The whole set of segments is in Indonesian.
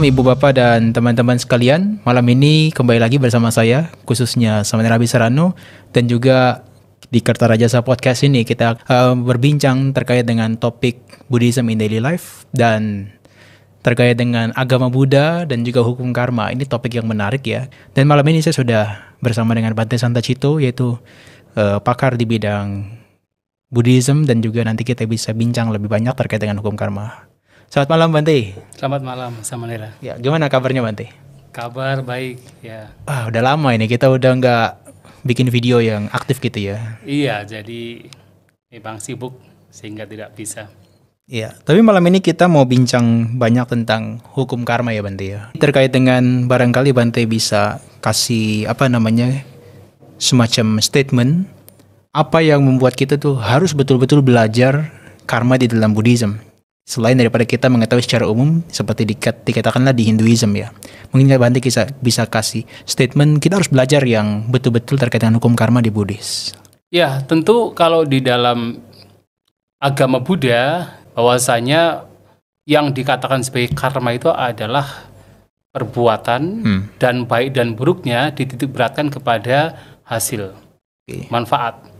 malam Ibu Bapak dan teman-teman sekalian. Malam ini kembali lagi bersama saya, khususnya sama Rabi Serrano, dan juga di Kertarajasa Podcast ini kita berbincang terkait dengan topik Buddhism in Daily Life dan terkait dengan agama Buddha dan juga hukum karma. Ini topik yang menarik ya. Dan malam ini saya sudah bersama dengan Bante Santacito, yaitu pakar di bidang Buddhism, dan juga nanti kita bisa bincang lebih banyak terkait dengan hukum karma. Selamat malam Bante. Selamat malam Samanera. Ya, gimana kabarnya Bante? Kabar baik ya. Udah lama ini kita udah nggak bikin video yang aktif gitu ya. Iya, jadi memang sibuk sehingga tidak bisa. Iya, tapi malam ini kita mau bincang banyak tentang hukum karma ya Bante ya. Terkait dengan barangkali Bante bisa kasih semacam statement apa yang membuat kita tuh harus betul-betul belajar karma di dalam Buddhism. Selain daripada kita mengetahui secara umum seperti dikatakanlah di Hinduism ya. Mungkin Bante bisa kasih statement kita harus belajar yang betul-betul terkait dengan hukum karma di Buddhis. Ya, tentu kalau di dalam agama Buddha bahwasanya yang dikatakan sebagai karma itu adalah perbuatan dan baik dan buruknya dititik beratkan kepada hasil, manfaat.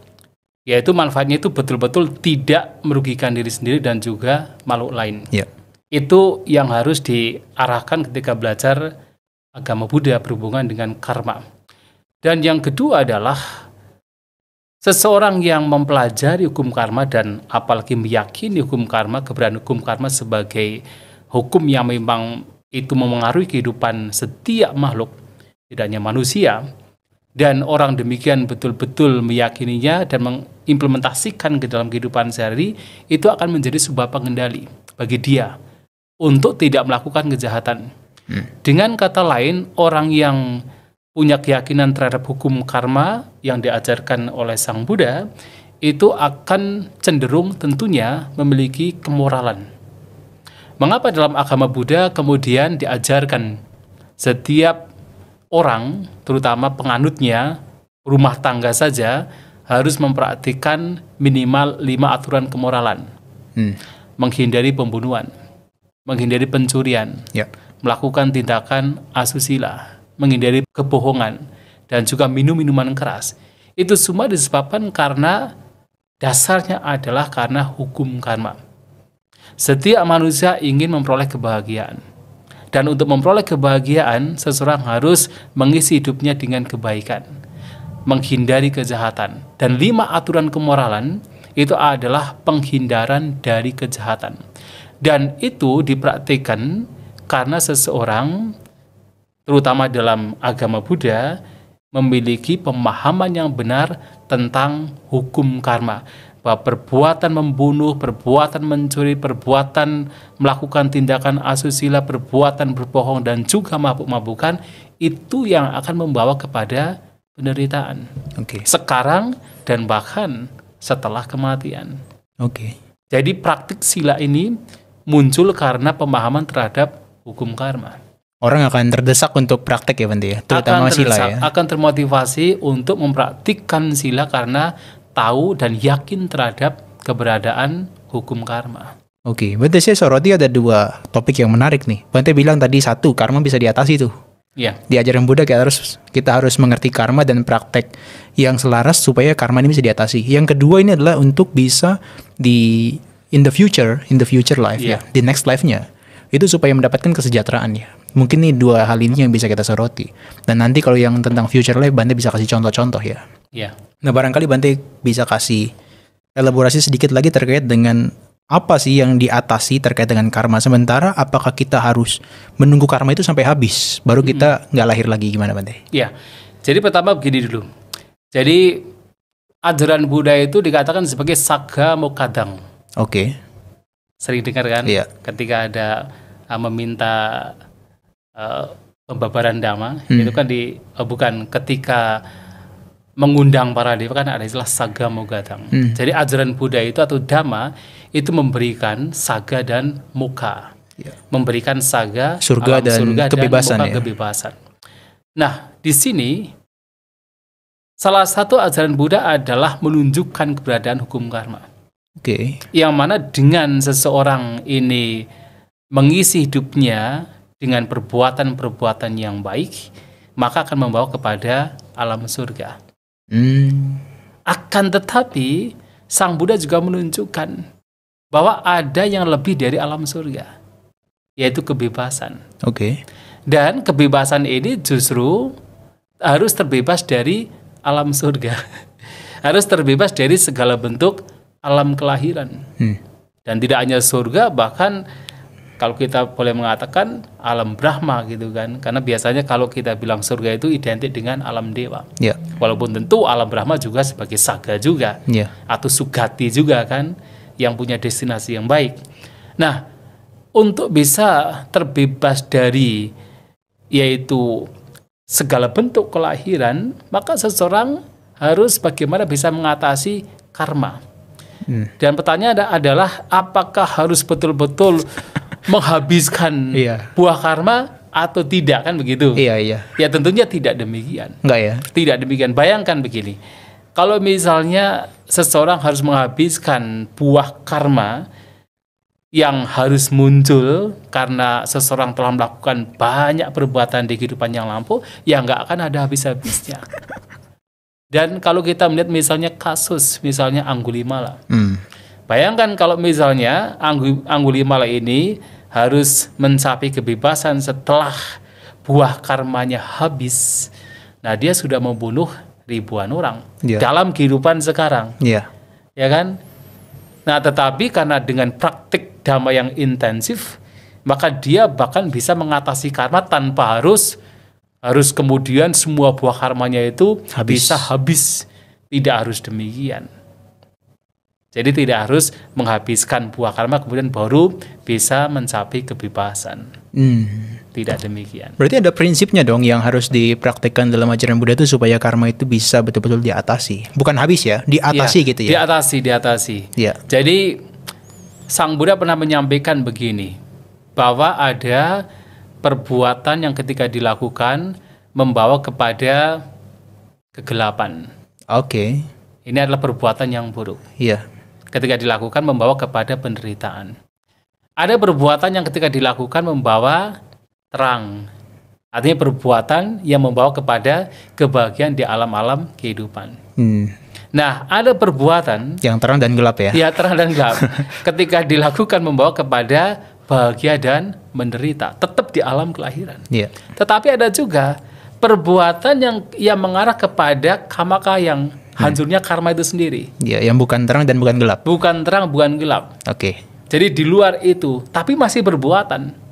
Yaitu manfaatnya itu betul-betul tidak merugikan diri sendiri dan juga makhluk lain. Yeah. Itu yang harus diarahkan ketika belajar agama Buddha berhubungan dengan karma. Dan yang kedua adalah seseorang yang mempelajari hukum karma dan apalagi meyakini hukum karma, keberadaan hukum karma sebagai hukum yang memang itu memengaruhi kehidupan setiap makhluk, tidak hanya manusia, dan orang demikian betul-betul meyakininya dan mengimplementasikan ke dalam kehidupan sehari, itu akan menjadi sebuah pengendali bagi dia untuk tidak melakukan kejahatan. Dengan kata lain, orang yang punya keyakinan terhadap hukum karma yang diajarkan oleh Sang Buddha, itu akan cenderung tentunya memiliki kemoralan. Mengapa dalam agama Buddha kemudian diajarkan setiap orang, terutama penganutnya, rumah tangga saja, harus mempraktikkan minimal 5 aturan kemoralan. Menghindari pembunuhan, menghindari pencurian, melakukan tindakan asusila, menghindari kebohongan, dan juga minum minuman keras. Itu semua disebabkan karena dasarnya adalah karena hukum karma. Setiap manusia ingin memperoleh kebahagiaan. Dan untuk memperoleh kebahagiaan, seseorang harus mengisi hidupnya dengan kebaikan, menghindari kejahatan. Dan 5 aturan kemoralan itu adalah penghindaran dari kejahatan. Dan itu dipraktikkan karena seseorang, terutama dalam agama Buddha, memiliki pemahaman yang benar tentang hukum karma. Bahwa perbuatan membunuh, perbuatan mencuri, perbuatan melakukan tindakan asusila, perbuatan berbohong, dan juga mabuk-mabukan, itu yang akan membawa kepada penderitaan. Sekarang dan bahkan setelah kematian. Jadi praktik sila ini muncul karena pemahaman terhadap hukum karma. Orang akan terdesak untuk praktek ya Bante ya, terutama sila ya. Akan termotivasi untuk mempraktikkan sila karena tahu dan yakin terhadap keberadaan hukum karma. Bante, saya soroti ada 2 topik yang menarik nih. Bante bilang tadi 1, karma bisa diatasi tuh. Iya. Di ajaran Buddha kita harus mengerti karma dan praktek yang selaras supaya karma ini bisa diatasi. Yang kedua ini adalah untuk bisa in the future life ya, di next life-nya. Itu supaya mendapatkan kesejahteraan ya. Mungkin nih 2 hal ini yang bisa kita soroti. Dan nanti kalau yang tentang future life, Bante bisa kasih contoh-contoh ya. Iya. Nah, barangkali Bante bisa kasih elaborasi sedikit lagi terkait dengan apa sih yang diatasi terkait dengan karma. Sementara apakah kita harus menunggu karma itu sampai habis baru kita nggak lahir lagi, gimana Bante? Iya. Jadi pertama begini dulu. Jadi ajaran Buddha itu dikatakan sebagai Sagga Mokadang. Sering dengar kan? Iya. Ketika ada meminta pembabaran dhamma, itu kan bukan ketika mengundang para dewa kan ada istilah Sagga Mogadang. Jadi ajaran Buddha itu atau Dhamma itu memberikan saga dan mokha. Memberikan saga, surga dan kebebasan, dan mokha, kebebasan. Nah, di sini salah satu ajaran Buddha adalah menunjukkan keberadaan hukum karma. Oke. Yang mana dengan seseorang ini mengisi hidupnya dengan perbuatan-perbuatan yang baik, maka akan membawa kepada alam surga. Akan tetapi Sang Buddha juga menunjukkan bahwa ada yang lebih dari alam surga, yaitu kebebasan. Oke. Dan kebebasan ini justru harus terbebas dari alam surga. Harus terbebas dari segala bentuk alam kelahiran. Dan tidak hanya surga, bahkan kalau kita boleh mengatakan alam Brahma gitu kan. Karena biasanya kalau kita bilang surga itu identik dengan alam dewa. Yeah. Walaupun tentu alam Brahma juga sebagai saga juga. Yeah. Atau sugati juga kan, yang punya destinasi yang baik. Nah, untuk bisa terbebas dari yaitu segala bentuk kelahiran, maka seseorang harus bagaimana bisa mengatasi karma. Dan pertanyaan adalah apakah harus betul-betul menghabiskan buah karma atau tidak, kan begitu? Iya. Ya tentunya tidak demikian. Enggak ya? Tidak demikian. Bayangkan begini, kalau misalnya seseorang harus menghabiskan buah karma yang harus muncul karena seseorang telah melakukan banyak perbuatan di kehidupan yang lampau, ya nggak akan ada habis-habisnya. Dan kalau kita melihat misalnya kasus misalnya Anggulimala, bayangkan kalau misalnya Anggulimala ini harus mencapai kebebasan setelah buah karmanya habis, nah dia sudah membunuh ribuan orang dalam kehidupan sekarang, ya kan? Nah tetapi karena dengan praktik dhamma yang intensif, maka dia bahkan bisa mengatasi karma tanpa harus kemudian semua buah karmanya itu bisa habis. Tidak harus demikian. Jadi tidak harus menghabiskan buah karma kemudian baru bisa mencapai kebebasan. Tidak demikian. Berarti ada prinsipnya dong yang harus dipraktikkan dalam ajaran Buddha itu supaya karma itu bisa betul-betul diatasi. Bukan habis ya, diatasi gitu ya. Diatasi. Ya. Jadi Sang Buddha pernah menyampaikan begini, bahwa ada perbuatan yang ketika dilakukan membawa kepada kegelapan. Oke. Ini adalah perbuatan yang buruk. Iya. Ketika dilakukan membawa kepada penderitaan. Ada perbuatan yang ketika dilakukan membawa terang. Artinya perbuatan yang membawa kepada kebahagiaan di alam-alam kehidupan. Nah, ada perbuatan yang terang dan gelap ya? Ya, terang dan gelap. Ketika dilakukan membawa kepada bahagia dan menderita, tetap di alam kelahiran. Yeah. Tetapi ada juga perbuatan yang mengarah kepada kamaka, yang hancurnya karma itu sendiri. Ya, yang bukan terang dan bukan gelap. Bukan terang, bukan gelap. Oke. Jadi di luar itu, tapi masih perbuatan.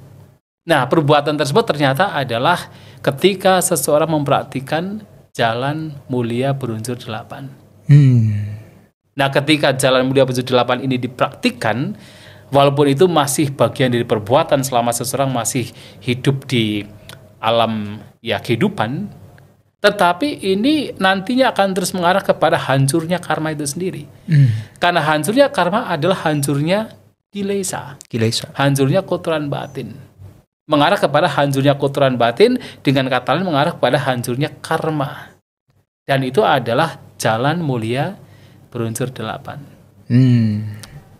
Nah, perbuatan tersebut ternyata adalah ketika seseorang mempraktikkan jalan mulia berunsur 8. Nah, ketika jalan mulia berunsur 8 ini dipraktikkan, walaupun itu masih bagian dari perbuatan selama seseorang masih hidup di alam kehidupan, tetapi ini nantinya akan terus mengarah kepada hancurnya karma itu sendiri. Karena hancurnya karma adalah hancurnya kilesa. Hancurnya kotoran batin. Mengarah kepada hancurnya kotoran batin, dengan kata lain mengarah kepada hancurnya karma. Dan itu adalah jalan mulia berunsur 8.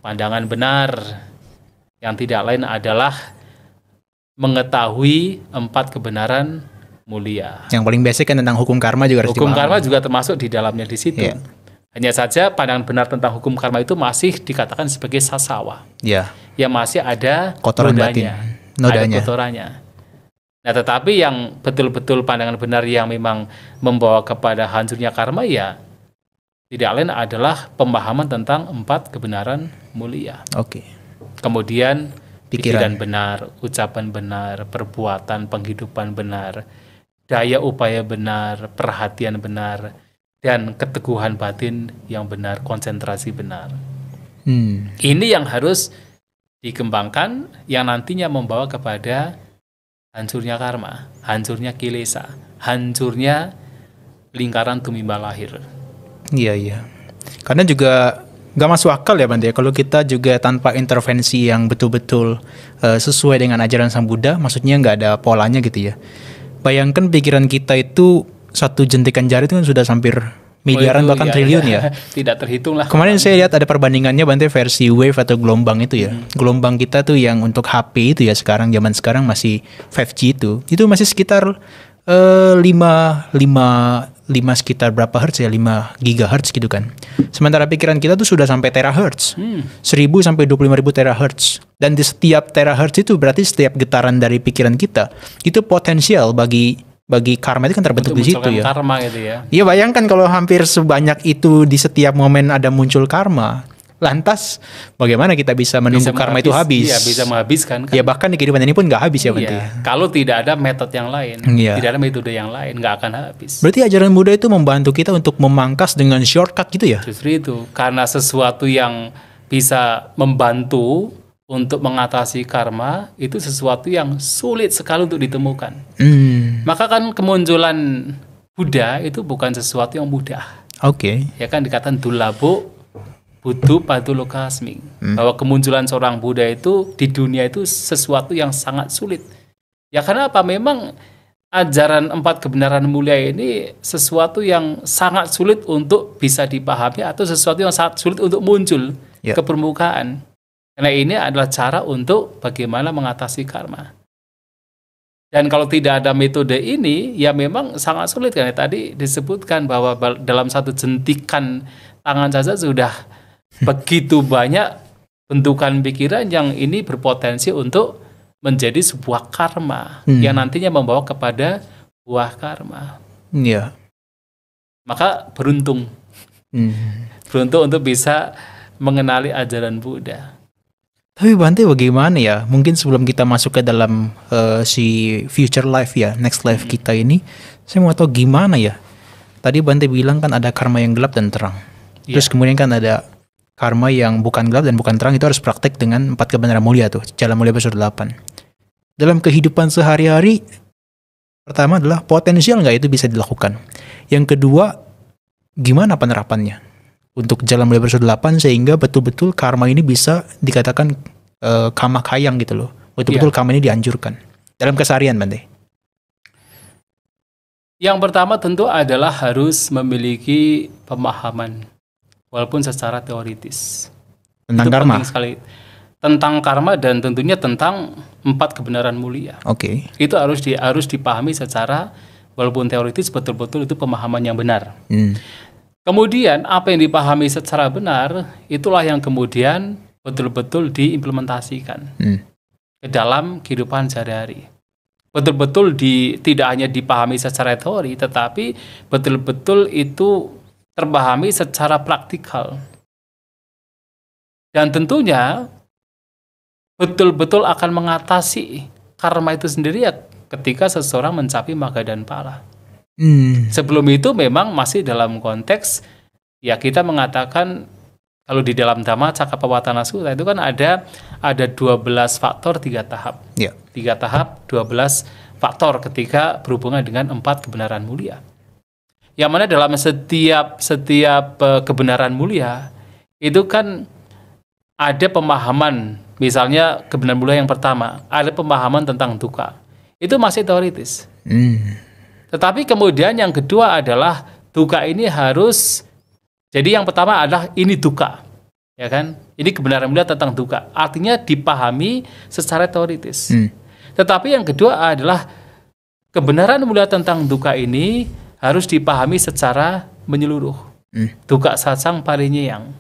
Pandangan benar yang tidak lain adalah mengetahui 4 kebenaran mulia. Yang paling basic kan tentang hukum karma juga harus Hukum dipahami. karma juga termasuk di dalamnya di situ. Yeah. Hanya saja pandangan benar tentang hukum karma itu masih dikatakan sebagai sasawa. Yeah. Yang masih ada kotoran batin, nodanya. Ada kotorannya. Nah, tetapi yang betul-betul pandangan benar yang memang membawa kepada hancurnya karma, ya tidak lain adalah pemahaman tentang 4 kebenaran mulia. Oke. Kemudian pikiran benar, ucapan benar, perbuatan, penghidupan benar, daya upaya benar, perhatian benar, dan keteguhan batin yang benar, konsentrasi benar. Ini yang harus dikembangkan, yang nantinya membawa kepada hancurnya karma, hancurnya kilesa, hancurnya lingkaran tumimba lahir. Iya. Karena juga gak masuk akal ya Bante, kalau kita juga tanpa intervensi yang betul-betul sesuai dengan ajaran Sang Buddha, maksudnya gak ada polanya gitu ya. Bayangkan pikiran kita itu satu jentikan jari itu kan sudah hampir miliaran itu bahkan triliun ya. Tidak terhitung lah. Kemarin saya lihat ada perbandingannya Bante versi wave atau gelombang itu ya. Gelombang kita tuh yang untuk HP itu ya sekarang zaman sekarang masih 5G itu masih sekitar 5 sekitar berapa hertz ya, 5 gigahertz gitu kan. Sementara pikiran kita tuh sudah sampai terahertz. 1000 sampai 25.000 terahertz. Dan di setiap terahertz itu berarti setiap getaran dari pikiran kita itu potensial bagi karma itu kan terbentuk di situ ya. Karma gitu ya. Iya, bayangkan kalau hampir sebanyak itu di setiap momen ada muncul karma. Lantas bagaimana kita bisa menunggu karma itu habis? Iya, bisa menghabiskan kan. Ya bahkan di kehidupan ini pun nggak habis ya Bante. Iya. Kalau tidak ada metode yang lain, Iya. tidak ada metode yang lain, nggak akan habis. Berarti ajaran Buddha itu membantu kita untuk memangkas dengan shortcut gitu ya? Justru itu, karena sesuatu yang bisa membantu untuk mengatasi karma, itu sesuatu yang sulit sekali untuk ditemukan. Maka kan kemunculan Buddha itu bukan sesuatu yang mudah. Oke. Ya kan dikatakan dulabo butuh padulokasming. Bahwa kemunculan seorang Buddha itu di dunia itu sesuatu yang sangat sulit. Ya karena apa? Memang ajaran 4 kebenaran mulia ini sesuatu yang sangat sulit untuk bisa dipahami atau sesuatu yang sangat sulit untuk muncul ke permukaan. Karena ini adalah cara untuk bagaimana mengatasi karma. Dan kalau tidak ada metode ini, ya memang sangat sulit. Karena tadi disebutkan bahwa dalam satu jentikan tangan saja sudah begitu banyak bentukan pikiran yang ini berpotensi untuk menjadi sebuah karma yang nantinya membawa kepada buah karma. Iya. Maka beruntung untuk bisa mengenali ajaran Buddha. Tapi Bante bagaimana ya? Mungkin sebelum kita masuk ke dalam si future life ya, next life kita ini, saya mau tahu gimana ya. Tadi Bante bilang kan ada karma yang gelap dan terang. Terus kemudian kan ada karma yang bukan gelap dan bukan terang, itu harus praktek dengan 4 kebenaran mulia tuh, Jalan Mulia episode 8. Dalam kehidupan sehari-hari, pertama adalah potensial nggak itu bisa dilakukan. Yang kedua, gimana penerapannya untuk Jalan Mulia episode 8 sehingga betul-betul karma ini bisa dikatakan kama kayang gitu loh. Betul-betul karma ini dianjurkan dalam keseharian Bante. Yang pertama tentu adalah harus memiliki pemahaman walaupun secara teoritis tentang itu karma. penting sekali. Tentang karma dan tentunya tentang 4 kebenaran mulia. Oke. Itu harus dipahami secara walaupun teoritis betul-betul itu pemahaman yang benar. Kemudian apa yang dipahami secara benar itulah yang kemudian betul-betul diimplementasikan ke dalam kehidupan sehari-hari. Betul-betul tidak hanya dipahami secara teori, tetapi betul-betul itu terpahami secara praktikal. Dan tentunya betul-betul akan mengatasi karma itu sendiri ya ketika seseorang mencapai magga dan pala. Sebelum itu memang masih dalam konteks ya kita mengatakan kalau di dalam Dhamma Cakkappavattana Sutta itu kan ada 12 faktor 3 tahap. 3 tahap 12 faktor ketika berhubungan dengan 4 kebenaran mulia. Yang mana dalam setiap kebenaran mulia itu kan ada pemahaman, misalnya kebenaran mulia yang pertama, ada pemahaman tentang dukkha. Itu masih teoritis. Tetapi kemudian yang kedua adalah dukkha ini harus, jadi yang pertama adalah ini dukkha, ya kan? Ini kebenaran mulia tentang dukkha. Artinya dipahami secara teoritis. Tetapi yang kedua adalah kebenaran mulia tentang dukkha ini harus dipahami secara menyeluruh. Dukkha sacang parinyayang.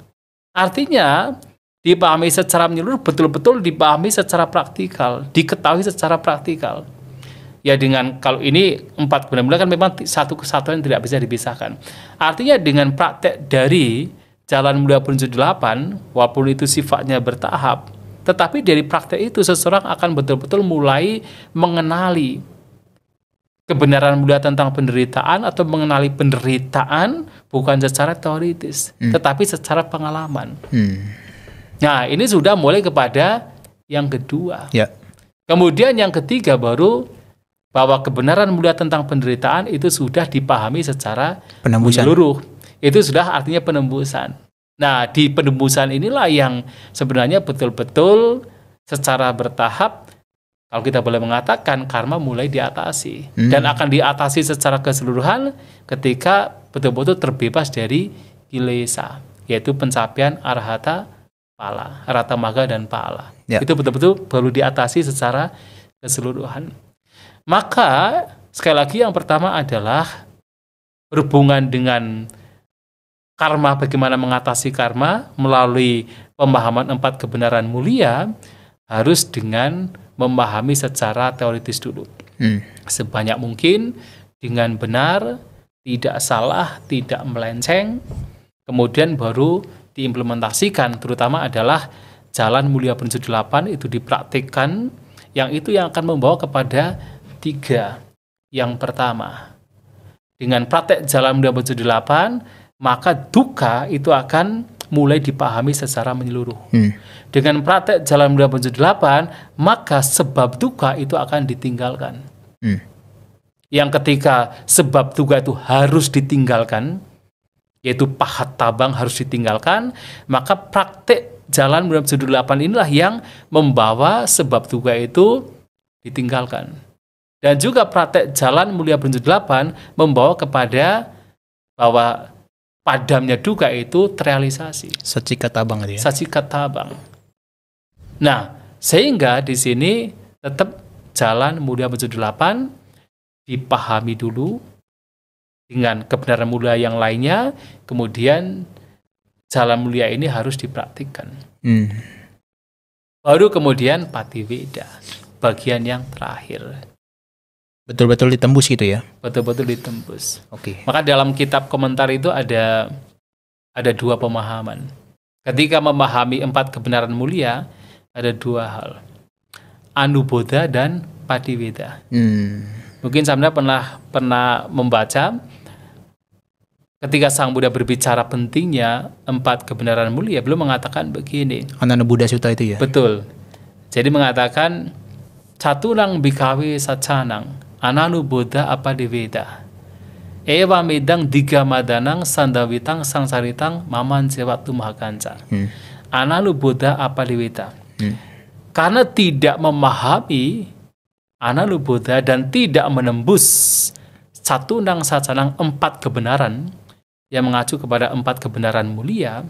Artinya dipahami secara menyeluruh, betul-betul dipahami secara praktikal, diketahui secara praktikal. Ya dengan kalau ini 4 kebenaran mulia kan memang satu kesatuan yang tidak bisa dipisahkan. Artinya dengan praktek dari Jalan Mulia Prinsip 8, walaupun itu sifatnya bertahap, tetapi dari praktek itu seseorang akan betul-betul mulai mengenali kebenaran mulia tentang penderitaan atau mengenali penderitaan bukan secara teoritis, tetapi secara pengalaman. Nah, ini sudah mulai kepada yang kedua. Kemudian yang ketiga baru bahwa kebenaran mulia tentang penderitaan itu sudah dipahami secara menyeluruh. Itu sudah artinya penembusan. Nah, di penembusan inilah yang sebenarnya betul-betul secara bertahap, kalau kita boleh mengatakan, karma mulai diatasi. Dan akan diatasi secara keseluruhan ketika betul-betul terbebas dari kilesa, yaitu pencapaian arhata pala, arhata magga dan pala. Ya. Itu betul-betul perlu diatasi secara keseluruhan. Maka sekali lagi yang pertama adalah berhubungan dengan karma, bagaimana mengatasi karma melalui pemahaman 4 kebenaran mulia, harus dengan memahami secara teoritis dulu. Sebanyak mungkin dengan benar, tidak salah, tidak melenceng, kemudian baru diimplementasikan, terutama adalah jalan mulia prinsip 8 itu dipraktikkan, yang itu yang akan membawa kepada 3. Yang pertama, dengan praktek jalan mulia prinsip 8, maka duka itu akan mulai dipahami secara menyeluruh. Dengan praktek jalan mulia prinsip 8, maka sebab duka itu akan ditinggalkan. Yang ketika sebab duka itu harus ditinggalkan, yaitu pahat tabang harus ditinggalkan, maka praktek jalan mulia prinsip 8 inilah yang membawa sebab duka itu ditinggalkan. Dan juga praktek jalan mulia prinsip 8 membawa kepada bahwa padamnya duka itu terrealisasi. Saccikatabang ya. Saccikatabang. Nah, sehingga di sini tetap jalan mulia prinsip 8 dipahami dulu dengan kebenaran mulia yang lainnya, kemudian jalan mulia ini harus dipraktikkan. Baru kemudian Patiweda, bagian yang terakhir. Betul-betul ditembus gitu ya. Betul-betul ditembus. Oke. Maka dalam kitab komentar itu ada 2 pemahaman. Ketika memahami 4 kebenaran mulia, ada 2 hal. Anubodha dan Patiweda. Mungkin Samna pernah membaca ketika Sang Buddha berbicara pentingnya 4 kebenaran mulia, beliau mengatakan begini. Ananda Buddha Sutta itu ya. Betul. Jadi mengatakan caturang bikawe sacanang ananu Buddha apa diweda. Ewa medang diga madanang sandawitang sangsaritang maman sewatu mahakanca. Ananu Buddha apa diweda. Karena tidak memahami ananu Buddha dan tidak menembus catunang sacanang 4 kebenaran yang mengacu kepada 4 kebenaran mulia,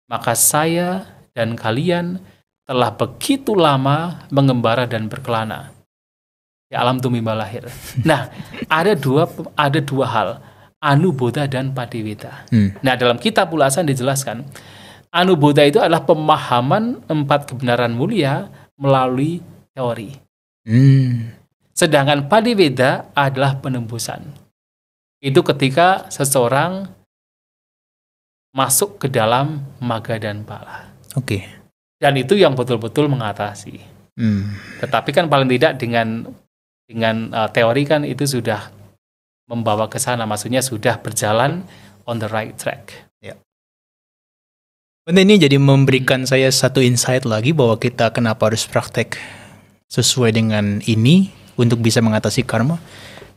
maka saya dan kalian telah begitu lama mengembara dan berkelana di alam tumimba lahir. Nah, ada dua hal, Anubodha dan Patiweda. Nah, dalam kitab ulasan dijelaskan, Anubodha itu adalah pemahaman 4 kebenaran mulia melalui teori. Sedangkan Patiweda adalah penembusan. Itu ketika seseorang masuk ke dalam magga dan pala. Oke. Dan itu yang betul-betul mengatasi. Tetapi kan paling tidak dengan teori kan itu sudah membawa ke sana, maksudnya sudah berjalan on the right track. Ya. Ini jadi memberikan saya satu insight lagi bahwa kita kenapa harus praktek sesuai dengan ini untuk bisa mengatasi karma.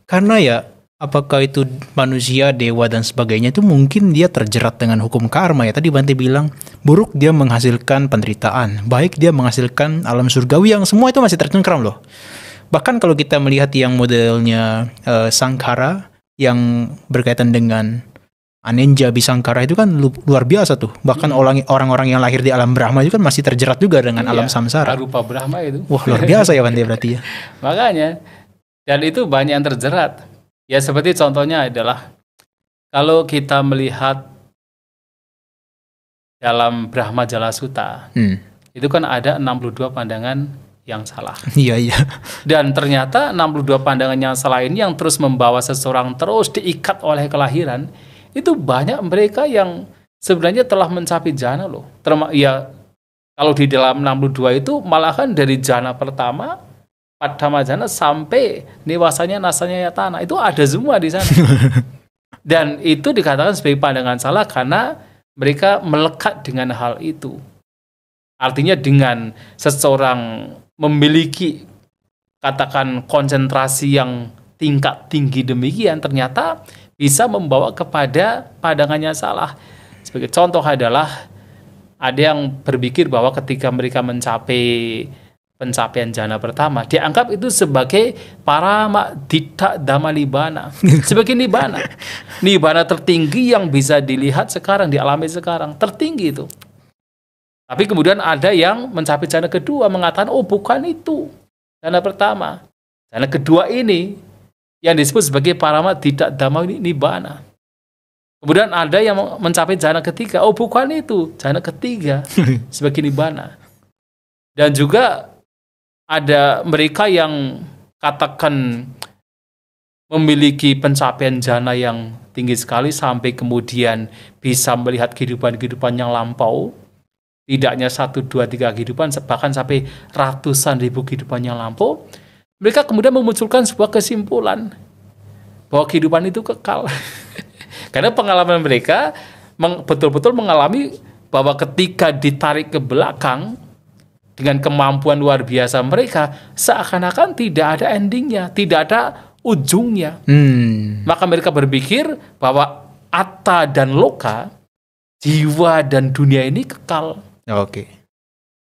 Karena ya, apakah itu manusia, dewa, dan sebagainya itu mungkin dia terjerat dengan hukum karma ya. Tadi Bante bilang, buruk dia menghasilkan penderitaan, baik dia menghasilkan alam surgawi yang semua itu masih tercengkram loh. Bahkan kalau kita melihat yang modelnya Sangkara yang berkaitan dengan Anenja Bisangkara itu kan luar biasa tuh. Bahkan orang-orang yang lahir di alam Brahma itu kan masih terjerat juga dengan alam samsara. Rupa Brahma itu. Wah, luar biasa ya Bante berarti ya. Makanya, dan itu banyak yang terjerat. Ya seperti contohnya adalah kalau kita melihat dalam Brahma Jala Sutta, itu kan ada 62 pandangan yang salah. Iya. Dan ternyata 62 pandangan yang salah ini yang terus membawa seseorang terus diikat oleh kelahiran, itu banyak mereka yang sebenarnya telah mencapai jana loh. Ya kalau di dalam 62 itu malahan dari jana pertama Padma jana sampai dewasanya nasanya yatana itu ada semua di sana. Dan itu dikatakan sebagai pandangan salah karena mereka melekat dengan hal itu. Artinya dengan seseorang memiliki katakan konsentrasi yang tingkat tinggi demikian, ternyata bisa membawa kepada pandangannya salah. Sebagai contoh adalah ada yang berpikir bahwa ketika mereka mencapai pencapaian jana pertama, dianggap itu sebagai parama ditta dhamma nibbana, sebagai nibbana. Nibbana tertinggi yang bisa dilihat sekarang, dialami sekarang, tertinggi itu. Tapi kemudian ada yang mencapai jana kedua mengatakan, oh bukan itu jana pertama. Jana kedua ini yang disebut sebagai parama ditta dhamma nibbana. Kemudian ada yang mencapai jana ketiga, oh bukan itu jana ketiga sebagai nibbana. Dan juga ada mereka yang katakan memiliki pencapaian jana yang tinggi sekali sampai kemudian bisa melihat kehidupan-kehidupan yang lampau. Tidak hanya 1, 2, 3 kehidupan, bahkan sampai ratusan ribu kehidupan yang lampau. Mereka kemudian memunculkan sebuah kesimpulan bahwa kehidupan itu kekal. Karena pengalaman mereka betul-betul mengalami bahwa ketika ditarik ke belakang dengan kemampuan luar biasa mereka, seakan-akan tidak ada endingnya, tidak ada ujungnya. Maka mereka berpikir bahwa atta dan loka, jiwa dan dunia ini kekal. Oke.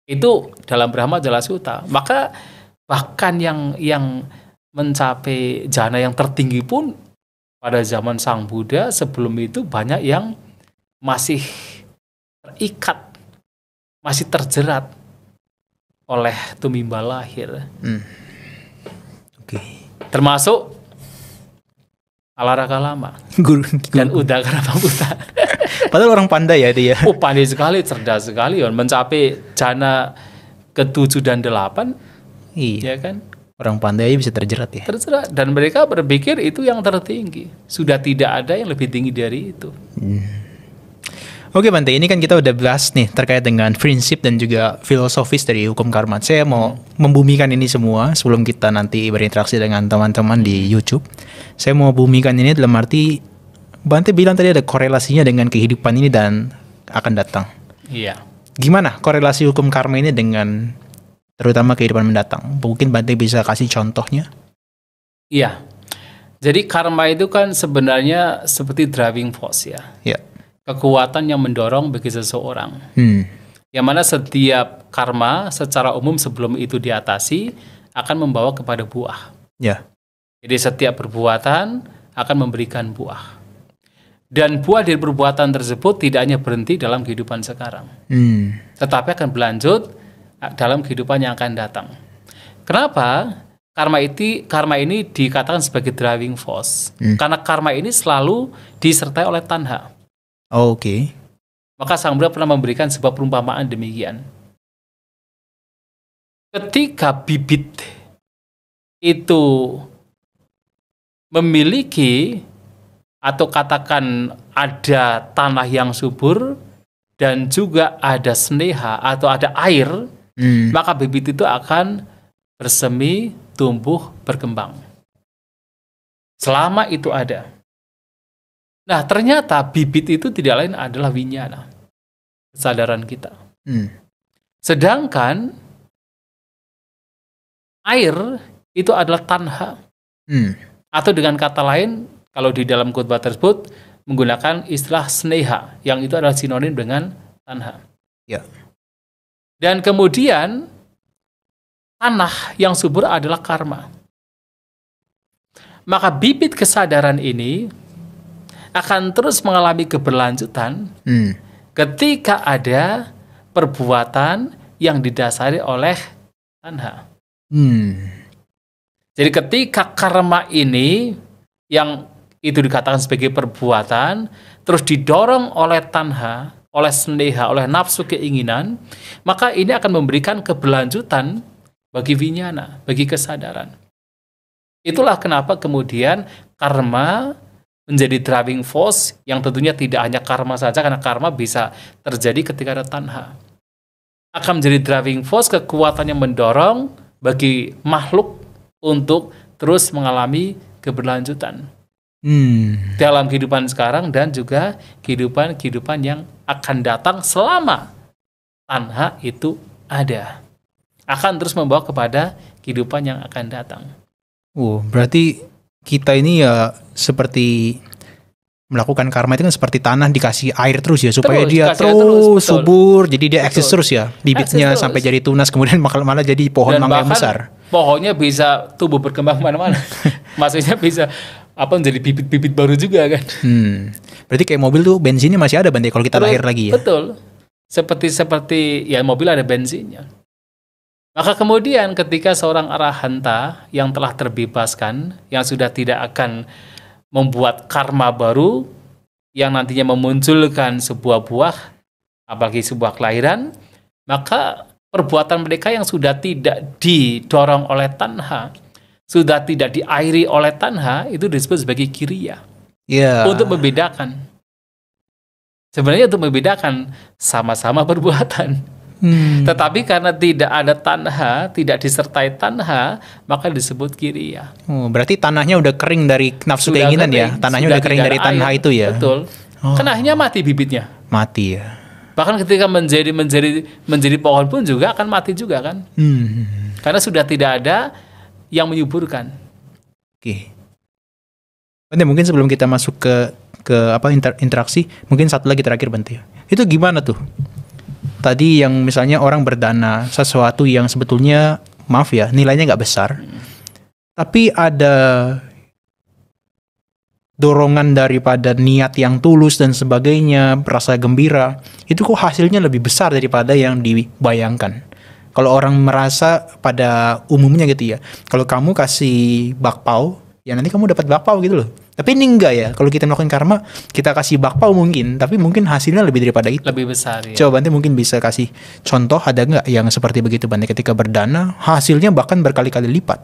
Itu dalam Brahma Jala Sutta. Maka bahkan yang mencapai jana yang tertinggi pun pada zaman Sang Buddha sebelum itu banyak yang masih terikat, masih terjerat oleh tumimba lahir. Oke. Termasuk Alaraka Lama Guru dan Udakarama Buddha. Padahal orang pandai ya dia. Oh, pandai sekali, cerdas sekali, mencapai jana ke-7 dan 8. Iya. Ya kan? Orang pandai aja bisa terjerat ya. Terjerat, dan mereka berpikir itu yang tertinggi. Sudah tidak ada yang lebih tinggi dari itu. Oke Bante, ini kan kita udah bahas nih terkait dengan prinsip dan juga filosofis dari hukum karma. Saya mau membumikan ini semua sebelum kita nanti berinteraksi dengan teman-teman di YouTube. Saya mau bumikan ini dalam arti Bante bilang tadi ada korelasinya dengan kehidupan ini dan akan datang. Iya. Gimana korelasi hukum karma ini dengan terutama kehidupan mendatang? Mungkin Bante bisa kasih contohnya? Iya. Jadi karma itu kan sebenarnya seperti driving force ya. Ya. Kekuatan yang mendorong bagi seseorang. Yang mana setiap karma secara umum sebelum itu diatasi akan membawa kepada buah. Ya. Jadi setiap perbuatan akan memberikan buah. Dan buah dari perbuatan tersebut tidak hanya berhenti dalam kehidupan sekarang. Tetapi akan berlanjut dalam kehidupan yang akan datang. Kenapa? Karma ini dikatakan sebagai driving force. Karena karma ini selalu disertai oleh tanha. Oke. Maka Sang Buddha pernah memberikan sebuah perumpamaan demikian. Ketika bibit itu memiliki atau katakan ada tanah yang subur dan juga ada sneha atau ada air, maka bibit itu akan bersemi, tumbuh, berkembang. Selama itu ada. Nah, ternyata bibit itu tidak lain adalah winyana, kesadaran kita. Sedangkan air itu adalah tanha. Atau dengan kata lain, kalau di dalam khotbah tersebut menggunakan istilah sneha, yang itu adalah sinonim dengan tanha. Ya. Dan kemudian tanah yang subur adalah karma. Maka bibit kesadaran ini akan terus mengalami keberlanjutan ketika ada perbuatan yang didasari oleh tanha. Jadi ketika karma ini yang itu dikatakan sebagai perbuatan terus didorong oleh tanha, oleh sneha, oleh nafsu keinginan, maka ini akan memberikan keberlanjutan bagi winyana, bagi kesadaran. Itulah kenapa kemudian karma menjadi driving force yang tentunya tidak hanya karma saja, karena karma bisa terjadi ketika ada tanha. Akan menjadi driving force, kekuatan yang mendorong bagi makhluk untuk terus mengalami keberlanjutan. Dalam kehidupan sekarang dan juga kehidupan yang akan datang selama tanha itu ada. Akan terus membawa kepada kehidupan yang akan datang. Berarti kita ini ya seperti melakukan karma itu kan seperti tanah dikasih air terus ya supaya Terus, dia dikasih air terus terus, betul. subur, jadi dia eksis Betul. terus ya, bibitnya Eksis terus. sampai jadi tunas kemudian malah jadi pohon Dan mangga yang bahkan besar. pohonnya bisa tumbuh berkembang kemana-mana. Maksudnya bisa menjadi bibit-bibit baru juga kan. Berarti kayak mobil tuh bensinnya masih ada Bante kalau kita Terus, lahir lagi ya. Betul. Seperti ya mobil ada bensinnya. Maka kemudian ketika seorang arahanta yang telah terbebaskan, yang sudah tidak akan membuat karma baru, yang nantinya memunculkan sebuah buah, apalagi sebuah kelahiran, maka perbuatan mereka yang sudah tidak didorong oleh tanha, sudah tidak diairi oleh tanha, itu disebut sebagai kiriya. Iya. Untuk membedakan. Sebenarnya untuk membedakan sama-sama perbuatan. Tetapi karena tidak ada tanha, tidak disertai tanha, maka disebut kiriya. Berarti tanahnya udah kering dari nafsu Sudah keinginan kering, ya. Tanahnya sudah udah kering tidak dari ada tanha air. itu ya. Betul. Kan akhirnya mati bibitnya. Mati ya. Bahkan ketika menjadi pohon pun juga akan mati juga kan. Karena sudah tidak ada yang menyuburkan. Oke. Bante, mungkin sebelum kita masuk ke apa interaksi, mungkin satu lagi terakhir Bante. Itu gimana tuh? Tadi yang misalnya orang berdana sesuatu yang sebetulnya maaf ya nilainya nggak besar, tapi ada dorongan daripada niat yang tulus dan sebagainya, rasa gembira, itu kok hasilnya lebih besar daripada yang dibayangkan. Kalau orang merasa pada umumnya gitu ya, kalau kamu kasih bakpao, ya nanti kamu dapat bakpao gitu loh. Tapi ini enggak ya, kalau kita melakukan karma, kita kasih bakpao mungkin, tapi mungkin hasilnya lebih daripada itu. Lebih besar ya. Coba Bante mungkin bisa kasih contoh, ada nggak yang seperti begitu Bante ketika berdana, hasilnya bahkan berkali-kali lipat.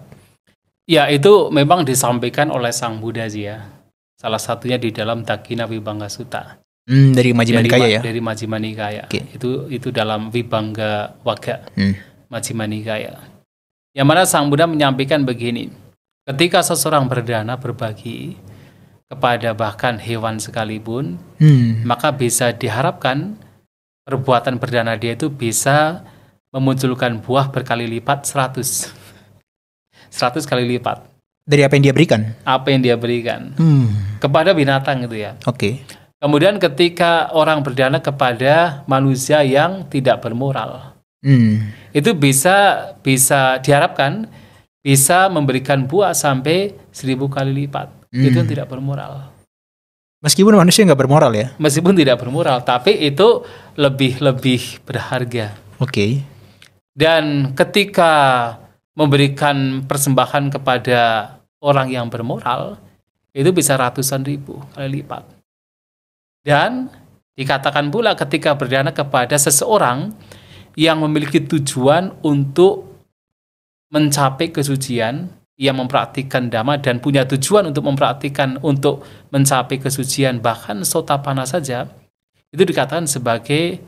Ya itu memang disampaikan oleh Sang Buddha sih ya. Salah satunya di dalam Dakina Vibhanga Sutta. Dari Majjhima Nikaya ya? Dari Majjhima Nikaya. Okay. Itu dalam Vibhanga Wagga. Majjhima Nikaya. Yang mana Sang Buddha menyampaikan begini. Ketika seseorang berdana berbagi kepada bahkan hewan sekalipun, maka bisa diharapkan perbuatan berdana dia itu bisa memunculkan buah berkali lipat 100 kali lipat. Dari apa yang dia berikan? Apa yang dia berikan kepada binatang itu ya. Oke. Kemudian ketika orang berdana kepada manusia yang tidak bermoral, itu bisa diharapkan bisa memberikan buah sampai 1000 kali lipat. Itu yang tidak bermoral. Meskipun manusia nggak bermoral ya? Meskipun tidak bermoral, tapi itu lebih berharga. Oke. Dan ketika memberikan persembahan kepada orang yang bermoral, itu bisa ratusan ribu kali lipat. Dan dikatakan pula ketika berdana kepada seseorang yang memiliki tujuan untuk mencapai kesucian, ia mempraktikkan dhamma dan punya tujuan untuk mempraktikkan untuk mencapai kesucian, bahkan sotapana saja, itu dikatakan sebagai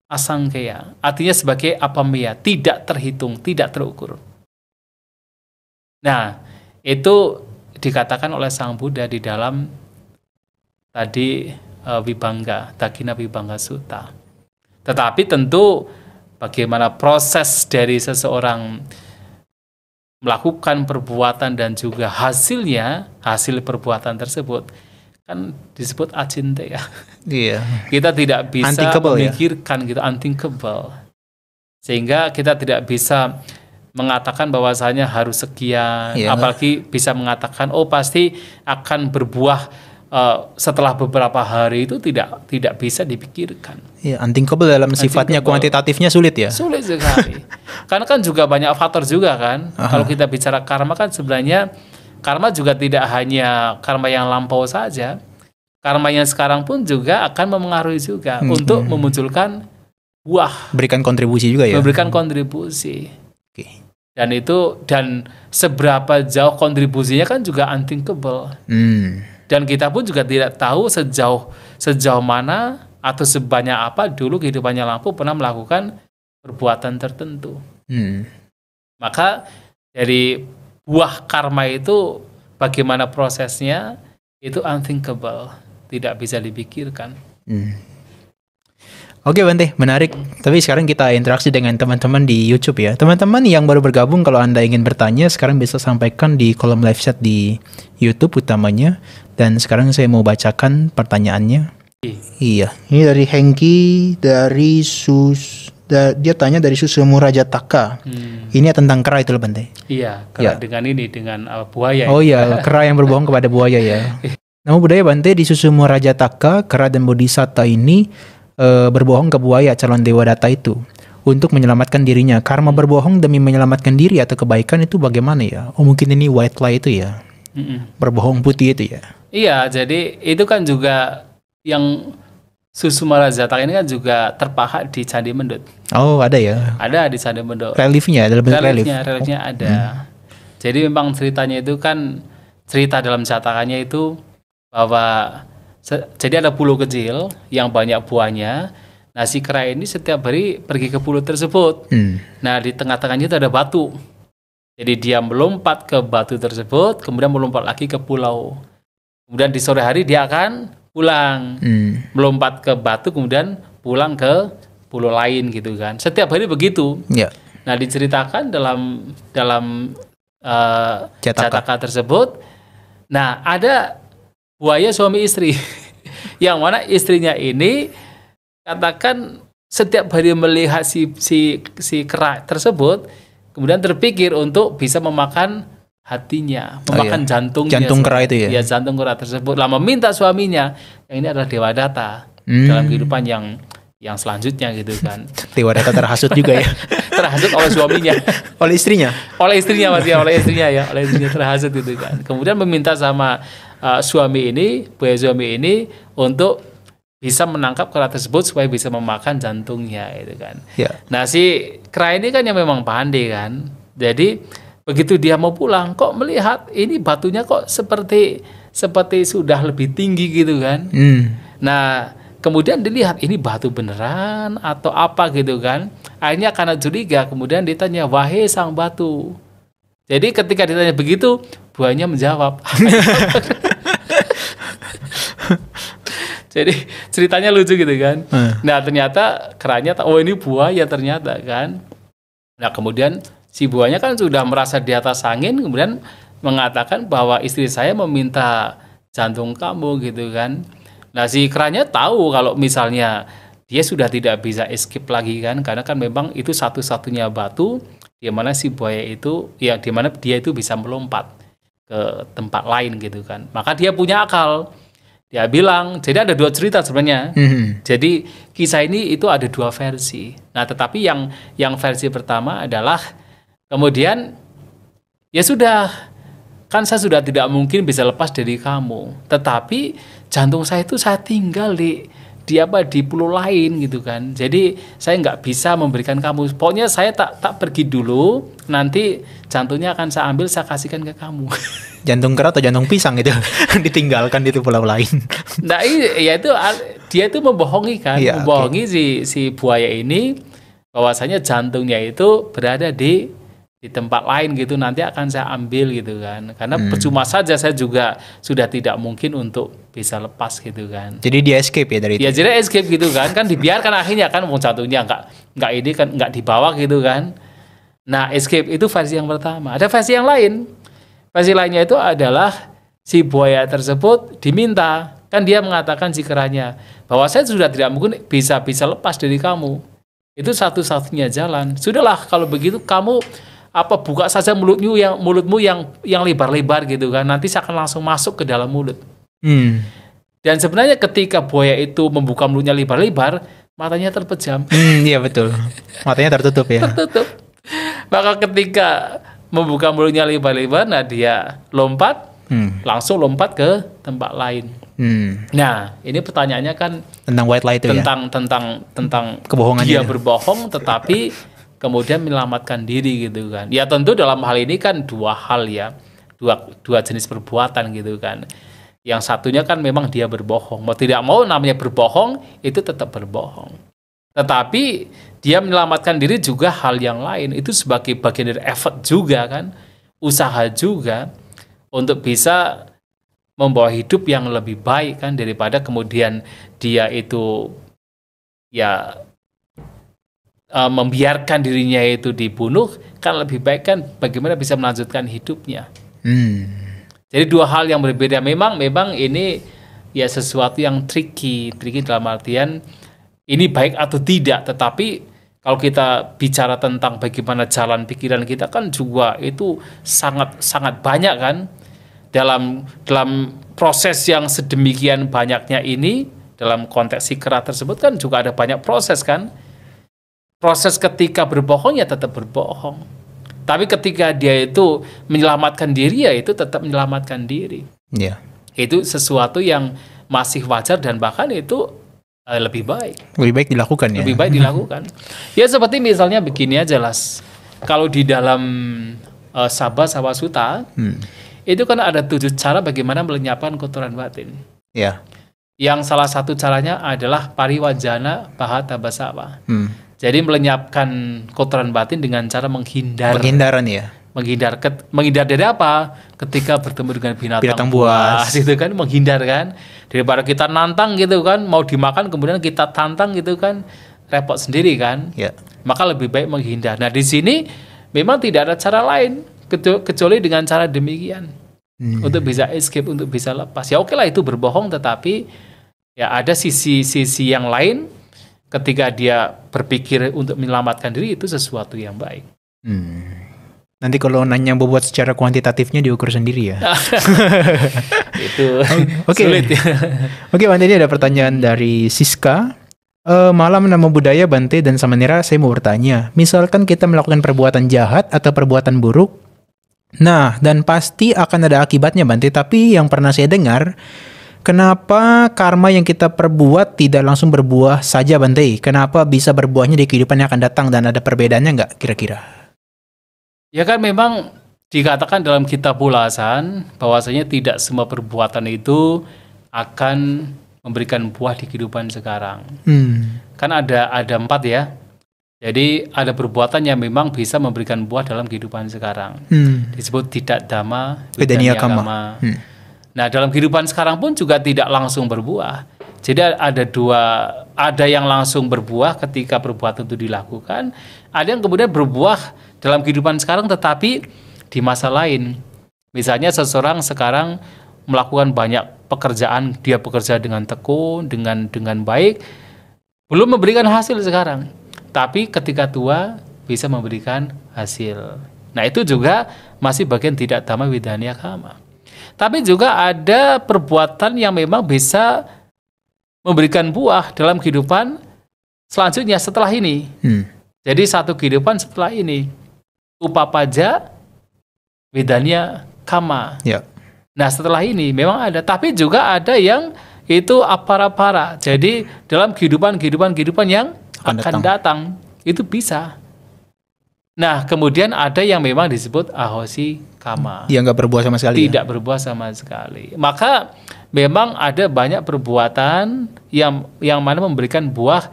asangkaya, artinya sebagai apameya, tidak terhitung, tidak terukur. Nah, itu dikatakan oleh Sang Buddha di dalam tadi Vibhanga, Dakina Vibhanga Sutta. Tetapi tentu bagaimana proses dari seseorang melakukan perbuatan dan juga hasil perbuatan tersebut kan disebut acinte ya. Iya. Kita tidak bisa memikirkan ya? Gitu, unthinkable. Sehingga kita tidak bisa mengatakan bahwasanya harus sekian, apalagi bisa mengatakan pasti akan berbuah setelah beberapa hari, itu tidak bisa dipikirkan. Iya, unthinkable dalam sifatnya, kuantitatifnya sulit ya? Sulit sekali. Karena kan juga banyak faktor juga kan. Kalau kita bicara karma kan sebenarnya karma juga tidak hanya karma yang lampau saja. Karma yang sekarang pun juga akan memengaruhi juga untuk memunculkan buah. Berikan kontribusi juga ya? Memberikan kontribusi. Oke. Dan seberapa jauh kontribusinya kan juga unthinkable. Dan kita pun juga tidak tahu sejauh mana atau sebanyak apa dulu kehidupannya lampu pernah melakukan perbuatan tertentu. Maka dari buah karma itu bagaimana prosesnya itu unthinkable, tidak bisa dipikirkan. Oke Bante, menarik. Tapi sekarang kita interaksi dengan teman-teman di YouTube ya. Teman-teman yang baru bergabung, kalau Anda ingin bertanya, sekarang bisa sampaikan di kolom live chat di YouTube utamanya. Dan sekarang saya mau bacakan pertanyaannya. Iya, ini dari Hengki, dari dia tanya dari Susumu Rajataka. Ini tentang kera itu loh Bante. Iya, kera dengan ini, dengan buaya. Oh iya, kera yang berbohong kepada buaya ya. Nama budaya Bante di Susumu Rajataka, kera dan bodhisatta ini berbohong ke buaya calon dewa data itu untuk menyelamatkan dirinya. Karma berbohong demi menyelamatkan diri atau kebaikan itu bagaimana ya? Oh mungkin ini white lie itu ya, berbohong putih itu ya. Iya, jadi itu kan juga yang Susuma Rajataka ini kan juga terpahat di Candi Mendut. Oh ada ya? Ada di Candi Mendut. Reliefnya, dalam bentuk reliefnya ada. Jadi memang ceritanya itu kan cerita dalam catakannya itu bahwa jadi ada pulau kecil yang banyak buahnya. Nah si kera ini setiap hari pergi ke pulau tersebut. Nah di tengah-tengahnya itu ada batu. Jadi dia melompat ke batu tersebut, kemudian melompat lagi ke pulau. Kemudian di sore hari dia akan pulang, melompat ke batu, kemudian pulang ke pulau lain gitu kan. Setiap hari begitu. Nah diceritakan dalam Jataka tersebut. Nah ada buaya suami istri, yang mana istrinya ini katakan setiap hari melihat si kera tersebut, kemudian terpikir untuk bisa memakan hatinya, memakan jantungnya. Jantung kera itu ya? Ya, jantung kera tersebut. Lah meminta suaminya, yang ini adalah Dewa Data dalam kehidupan yang selanjutnya gitu kan. Dewa Data terhasut juga ya? Terhasut oleh suaminya. Oleh istrinya? Oleh istrinya Mas ya, oleh istrinya terhasut gitu kan. Kemudian meminta sama suami ini, buaya suami ini untuk bisa menangkap kera tersebut supaya bisa memakan jantungnya gitu kan. Nah si kera ini kan yang memang pandai kan. Jadi begitu dia mau pulang kok melihat ini batunya kok seperti sudah lebih tinggi gitu kan. Nah kemudian dilihat ini batu beneran atau apa gitu kan. Akhirnya karena curiga kemudian ditanya, wahai sang batu. Jadi ketika ditanya begitu, buahnya menjawab. Jadi ceritanya lucu gitu kan. Nah ternyata keranya, oh ini buaya ternyata kan. Nah kemudian si buahnya kan sudah merasa di atas angin, kemudian mengatakan bahwa istri saya meminta jantung kamu gitu kan. Nah si keranya tahu kalau misalnya dia sudah tidak bisa escape lagi kan, karena kan memang itu satu-satunya batu di mana si buaya itu, ya di mana dia itu bisa melompat ke tempat lain gitu kan. Maka dia punya akal. Dia bilang, jadi ada dua cerita sebenarnya. Jadi kisah ini itu ada dua versi. Nah, tetapi yang versi pertama adalah kemudian ya sudah, kan saya sudah tidak mungkin bisa lepas dari kamu. Tetapi jantung saya itu saya tinggal di pulau lain gitu kan. Jadi saya nggak bisa memberikan kamu. Pokoknya saya tak pergi dulu. Nanti jantungnya akan saya ambil, saya kasihkan ke kamu. Jantung kera atau jantung pisang itu ditinggalkan di pulau lain. Nah ya itu dia itu membohongi kan, membohongi si buaya ini bahwasanya jantungnya itu berada di tempat lain gitu, nanti akan saya ambil gitu kan. Karena percuma saja, saya juga sudah tidak mungkin untuk bisa lepas gitu kan. Jadi dia escape ya dari itu. Ya jadi escape gitu kan dibiarkan akhirnya kan, jantungnya nggak ini kan nggak dibawa gitu kan. Nah escape itu versi yang pertama. Ada versi yang lain. Versi lainnya itu adalah si buaya tersebut diminta, kan dia mengatakan si keranya bahwa saya sudah tidak mungkin bisa lepas dari kamu. Itu satu-satunya jalan. Sudahlah kalau begitu kamu buka saja mulutmu yang lebar-lebar gitu kan. Nanti saya akan langsung masuk ke dalam mulut. Dan sebenarnya ketika buaya itu membuka mulutnya lebar-lebar, matanya terpejam. Iya betul. Matanya tertutup ya. Tertutup. Maka ketika membuka mulutnya lebar-lebar, nah dia lompat, langsung lompat ke tempat lain. Nah, ini pertanyaannya kan tentang white lie itu tentang kebohongannya. Dia berbohong, tetapi kemudian menyelamatkan diri gitu kan. Ya tentu dalam hal ini kan dua hal ya, dua jenis perbuatan gitu kan. Yang satunya kan memang dia berbohong, mau tidak mau namanya berbohong itu tetap berbohong. Tetapi dia menyelamatkan diri juga hal yang lain. Itu sebagai bagian dari effort juga kan. Usaha juga untuk bisa membawa hidup yang lebih baik kan. Daripada kemudian dia itu ya membiarkan dirinya itu dibunuh, kan lebih baik kan bagaimana bisa melanjutkan hidupnya. Jadi dua hal yang berbeda. Memang ini ya sesuatu yang tricky dalam artian ini baik atau tidak, tetapi kalau kita bicara tentang bagaimana jalan pikiran kita kan juga itu sangat banyak kan dalam proses yang sedemikian banyaknya ini, dalam konteks sikra tersebut kan juga ada banyak proses kan. Proses ketika berbohong ya tetap berbohong. Tapi ketika dia itu menyelamatkan diri ya itu tetap menyelamatkan diri. Yeah. Itu sesuatu yang masih wajar dan bahkan itu lebih baik. Lebih baik dilakukan ya. Lebih baik dilakukan. Ya seperti misalnya begini aja Las. Kalau di dalam Sabah Sawasuta itu kan ada 7 cara bagaimana melenyapkan kotoran batin. Ya. Yang salah satu caranya adalah pariwajana bahata basawa. Jadi melenyapkan kotoran batin dengan cara menghindar. Penghindaran ya. Menghindar dari apa? Ketika bertemu dengan binatang buas itu kan menghindar kan. Daripada kita nantang gitu kan, mau dimakan kemudian kita tantang gitu kan, repot sendiri kan. Ya. Maka lebih baik menghindar. Nah, di sini memang tidak ada cara lain kecuali dengan cara demikian. Untuk bisa escape, untuk bisa lepas. Ya oke lah itu berbohong, tetapi ya ada sisi yang lain. Ketika dia berpikir untuk menyelamatkan diri itu sesuatu yang baik. Nanti kalau nanya bobot secara kuantitatifnya diukur sendiri ya. Itu sulit ya. Oke, Bante, ini ada pertanyaan dari Siska. Malam nama budaya Bante dan Samanera, saya mau bertanya. Misalkan kita melakukan perbuatan jahat atau perbuatan buruk, nah dan pasti akan ada akibatnya Bante. Tapi yang pernah saya dengar, kenapa karma yang kita perbuat tidak langsung berbuah saja Bante? Kenapa bisa berbuahnya di kehidupan yang akan datang dan ada perbedaannya nggak kira-kira? Ya kan memang dikatakan dalam kitab ulasan bahwasanya tidak semua perbuatan itu akan memberikan buah di kehidupan sekarang. Kan ada 4 ya. Jadi ada perbuatan yang memang bisa memberikan buah dalam kehidupan sekarang. Disebut tidak dhamma vidaniya kama. Nah, dalam kehidupan sekarang pun juga tidak langsung berbuah. Jadi ada yang langsung berbuah ketika perbuatan itu dilakukan, ada yang kemudian berbuah dalam kehidupan sekarang tetapi di masa lain. Misalnya seseorang sekarang melakukan banyak pekerjaan, dia bekerja dengan tekun, dengan baik, belum memberikan hasil sekarang. Tapi ketika tua bisa memberikan hasil. Nah, itu juga masih bagian tidak dhamma vidaniya kama. Tapi juga ada perbuatan yang memang bisa memberikan buah dalam kehidupan selanjutnya setelah ini. Jadi satu kehidupan setelah ini. Upapaja vidaniya kama. Ya. Nah, setelah ini memang ada. Tapi juga ada yang itu apara-para. Jadi dalam kehidupan yang akan datang. Itu bisa. Nah, kemudian ada yang memang disebut ahosi kama. Yang nggak berbuah sama sekali. Tidak berbuah sama sekali. Maka memang ada banyak perbuatan yang mana memberikan buah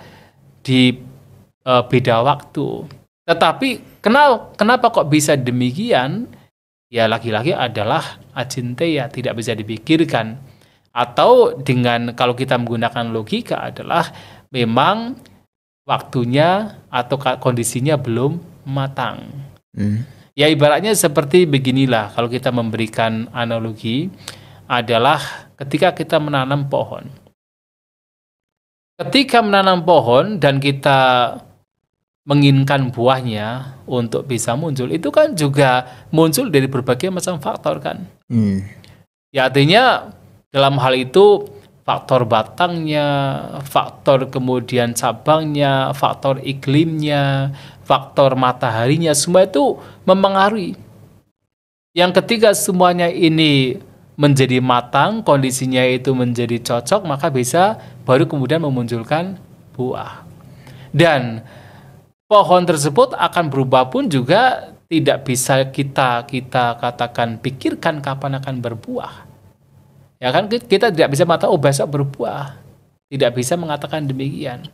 di beda waktu. Tetapi kenapa kok bisa demikian? Ya lagi-lagi adalah acintaya, tidak bisa dipikirkan. Atau dengan kalau kita menggunakan logika adalah memang waktunya atau kondisinya belum matang. Ya ibaratnya seperti beginilah, kalau kita memberikan analogi adalah ketika kita menanam pohon. Ketika menanam pohon dan kita menginginkan buahnya untuk bisa muncul, itu kan juga muncul dari berbagai macam faktor kan. Ya artinya dalam hal itu faktor batangnya, faktor kemudian cabangnya, faktor iklimnya, faktor mataharinya, semua itu mempengaruhi. Yang ketiga semuanya ini menjadi matang, kondisinya itu menjadi cocok, maka bisa baru kemudian memunculkan buah. Dan pohon tersebut akan berubah pun juga tidak bisa kita katakan pikirkan kapan akan berbuah. Ya kan kita tidak bisa mengatakan oh besok berbuah. Tidak bisa mengatakan demikian.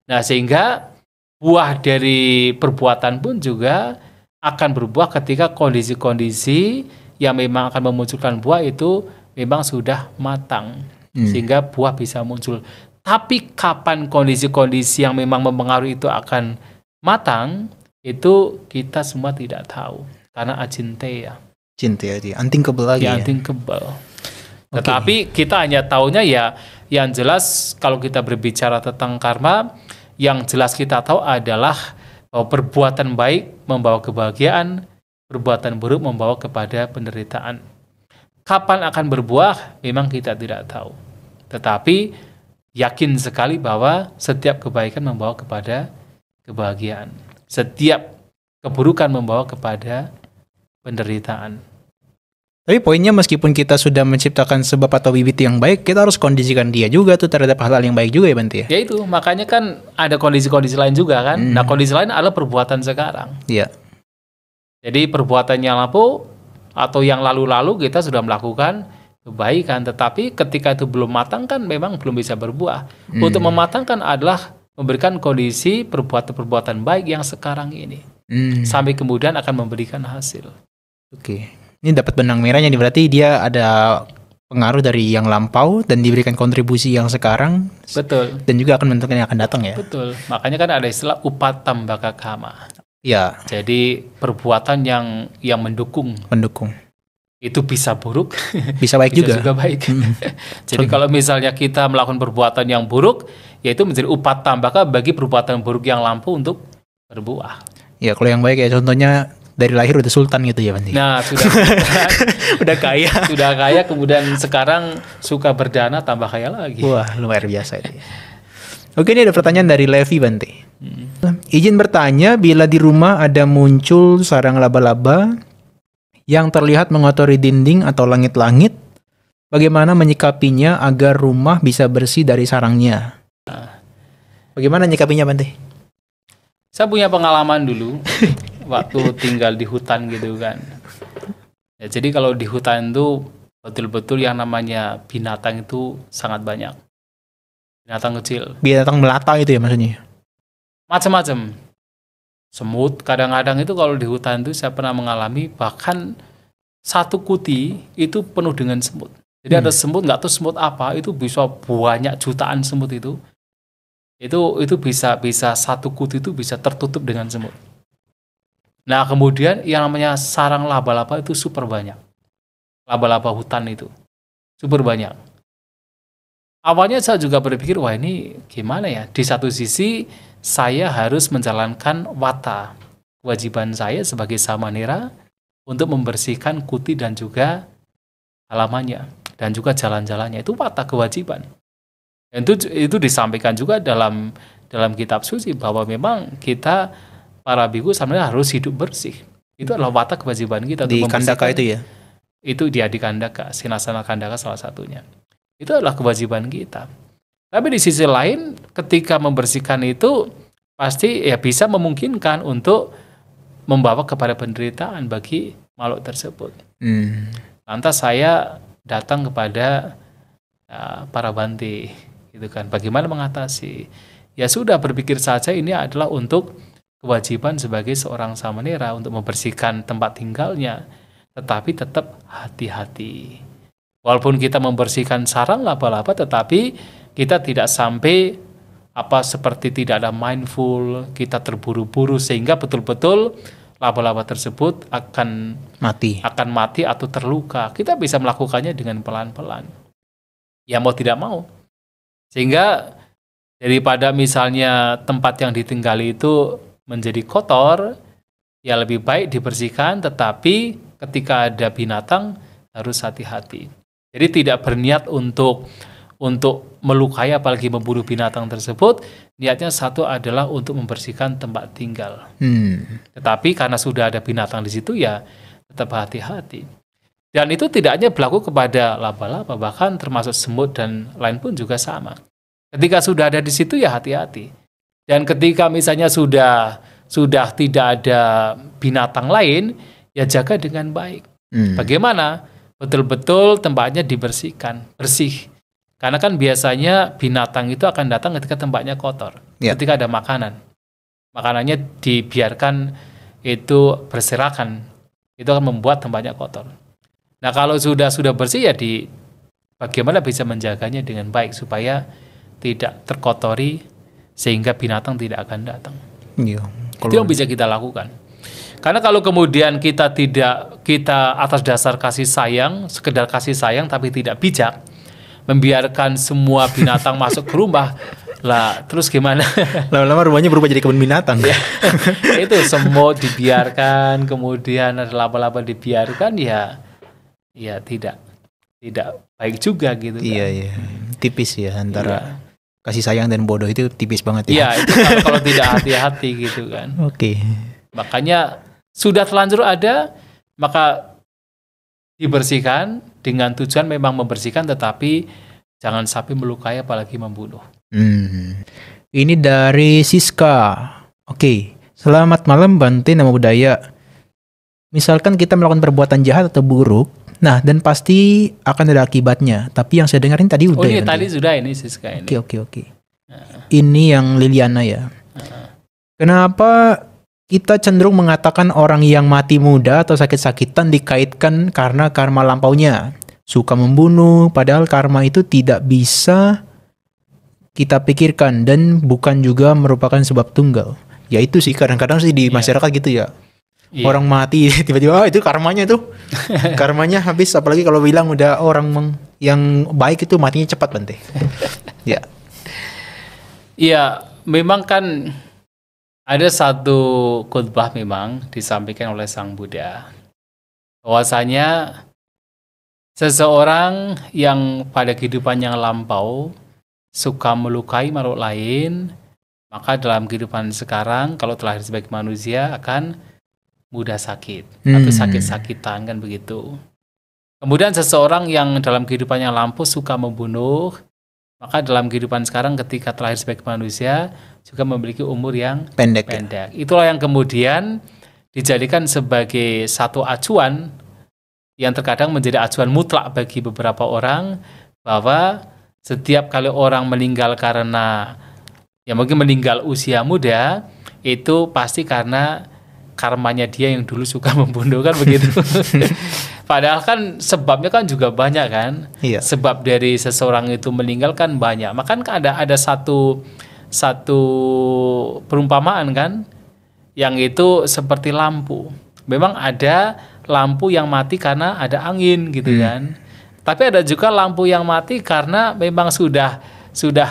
Nah, sehingga buah dari perbuatan pun juga akan berbuah ketika kondisi-kondisi yang memang akan memunculkan buah itu memang sudah matang. Sehingga buah bisa muncul. Tapi kapan kondisi-kondisi yang memang mempengaruhi itu akan matang, itu kita semua tidak tahu. Karena acinteia. Cinta ya, unthinkable lagi ya. Unthinkable. Tetapi kita hanya taunya ya, yang jelas kalau kita berbicara tentang karma, yang jelas kita tahu adalah bahwa perbuatan baik membawa kebahagiaan, perbuatan buruk membawa kepada penderitaan. Kapan akan berbuah, memang kita tidak tahu. Tetapi yakin sekali bahwa setiap kebaikan membawa kepada kebahagiaan. Setiap keburukan membawa kepada penderitaan. Tapi poinnya meskipun kita sudah menciptakan sebab atau bibit yang baik, kita harus kondisikan dia juga tuh terhadap hal-hal yang baik juga ya Bante ya? Ya itu, makanya kan ada kondisi-kondisi lain juga kan. Nah kondisi lain adalah perbuatan sekarang. Iya. Jadi perbuatan yang lalu atau yang lalu-lalu kita sudah melakukan kebaikan, tetapi ketika itu belum matang kan memang belum bisa berbuah. Untuk mematangkan adalah memberikan kondisi perbuatan-perbuatan baik yang sekarang ini. Sampai kemudian akan memberikan hasil. Oke. Ini dapat benang merahnya nih, berarti dia ada pengaruh dari yang lampau dan diberikan kontribusi yang sekarang. Betul. Dan juga akan menentukan yang akan datang ya. Betul. Makanya kan ada istilah upatambaka kama. Ya. Jadi perbuatan yang mendukung. Itu bisa buruk, bisa baik bisa juga baik. Jadi kalau misalnya kita melakukan perbuatan yang buruk, yaitu menjadi upatambaka bagi perbuatan buruk yang lampau untuk berbuah. Ya kalau yang baik ya contohnya dari lahir udah sultan gitu ya Bante. Nah sudah udah kaya, kemudian sekarang suka berdana tambah kaya lagi. Wah luar biasa itu. Oke, ini ada pertanyaan dari Levi Bante. Izin bertanya, bila di rumah ada muncul sarang laba-laba yang terlihat mengotori dinding atau langit-langit, bagaimana menyikapinya agar rumah bisa bersih dari sarangnya? Bagaimana menyikapinya, Bante? Saya punya pengalaman dulu, waktu tinggal di hutan gitu kan. Ya, jadi kalau di hutan itu betul-betul yang namanya binatang itu sangat banyak. Binatang kecil. Binatang melata itu ya maksudnya? Macam-macam. Semut, kadang-kadang itu kalau di hutan itu saya pernah mengalami bahkan satu kuti itu penuh dengan semut. Jadi ada semut, nggak tahu semut apa, itu bisa banyak jutaan semut itu. Itu bisa satu kuti itu bisa tertutup dengan semut. Nah kemudian yang namanya sarang laba-laba itu super banyak. Laba-laba hutan itu super banyak. Awalnya saya juga berpikir, wah ini gimana ya? Di satu sisi saya harus menjalankan wata, kewajiban saya sebagai samanera untuk membersihkan kuti dan juga halamannya dan juga jalan-jalannya. Itu wata kewajiban. Dan itu disampaikan juga dalam kitab suci bahwa memang kita para biku sebenarnya harus hidup bersih. Itu adalah wata kewajiban kita di Kandaka itu ya. Itu dia di Kandaka, Sinasana Kandaka salah satunya. Itu adalah kewajiban kita. Tapi di sisi lain, ketika membersihkan itu, pasti ya bisa memungkinkan untuk membawa kepada penderitaan bagi makhluk tersebut. Lantas saya datang kepada para Bante, gitu kan. Bagaimana mengatasi? Ya sudah, berpikir saja ini adalah untuk kewajiban sebagai seorang samanera untuk membersihkan tempat tinggalnya, tetapi tetap hati-hati. Walaupun kita membersihkan sarang laba-laba, tetapi kita tidak sampai seperti tidak ada mindful, kita terburu-buru sehingga betul-betul laba-laba tersebut akan mati atau terluka. Kita bisa melakukannya dengan pelan-pelan. Ya mau tidak mau. Sehingga daripada misalnya tempat yang ditinggali itu menjadi kotor, ya lebih baik dibersihkan, tetapi ketika ada binatang harus hati-hati. Jadi tidak berniat untuk melukai apalagi membunuh binatang tersebut. Niatnya satu adalah untuk membersihkan tempat tinggal. Tetapi karena sudah ada binatang di situ ya tetap hati-hati. Dan itu tidak hanya berlaku kepada laba-laba, bahkan termasuk semut dan lain pun juga sama. Ketika sudah ada di situ ya hati-hati. Dan ketika misalnya sudah tidak ada binatang lain, ya jaga dengan baik. Bagaimana? Betul-betul tempatnya dibersihkan, bersih. Karena kan biasanya binatang itu akan datang ketika tempatnya kotor. Ketika ada makanan. Makanannya dibiarkan itu berserakan. Itu akan membuat tempatnya kotor. Nah kalau sudah bersih ya bagaimana bisa menjaganya dengan baik supaya tidak terkotori sehingga binatang tidak akan datang. Iya. Itu yang bisa kita lakukan. Karena kalau kemudian kita atas dasar kasih sayang, sekedar kasih sayang tapi tidak bijak, membiarkan semua binatang masuk ke rumah, lah terus gimana? Lama-lama rumahnya berubah jadi kebun binatang. Ya, itu semut dibiarkan, kemudian ada laba-laba dibiarkan, ya tidak baik juga gitu kan. Iya. Tipis ya antara kasih sayang dan bodoh itu tipis banget ya. Iya, itu kalau tidak hati-hati gitu kan. Oke. Makanya sudah terlanjur ada, maka dibersihkan dengan tujuan memang membersihkan, tetapi jangan sampai melukai apalagi membunuh. Ini dari Siska. Oke. Selamat malam Bante Nama Budaya. Misalkan kita melakukan perbuatan jahat atau buruk, nah dan pasti akan ada akibatnya. Tapi yang saya dengarin tadi udah. Oh ini ya, tadi sudah ini Siska ini. Oke. Ini yang Liliana ya. Kenapa kita cenderung mengatakan orang yang mati muda atau sakit-sakitan dikaitkan karena karma lampaunya? Suka membunuh, padahal karma itu tidak bisa kita pikirkan dan bukan juga merupakan sebab tunggal. Ya itu sih kadang-kadang sih di masyarakat gitu ya. Orang mati tiba-tiba itu karmanya tuh. Karmanya habis, apalagi kalau bilang udah orang yang baik itu matinya cepat Bante. Ya. Iya, memang kan ada satu khutbah memang disampaikan oleh Sang Buddha. Bahwasanya seseorang yang pada kehidupan yang lampau suka melukai makhluk lain, maka dalam kehidupan sekarang kalau telah sebagai manusia akan mudah sakit atau sakit-sakitan kan begitu. Kemudian seseorang yang dalam kehidupan yang lampau suka membunuh, maka dalam kehidupan sekarang ketika terlahir sebagai manusia juga memiliki umur yang pendek. Ya? Itulah yang kemudian dijadikan sebagai satu acuan yang terkadang menjadi acuan mutlak bagi beberapa orang, bahwa setiap kali orang meninggal karena mungkin meninggal usia muda, itu pasti karena karmanya dia yang dulu suka membunuh kan begitu. Padahal kan sebabnya kan juga banyak kan. Iya. Sebab dari seseorang itu meninggal kan banyak. Maka kan ada satu perumpamaan kan, yang itu seperti lampu. Memang ada lampu yang mati karena ada angin gitu kan. Tapi ada juga lampu yang mati karena memang sudah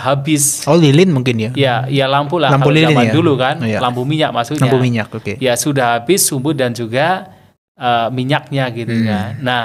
habis. Oh, lilin mungkin ya? Ya lampu lah. Lampu lilin zaman dulu kan, lampu minyak maksudnya. Lampu minyak, oke. Ya sudah habis sumbu dan juga minyaknya gitu kan. Nah,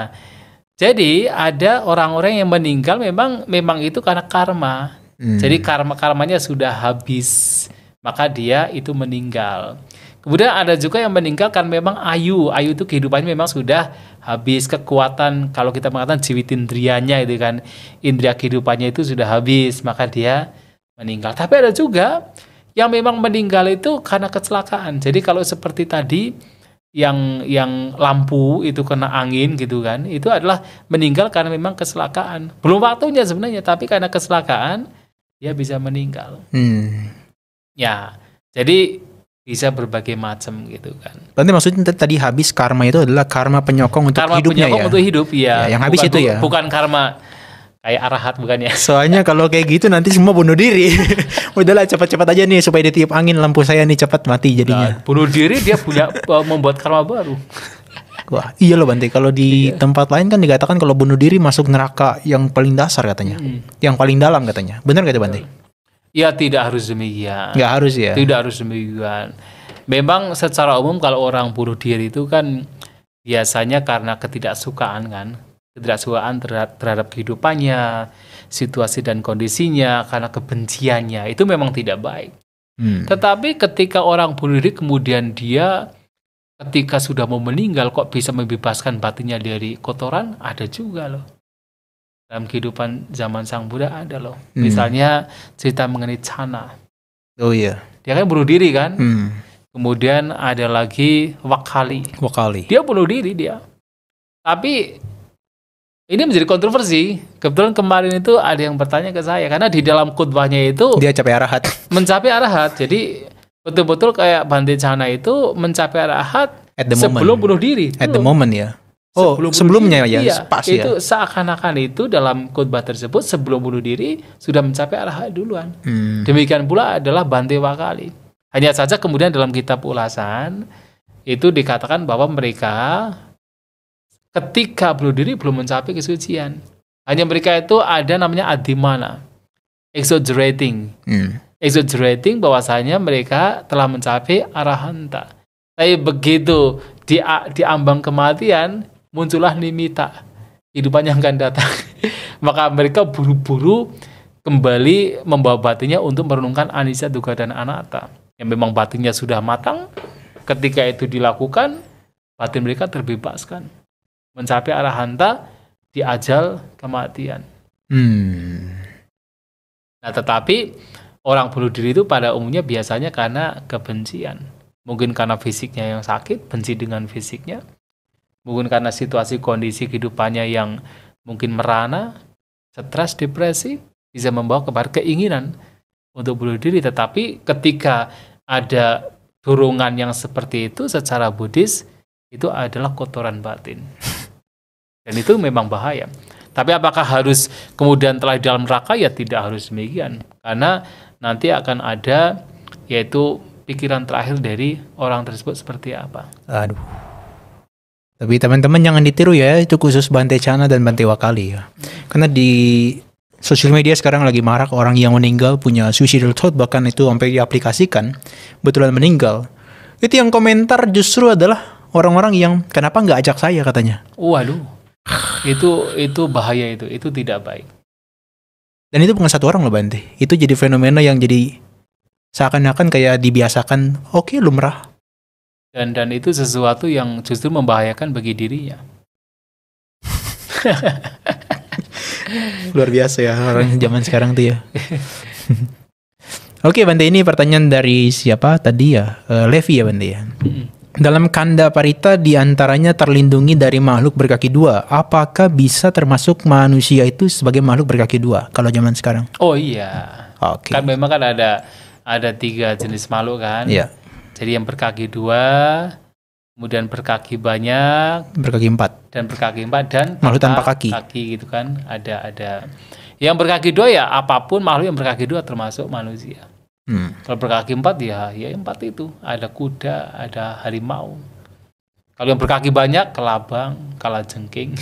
jadi ada orang-orang yang meninggal memang itu karena karma. Jadi karmanya sudah habis, maka dia itu meninggal. Kemudian ada juga yang meninggal kan memang ayu itu kehidupannya memang sudah habis, kekuatan kalau kita mengatakan jiwitindriyanya itu kan, indria kehidupannya itu sudah habis, maka dia meninggal. Tapi ada juga yang memang meninggal itu karena kecelakaan. Jadi kalau seperti tadi yang lampu itu kena angin gitu kan, itu adalah meninggal karena memang kecelakaan. Belum waktunya sebenarnya, tapi karena kecelakaan dia bisa meninggal. Ya, jadi bisa berbagai macam gitu kan. Berarti maksudnya tadi habis karma itu adalah karma penyokong untuk hidupnya ya? Karma penyokong untuk hidup, ya. Yang habis itu ya? Bukan karma kayak arahat, bukan ya? Soalnya kalau kayak gitu nanti semua bunuh diri. Udahlah cepat-cepat aja nih supaya ditiup angin lampu saya nih cepat mati jadinya. Nah, bunuh diri dia punya membuat karma baru. Wah, iya loh Bante. Kalau di tempat lain kan dikatakan kalau bunuh diri masuk neraka yang paling dasar katanya. Yang paling dalam katanya. Benar gak itu Bante? Ya tidak harus demikian. Nggak harus ya? Tidak harus demikian. Memang secara umum kalau orang bunuh diri itu kan biasanya karena ketidaksukaan kan. Ketidaksukaan terhadap kehidupannya, situasi dan kondisinya, karena kebenciannya. Itu memang tidak baik. Tetapi ketika orang bunuh diri kemudian dia ketika sudah mau meninggal kok bisa membebaskan batinnya dari kotoran, ada juga loh. Dalam kehidupan zaman Sang Buddha ada loh. Misalnya cerita mengenai Cana. Oh iya. Dia kan bunuh diri kan. Kemudian ada lagi Wakali. Dia bunuh diri dia. Tapi ini menjadi kontroversi. Kebetulan kemarin itu ada yang bertanya ke saya. Karena di dalam khutbahnya itu dia capai arahat. Mencapai arahat. Jadi betul-betul kayak Bante Cana itu mencapai arahat sebelum bunuh diri. At the moment ya. Oh, sebelumnya ya, iya, pas itu ya. seakan-akan itu dalam khotbah tersebut sebelum bunuh diri sudah mencapai arahat duluan. Demikian pula adalah Bante Wakali. Hanya saja kemudian dalam kitab ulasan itu dikatakan bahwa mereka ketika bunuh diri belum mencapai kesucian. Hanya mereka itu ada namanya adimana, exaggerating. Exaggerating bahwasanya mereka telah mencapai arahanta. Tapi begitu di ambang kematian muncullah nimita, kehidupan yang akan datang. Maka mereka buru-buru kembali membawa batinnya untuk merenungkan anicca, dukkha, dan anatta. Yang memang batinnya sudah matang, ketika itu dilakukan, batin mereka terbebaskan. Mencapai arahanta di ajal kematian. Nah, tetapi orang bunuh diri itu pada umumnya biasanya karena kebencian. Mungkin karena fisiknya yang sakit, benci dengan fisiknya. Mungkin karena situasi kondisi kehidupannya yang mungkin merana, stres, depresi, bisa membawa kepada keinginan untuk bunuh diri. Tetapi ketika ada dorongan yang seperti itu secara Buddhis, itu adalah kotoran batin. Dan itu memang bahaya. Tapi apakah harus kemudian telah di dalam neraka? Ya tidak harus demikian. Karena nanti akan ada yaitu pikiran terakhir dari orang tersebut seperti apa. Aduh. Tapi teman-teman jangan ditiru ya, itu khusus Bante Chana dan Bante Wakali ya. Karena di sosial media sekarang lagi marak orang yang meninggal punya suicidal thought, bahkan itu sampai diaplikasikan betulan meninggal. Itu yang komentar justru adalah orang-orang yang kenapa nggak ajak saya katanya. Waduh, itu bahaya, itu tidak baik. Dan itu bukan satu orang loh Bante, itu jadi fenomena yang jadi seakan-akan kayak dibiasakan, oke, lumrah. Dan itu sesuatu yang justru membahayakan bagi dirinya. Luar biasa ya orang zaman sekarang tuh ya. Oke Bante, ini pertanyaan dari siapa tadi ya? Levi ya Bante ya. Dalam kanda parita diantaranya terlindungi dari makhluk berkaki dua. Apakah bisa termasuk manusia itu sebagai makhluk berkaki dua kalau zaman sekarang? Oh iya. Oke. Kan memang kan ada 3 jenis makhluk kan. Iya. Jadi yang berkaki 2, kemudian berkaki banyak, Berkaki 4. dan berkaki 4 dan Makhluk tanpa kaki. gitu kan. Ada. Yang berkaki 2 ya apapun makhluk yang berkaki 2 termasuk manusia. Kalau berkaki 4 ya 4 itu. Ada kuda, ada harimau. Kalau yang berkaki banyak, kelabang, kalajengking.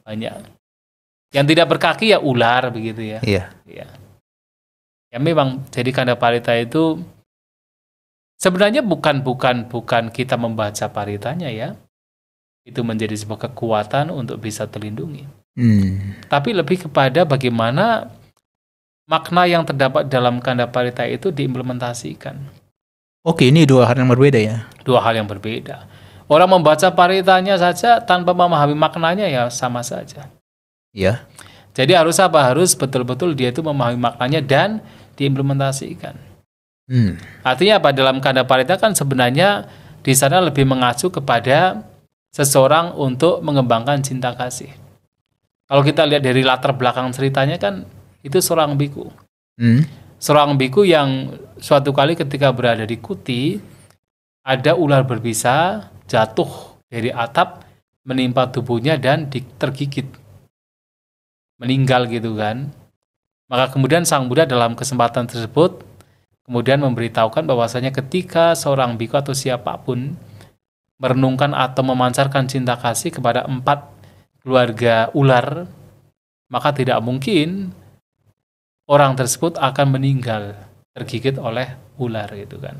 Banyak. Yang tidak berkaki ya ular begitu ya. Iya. Ya memang jadi kanda parita itu sebenarnya bukan kita membaca paritanya ya. Itu menjadi sebuah kekuatan untuk bisa terlindungi. Tapi lebih kepada bagaimana makna yang terdapat dalam kanda parita itu diimplementasikan. Oke, ini 2 hal yang berbeda ya. 2 hal yang berbeda. Orang membaca paritanya saja tanpa memahami maknanya ya sama saja. Iya. Jadi harus apa? Harus betul-betul dia itu memahami maknanya dan diimplementasikan. Artinya apa? Dalam kanda parita kan sebenarnya di sana lebih mengacu kepada seseorang untuk mengembangkan cinta kasih. Kalau kita lihat dari latar belakang ceritanya kan itu seorang biku. Seorang biku yang suatu kali ketika berada di kuti, ada ular berbisa jatuh dari atap menimpa tubuhnya dan tergigit. Meninggal gitu kan. Maka kemudian Sang Buddha dalam kesempatan tersebut kemudian memberitahukan bahwasanya ketika seorang biku atau siapapun merenungkan atau memancarkan cinta kasih kepada 4 keluarga ular, maka tidak mungkin orang tersebut akan meninggal tergigit oleh ular gitu kan.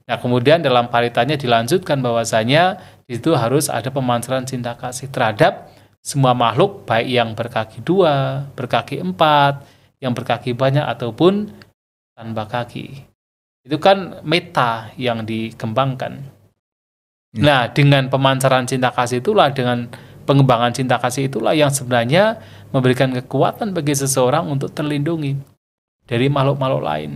Nah kemudian dalam paritanya dilanjutkan bahwasanya di situ harus ada pemancaran cinta kasih terhadap semua makhluk, baik yang berkaki 2, berkaki 4, yang berkaki banyak ataupun tanpa kaki. Itu kan meta yang dikembangkan. Nah dengan pemancaran cinta kasih itulah, dengan pengembangan cinta kasih itulah yang sebenarnya memberikan kekuatan bagi seseorang untuk terlindungi dari makhluk-makhluk lain.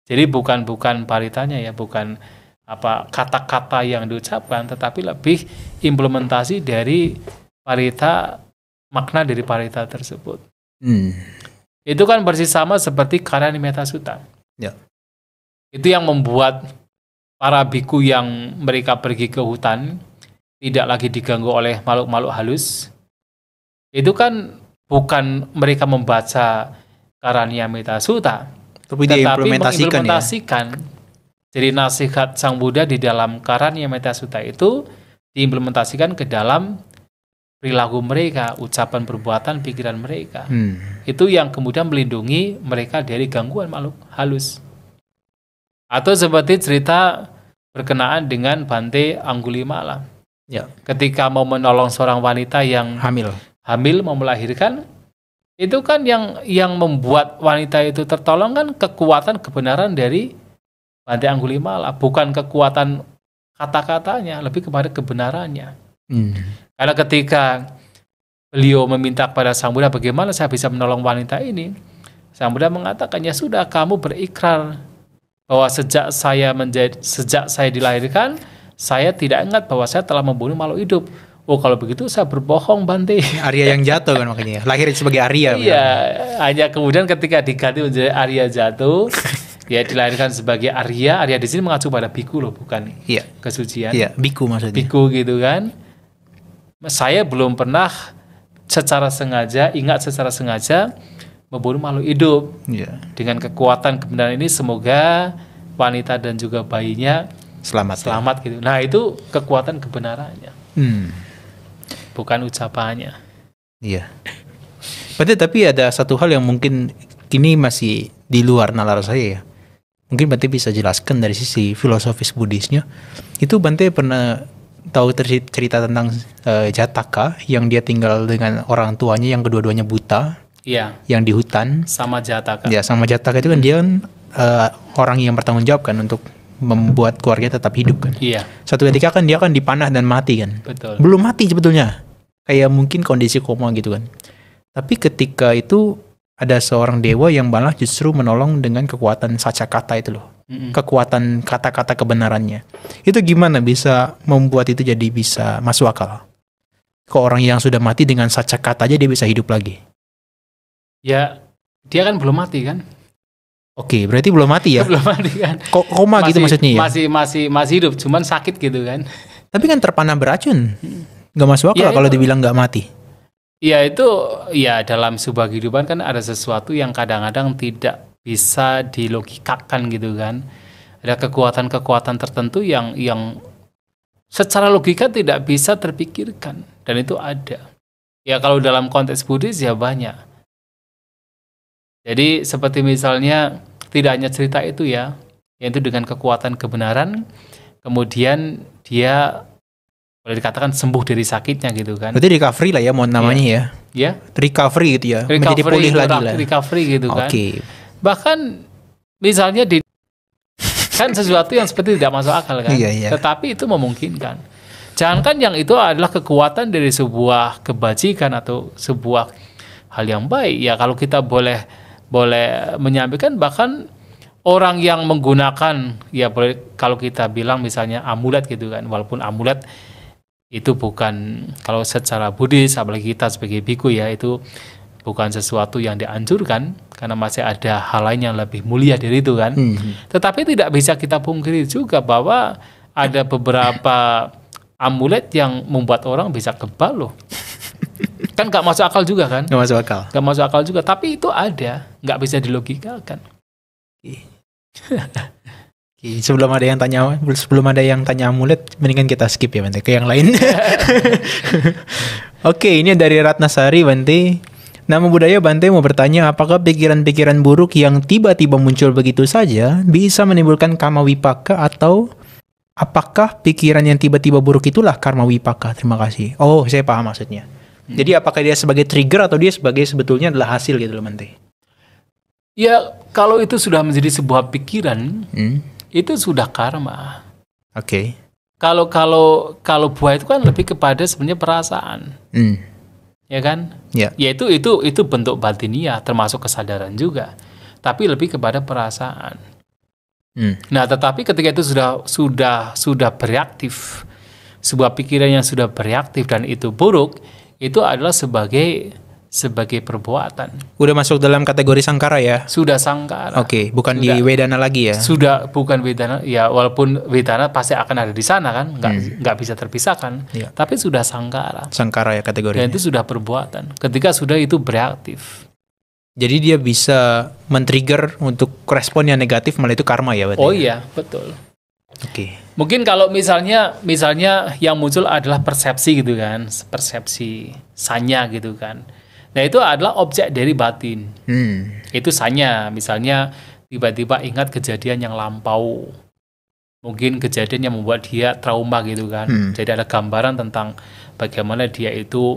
Jadi bukan paritanya ya, bukan apa kata-kata yang diucapkan, tetapi lebih implementasi dari parita, makna dari parita tersebut. Itu kan persis sama seperti Karyanimetta Sutta. Ya. Itu yang membuat para biku yang mereka pergi ke hutan tidak lagi diganggu oleh makhluk-makhluk halus, itu kan bukan mereka membaca Karania Metta Sutta, Tapi tetapi diimplementasikan ya. mengimplementasikan. Jadi nasihat Sang Buddha di dalam Karania Metta Sutta itu diimplementasikan ke dalam perilaku mereka, ucapan, perbuatan, pikiran mereka. Itu yang kemudian melindungi mereka dari gangguan makhluk halus. Atau seperti cerita berkenaan dengan Bante Anggulimala. Ya. Ketika mau menolong seorang wanita yang hamil mau melahirkan, itu kan yang membuat wanita itu tertolong kan kekuatan kebenaran dari Bante Anggulimala, bukan kekuatan kata-katanya, lebih kepada kebenarannya. Karena ketika beliau meminta kepada Sang Buddha, bagaimana saya bisa menolong wanita ini? Sang Buddha mengatakan, ya sudah, kamu berikrar bahwa sejak saya dilahirkan, saya tidak ingat bahwa saya telah membunuh makhluk hidup. Oh, kalau begitu saya berbohong, Bante. Arya yang jatuh kan makanya. Lahir sebagai Arya. Iya, hanya kemudian ketika diganti menjadi Arya jatuh, dia dilahirkan sebagai Arya. Arya di sini mengacu pada biku loh, bukan kesucian. Iya, biku maksudnya. Biku gitu kan. Saya belum pernah secara sengaja membunuh makhluk hidup. Dengan kekuatan kebenaran ini semoga wanita dan juga bayinya selamat gitu. Nah, itu kekuatan kebenarannya. Bukan ucapannya. Iya. Berarti tapi ada satu hal yang mungkin kini masih di luar nalar saya ya. Mungkin Bante bisa jelaskan dari sisi filosofis Buddhisnya. Itu Bante pernah tahu cerita tentang Jataka yang dia tinggal dengan orang tuanya yang kedua-duanya buta. Iya. Yang di hutan. Sama Jataka. Ya, sama Jataka itu kan dia kan orang yang bertanggung jawab kan untuk membuat keluarga tetap hidup kan. Iya. Suatu ketika kan dia kan dipanah dan mati kan. Betul. Belum mati sebetulnya. Kayak mungkin kondisi koma gitu kan. Tapi ketika itu ada seorang dewa yang malah justru menolong dengan kekuatan sacakata itu loh. Kekuatan kata-kata kebenarannya. Itu gimana bisa membuat itu jadi bisa masuk akal? Kok orang yang sudah mati dengan sacakata aja dia bisa hidup lagi? Ya, dia kan belum mati kan? Oke, berarti belum mati ya? Belum mati kan? Koma gitu maksudnya ya? Masih hidup, cuman sakit gitu kan? Tapi kan terpana beracun. Gak masuk akal kalau dibilang gak mati. Ya itu, ya dalam sebuah kehidupan kan ada sesuatu yang kadang-kadang tidak bisa dilogikakan gitu kan. Ada kekuatan-kekuatan tertentu yang secara logika tidak bisa terpikirkan. Dan itu ada. Ya kalau dalam konteks Buddhis ya banyak. Jadi seperti misalnya tidak hanya cerita itu ya, yaitu dengan kekuatan kebenaran, kemudian dia boleh dikatakan sembuh dari sakitnya gitu kan. Berarti recovery lah ya mau namanya ya. Ya. Recovery gitu ya. Menjadi pulih lagi lah. Recovery gitu kan. Oke. Bahkan misalnya kan sesuatu yang seperti tidak masuk akal kan. Iya. Tetapi itu memungkinkan. Jangankan yang itu adalah kekuatan dari sebuah kebajikan atau sebuah hal yang baik. Ya kalau kita boleh menyampaikan, bahkan orang yang menggunakan, ya boleh kalau kita bilang misalnya amulet gitu kan, walaupun amulet itu bukan, kalau secara Buddhis apalagi kita sebagai biku ya, itu bukan sesuatu yang dianjurkan karena masih ada hal lain yang lebih mulia dari itu kan. Tetapi tidak bisa kita pungkiri juga bahwa ada beberapa amulet yang membuat orang bisa kebal loh. Kan gak masuk akal juga kan? Gak masuk akal. Gak masuk akal juga, tapi itu ada, gak bisa dilogikakan. Sebelum ada yang tanya amulet, mendingan kita skip ya Bante ke yang lain. Oke, ini dari Ratnasari Bante. Nama budaya Bante mau bertanya, apakah pikiran-pikiran buruk yang tiba-tiba muncul begitu saja bisa menimbulkan karma wipaka, atau apakah pikiran yang tiba-tiba buruk itulah karma wipaka? Terima kasih. Oh, saya paham maksudnya. Jadi apakah dia sebagai trigger atau dia sebagai sebetulnya adalah hasil gitu loh Bante? Ya, kalau itu sudah menjadi sebuah pikiran, itu sudah karma. Oke. Kalau buah itu kan lebih kepada sebenarnya perasaan. Ya kan? Ya. Ya itu bentuk batiniah, termasuk kesadaran juga. Tapi lebih kepada perasaan. Nah, tetapi ketika itu sudah bereaktif, sebuah pikiran yang sudah bereaktif dan itu buruk, itu adalah sebagai sebagai perbuatan. Udah masuk dalam kategori sangkara ya? Sudah sangkara. Oke, bukan Sudah. di Wedana lagi ya? Sudah bukan Wedana, ya walaupun Wedana pasti akan ada di sana kan, nggak bisa terpisahkan. Iya. Tapi sudah sangkara. Sangkara ya Dan kategorinya. itu sudah perbuatan. Ketika sudah itu bereaktif. Jadi dia bisa men-trigger untuk respon yang negatif, malah itu karma ya berarti? Oh iya, betul. Oke. Mungkin kalau misalnya yang muncul adalah persepsi gitu kan, persepsi sanya gitu kan. Nah itu adalah objek dari batin. Itu sanya, misalnya tiba-tiba ingat kejadian yang lampau. Mungkin kejadian yang membuat dia trauma gitu kan. Jadi ada gambaran tentang bagaimana dia itu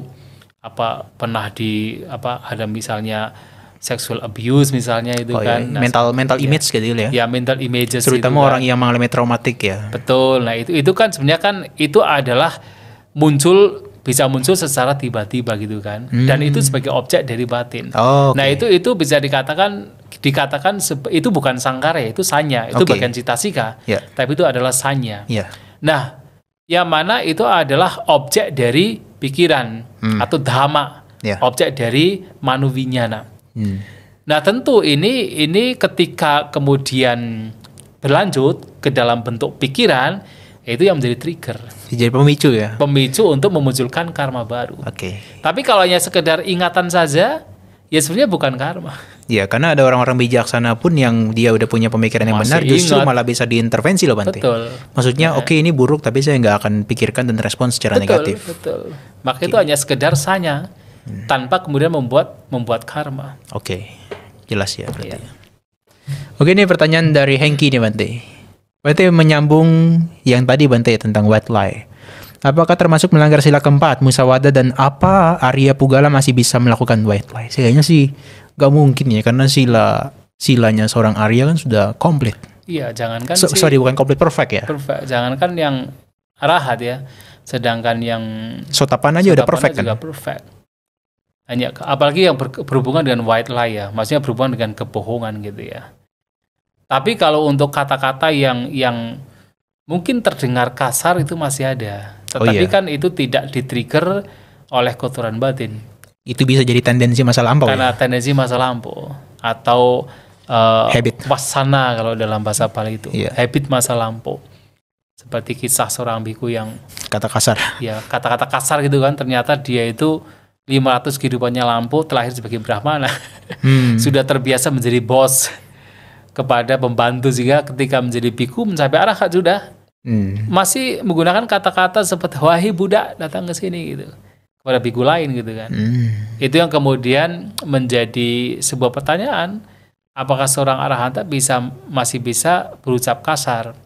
pernah ada misalnya sexual abuse misalnya itu kan. Iya. Mental image gitu ya. Ya mental images. Terutama gitu orang yang mengalami traumatik ya. Betul. Nah itu kan sebenarnya kan itu adalah bisa muncul secara tiba-tiba gitu kan. Dan itu sebagai objek dari batin. Oh, okay. Nah itu bisa dikatakan itu bukan sangkara, itu sanya. Itu bagian citasika. Yeah. Tapi itu adalah sanya. Yeah. Nah, yang mana itu adalah objek dari pikiran atau dhamma. Yeah. Objek dari manuvinyana. Nah, tentu ini ketika kemudian berlanjut ke dalam bentuk pikiran, itu yang menjadi trigger. Jadi pemicu ya? Pemicu untuk memunculkan karma baru. Oke. Tapi kalau hanya sekedar ingatan saja, ya sebenarnya bukan karma. Ya, karena ada orang-orang bijaksana pun yang dia udah punya pemikiran yang benar, justru malah bisa diintervensi loh Bante. Betul. Maksudnya oke, ini buruk, tapi saya nggak akan pikirkan dan respon secara negatif. Betul. Maka itu hanya sekedar sanya, tanpa kemudian membuat karma. Oke. Jelas ya berarti. Oke, ini pertanyaan dari Hengki nih Bante. Berarti menyambung yang tadi Bante tentang white lie. Apakah termasuk melanggar sila keempat, musyawarah, dan apa Arya Pugala masih bisa melakukan white lie? Kayaknya sih gak mungkin ya, karena silanya seorang Arya kan sudah komplit. Iya, jangankan sorry, bukan komplit, perfect ya? Perfect. Jangankan yang arahat ya, sedangkan yang Sotapanna aja udah perfect juga kan? Perfect. Hanya apalagi yang berhubungan dengan white lie ya, maksudnya berhubungan dengan kebohongan gitu ya. Tapi kalau untuk kata-kata yang mungkin terdengar kasar itu masih ada. Tetapi kan itu tidak di-trigger oleh kotoran batin. Itu bisa jadi tendensi masa lampau. Karena tendensi masa lampau atau habit. Wasana kalau dalam bahasa Bali itu. Yeah. Habit masa lampau. Seperti kisah seorang biku yang kata kasar. Ya, kata-kata kasar gitu kan. Ternyata dia itu 500 kehidupannya lampau, terlahir sebagai Brahmana. Sudah terbiasa menjadi bos kepada pembantu, sehingga ketika menjadi biku mencapai arahat sudah masih menggunakan kata-kata seperti wahai budak datang ke sini gitu kepada biku lain gitu kan. Itu yang kemudian menjadi sebuah pertanyaan, apakah seorang arahanta masih bisa berucap kasar?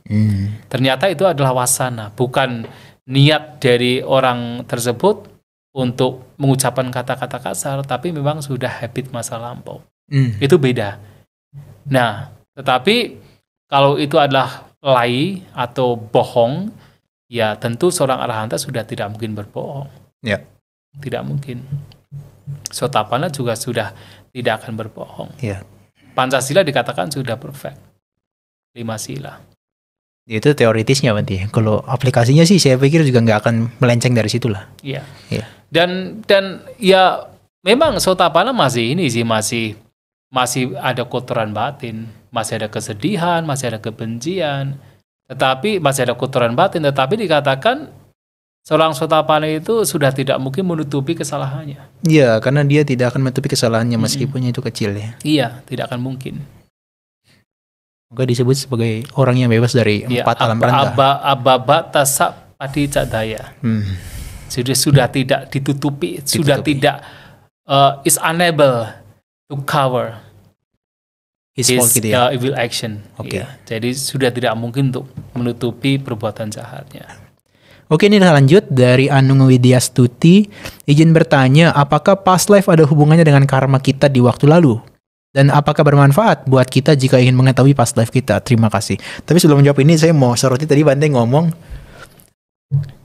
Ternyata itu adalah wasana, bukan niat dari orang tersebut untuk mengucapkan kata-kata kasar, tapi memang sudah habit masa lampau. Itu beda. Nah, tetapi kalau itu adalah lai atau bohong, ya tentu seorang arahanta sudah tidak mungkin berbohong. Ya. Tidak mungkin. Sotapanna juga sudah tidak akan berbohong. Ya. Pancasila dikatakan sudah perfect. 5 sila. Itu teoritisnya berarti. Kalau aplikasinya sih saya pikir juga nggak akan melenceng dari situ lah. Iya. Ya. Dan ya memang Sotapanna masih ada kotoran batin, masih ada kesedihan, masih ada kebencian, tetapi masih ada kotoran batin, tetapi dikatakan seorang Sotapanna itu sudah tidak mungkin menutupi kesalahannya. Iya, karena dia tidak akan menutupi kesalahannya meskipun itu kecil ya. Iya, tidak akan mungkin. Maka disebut sebagai orang yang bebas dari 4 alam ranta. Ababa tasak padi cadaya. Sudah tidak ditutupi, sudah tidak is unable to cover his evil action. Okay. Ya, jadi sudah tidak mungkin untuk menutupi perbuatan jahatnya. Oke, ini lanjut dari Anung Widyastuti. Izin bertanya, apakah past life ada hubungannya dengan karma kita di waktu lalu? Dan apakah bermanfaat buat kita jika ingin mengetahui past life kita? Terima kasih. Tapi sebelum menjawab ini, saya mau soroti tadi Bante ngomong,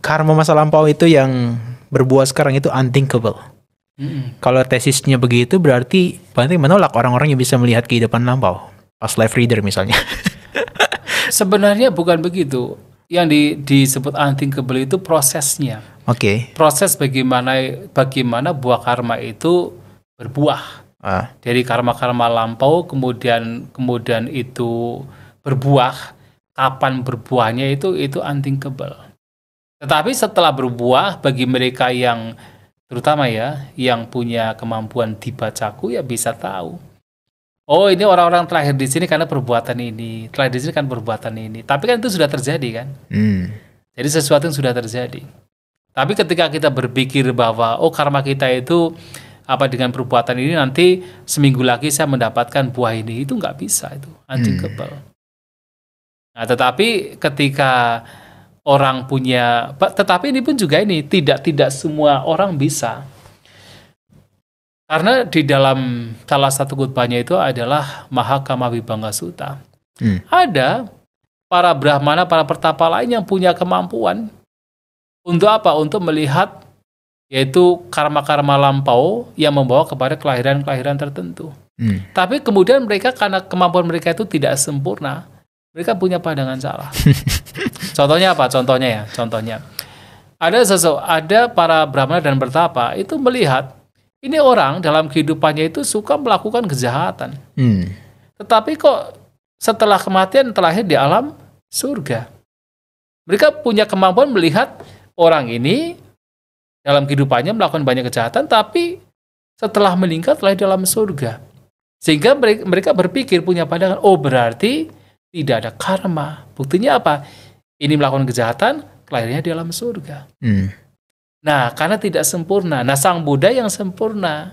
karma masa lampau itu yang berbuah sekarang itu unthinkable. Kalau tesisnya begitu, berarti Bante menolak orang-orang yang bisa melihat kehidupan lampau. Past life reader misalnya. Sebenarnya bukan begitu. Yang disebut unthinkable itu prosesnya. Oke. Proses bagaimana buah karma itu berbuah. Dari karma-karma lampau kemudian itu berbuah. Kapan berbuahnya itu unthinkable. Tetapi setelah berbuah, bagi mereka yang terutama ya yang punya kemampuan dibacaku ya bisa tahu. Oh, ini orang-orang terlahir di sini karena perbuatan ini, terlahir di sini kan perbuatan ini. Tapi kan itu sudah terjadi kan? Jadi sesuatu yang sudah terjadi. Tapi ketika kita berpikir bahwa karma kita itu dengan perbuatan ini nanti seminggu lagi saya mendapatkan buah ini, itu nggak bisa, itu unthinkable. Nah, tetapi ketika orang punya, tetapi ini pun juga ini tidak semua orang bisa. Karena di dalam salah satu khutbahnya itu adalah Mahakama Vibhanga Sutta. Ada para brahmana, para pertapa lain yang punya kemampuan untuk apa? Untuk melihat yaitu karma-karma lampau yang membawa kepada kelahiran-kelahiran tertentu. Tapi kemudian mereka karena kemampuan mereka itu tidak sempurna, mereka punya pandangan salah. Contohnya apa? Contohnya ada para brahmana dan pertapa itu melihat ini orang dalam kehidupannya itu suka melakukan kejahatan. Tetapi kok setelah kematian terlahir di alam surga. Mereka punya kemampuan melihat orang ini dalam kehidupannya melakukan banyak kejahatan, tapi setelah meninggal telah di dalam surga. Sehingga mereka berpikir, punya pandangan, berarti tidak ada karma. Buktinya apa? Ini melakukan kejahatan, lahirnya di dalam surga. Nah, karena tidak sempurna. Nah, Sang Buddha yang sempurna.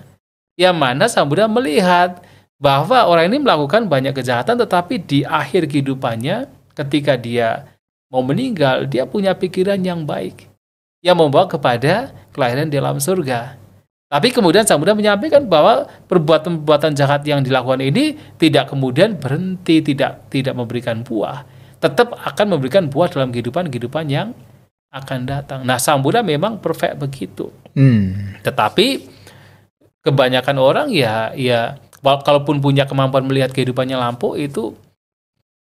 Yang mana Sang Buddha melihat bahwa orang ini melakukan banyak kejahatan, tetapi di akhir kehidupannya, ketika dia mau meninggal, dia punya pikiran yang baik. Yang membawa kepada kelahiran di dalam surga. Tapi kemudian Sang Buddha menyampaikan bahwa perbuatan-perbuatan jahat yang dilakukan ini tidak kemudian berhenti, tidak memberikan buah. Tetap akan memberikan buah dalam kehidupan yang akan datang. Nah, Sang Buddha memang perfect begitu. Tetapi kebanyakan orang ya kalaupun punya kemampuan melihat kehidupannya lampau itu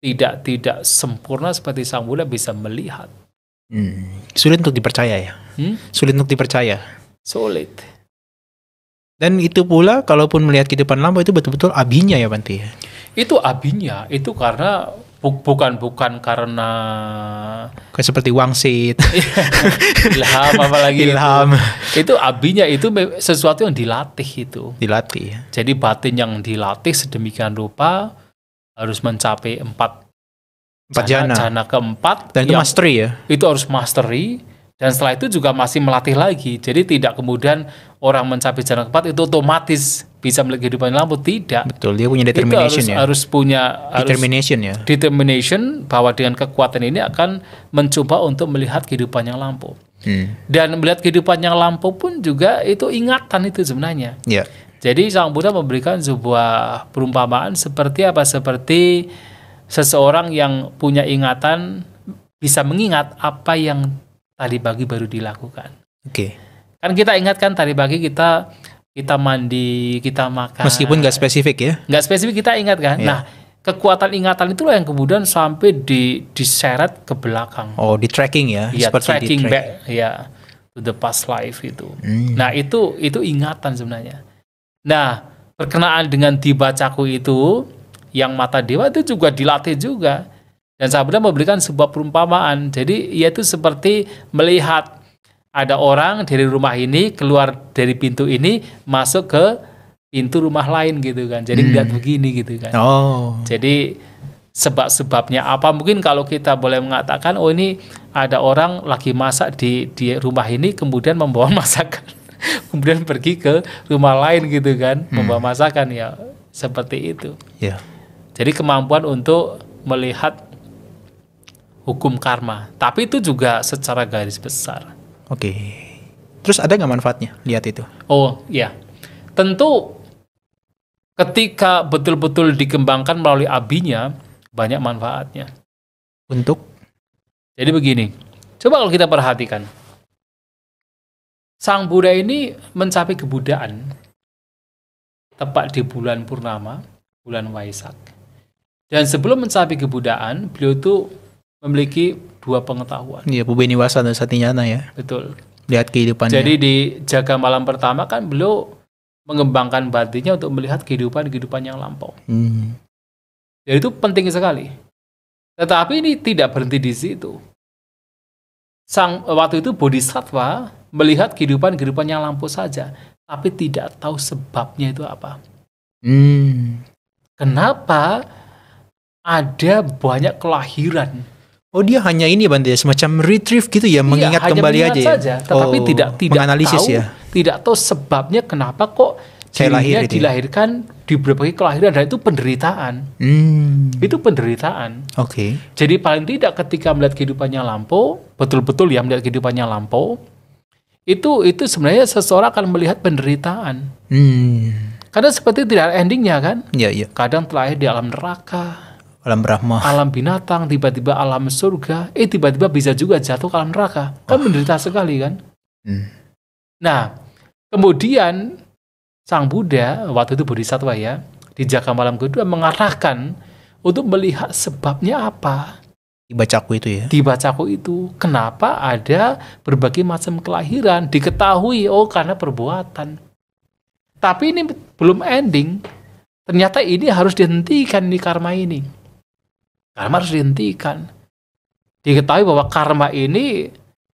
tidak sempurna seperti Sang Buddha bisa melihat. Sulit untuk dipercaya ya. Sulit untuk dipercaya. Sulit. Dan itu pula kalaupun melihat kehidupan lampau itu betul-betul abinya ya Bante. Itu abinya, itu karena bukan karena kayak seperti wangsit. ilham apalagi ilham. Itu abinya, itu sesuatu yang dilatih itu. Dilatih. Jadi batin yang dilatih sedemikian rupa harus mencapai 4 jana keempat. Dan itu mastery ya? Itu harus mastery. Dan setelah itu juga masih melatih lagi. Jadi tidak kemudian orang mencapai jana keempat itu otomatis bisa melihat kehidupan lampau. Tidak. Betul, dia punya determination itu ya? Harus punya determination bahwa dengan kekuatan ini akan mencoba untuk melihat kehidupan yang lampau. Dan melihat kehidupan yang lampau pun juga itu ingatan itu sebenarnya. Jadi Sang Buddha memberikan sebuah perumpamaan seperti apa? Seperti seseorang yang punya ingatan bisa mengingat apa yang tadi pagi baru dilakukan. Kan kita ingatkan tadi pagi kita mandi, kita makan. Meskipun nggak spesifik ya? Nggak spesifik kita ingat kan? Nah, kekuatan ingatan itulah yang kemudian sampai diseret ke belakang. Di tracking ya? Iya, tracking back ya to the past life itu. Nah, itu ingatan sebenarnya. Nah, berkenaan dengan dibacaku itu, yang mata dewa itu juga dilatih juga. Dan Sang Buddha memberikan sebuah perumpamaan. Jadi yaitu seperti melihat ada orang dari rumah ini keluar dari pintu ini masuk ke pintu rumah lain gitu kan. Jadi lihat begini gitu kan. Jadi sebab-sebabnya apa? Mungkin kalau kita boleh mengatakan, ini ada orang lagi masak di rumah ini kemudian membawa masakan. Kemudian pergi ke rumah lain gitu kan, membawa masakan ya seperti itu. Jadi kemampuan untuk melihat hukum karma. Tapi itu juga secara garis besar. Terus ada nggak manfaatnya lihat itu? Tentu ketika betul-betul dikembangkan melalui abinya, banyak manfaatnya. Untuk? Jadi begini, coba kalau kita perhatikan. Sang Buddha ini mencapai kebudaan tepat di bulan Purnama, bulan Waisak. Dan sebelum mencapai kebudaan, beliau itu memiliki 2 pengetahuan. Pubeniwasa dan Satinyana ya. Betul. Lihat kehidupannya. Jadi di jaga malam pertama kan beliau mengembangkan batinnya untuk melihat kehidupan yang lampau. Hmm. Jadi itu penting sekali. Tetapi ini tidak berhenti di situ. Waktu itu bodhisattva melihat kehidupan yang lampau saja, tapi tidak tahu sebabnya itu apa. Kenapa ada banyak kelahiran? Oh, dia hanya ini Bante, semacam retrieve gitu ya, mengingat kembali aja saja, tetapi tidak menganalisis tahu, ya. Tidak tahu sebabnya kenapa kok dirinya dilahirkan di berbagai kelahiran, dan itu penderitaan. Itu penderitaan. Oke. Jadi paling tidak ketika melihat kehidupannya lampau, betul-betul ya melihat kehidupannya lampau, itu sebenarnya seseorang akan melihat penderitaan. Karena seperti tidak ada endingnya kan. Iya. Kadang terlahir di alam neraka, alam Brahma, alam binatang, tiba-tiba alam surga, tiba-tiba bisa juga jatuh ke alam neraka. Kan menderita sekali kan. Nah, kemudian Sang Buddha, waktu itu bodhisattva ya, di jaga malam kedua mengarahkan untuk melihat sebabnya apa. Di bacaku itu ya. Di bacaku itu, kenapa ada berbagai macam kelahiran, diketahui, karena perbuatan. Tapi ini belum ending. Ternyata ini harus dihentikan, di karma ini. Karma harus dihentikan. Diketahui bahwa karma ini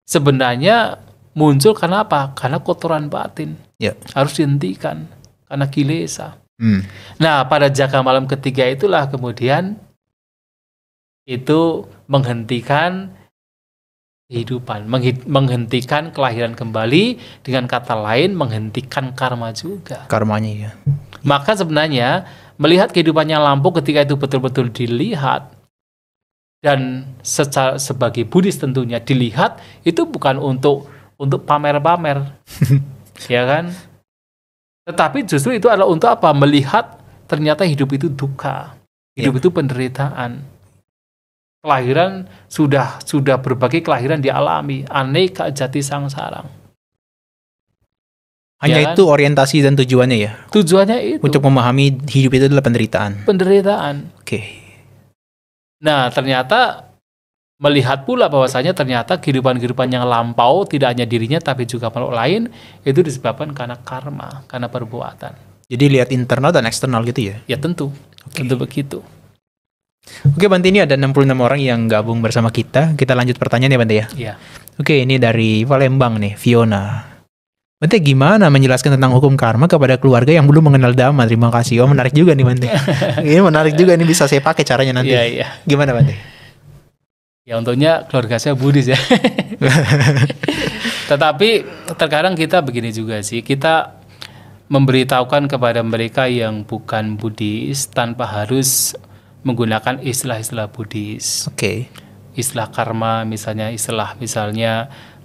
sebenarnya muncul karena apa? Karena kotoran batin. Ya. Harus dihentikan karena kilesa. Nah, pada jaga malam ketiga itulah kemudian itu menghentikan kehidupan, menghentikan kelahiran kembali, dengan kata lain menghentikan karma juga. Karmanya ya. Maka sebenarnya melihat kehidupannya lampau ketika itu betul-betul dilihat, dan sebagai Buddhis tentunya dilihat itu bukan untuk pamer-pamer, ya kan? Tetapi justru itu adalah untuk apa? Melihat ternyata hidup itu duka, hidup itu penderitaan. Kelahiran sudah berbagai kelahiran dialami, aneka jati sangsara. Hanya ya itu kan? Orientasi dan tujuannya ya. Tujuannya itu untuk memahami hidup itu adalah penderitaan. Penderitaan. Oke. Nah, ternyata melihat pula bahwasanya ternyata kehidupan yang lampau tidak hanya dirinya tapi juga makhluk lain itu disebabkan karena karma, karena perbuatan. Jadi lihat internal dan eksternal gitu ya? Ya tentu, tentu begitu. Oke Bante, ini ada 66 orang yang gabung bersama kita. Kita lanjut pertanyaan ya Bante ya? Iya. Oke, ini dari Palembang nih, Fiona. Bante, gimana menjelaskan tentang hukum karma kepada keluarga yang belum mengenal Dhamma? Terima kasih. Menarik juga nih Bante. Ini menarik juga, ini bisa saya pakai caranya nanti. Iya. Gimana Bante? Ya untungnya keluarga saya Buddhis ya. Tetapi terkadang kita begini juga sih, kita memberitahukan kepada mereka yang bukan Buddhis tanpa harus menggunakan istilah-istilah Buddhis. Oke. Istilah karma misalnya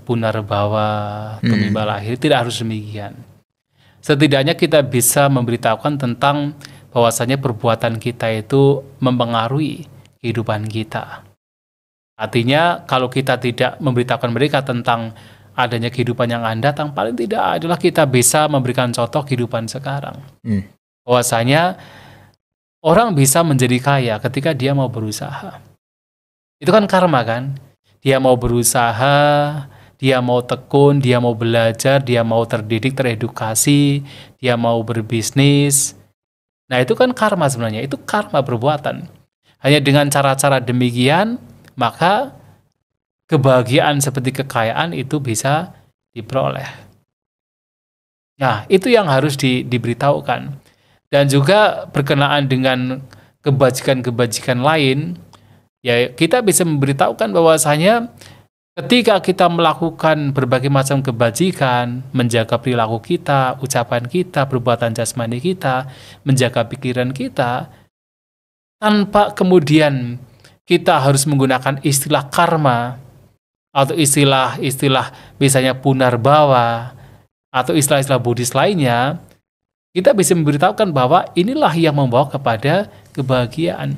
punarbawa, tumimba lahir, tidak harus demikian. Setidaknya kita bisa memberitahukan tentang bahwasanya perbuatan kita itu mempengaruhi kehidupan kita. Artinya kalau kita tidak memberitahukan mereka tentang adanya kehidupan yang akan datang, paling tidak adalah kita bisa memberikan contoh kehidupan sekarang. Bahwasanya orang bisa menjadi kaya ketika dia mau berusaha. Itu kan karma kan? Dia mau berusaha, dia mau tekun, dia mau belajar, dia mau terdidik, teredukasi, dia mau berbisnis. Nah itu kan karma sebenarnya, itu karma perbuatan. Hanya dengan cara-cara demikian, maka kebahagiaan seperti kekayaan itu bisa diperoleh. Nah, itu yang harus diberitahukan. Dan juga berkenaan dengan kebajikan-kebajikan lain, ya kita bisa memberitahukan bahwasanya ketika kita melakukan berbagai macam kebajikan, menjaga perilaku kita, ucapan kita, perbuatan jasmani kita, menjaga pikiran kita, tanpa kemudian kita harus menggunakan istilah karma atau istilah misalnya punarbawa atau istilah-istilah Buddhis lainnya, kita bisa memberitahukan bahwa inilah yang membawa kepada kebahagiaan.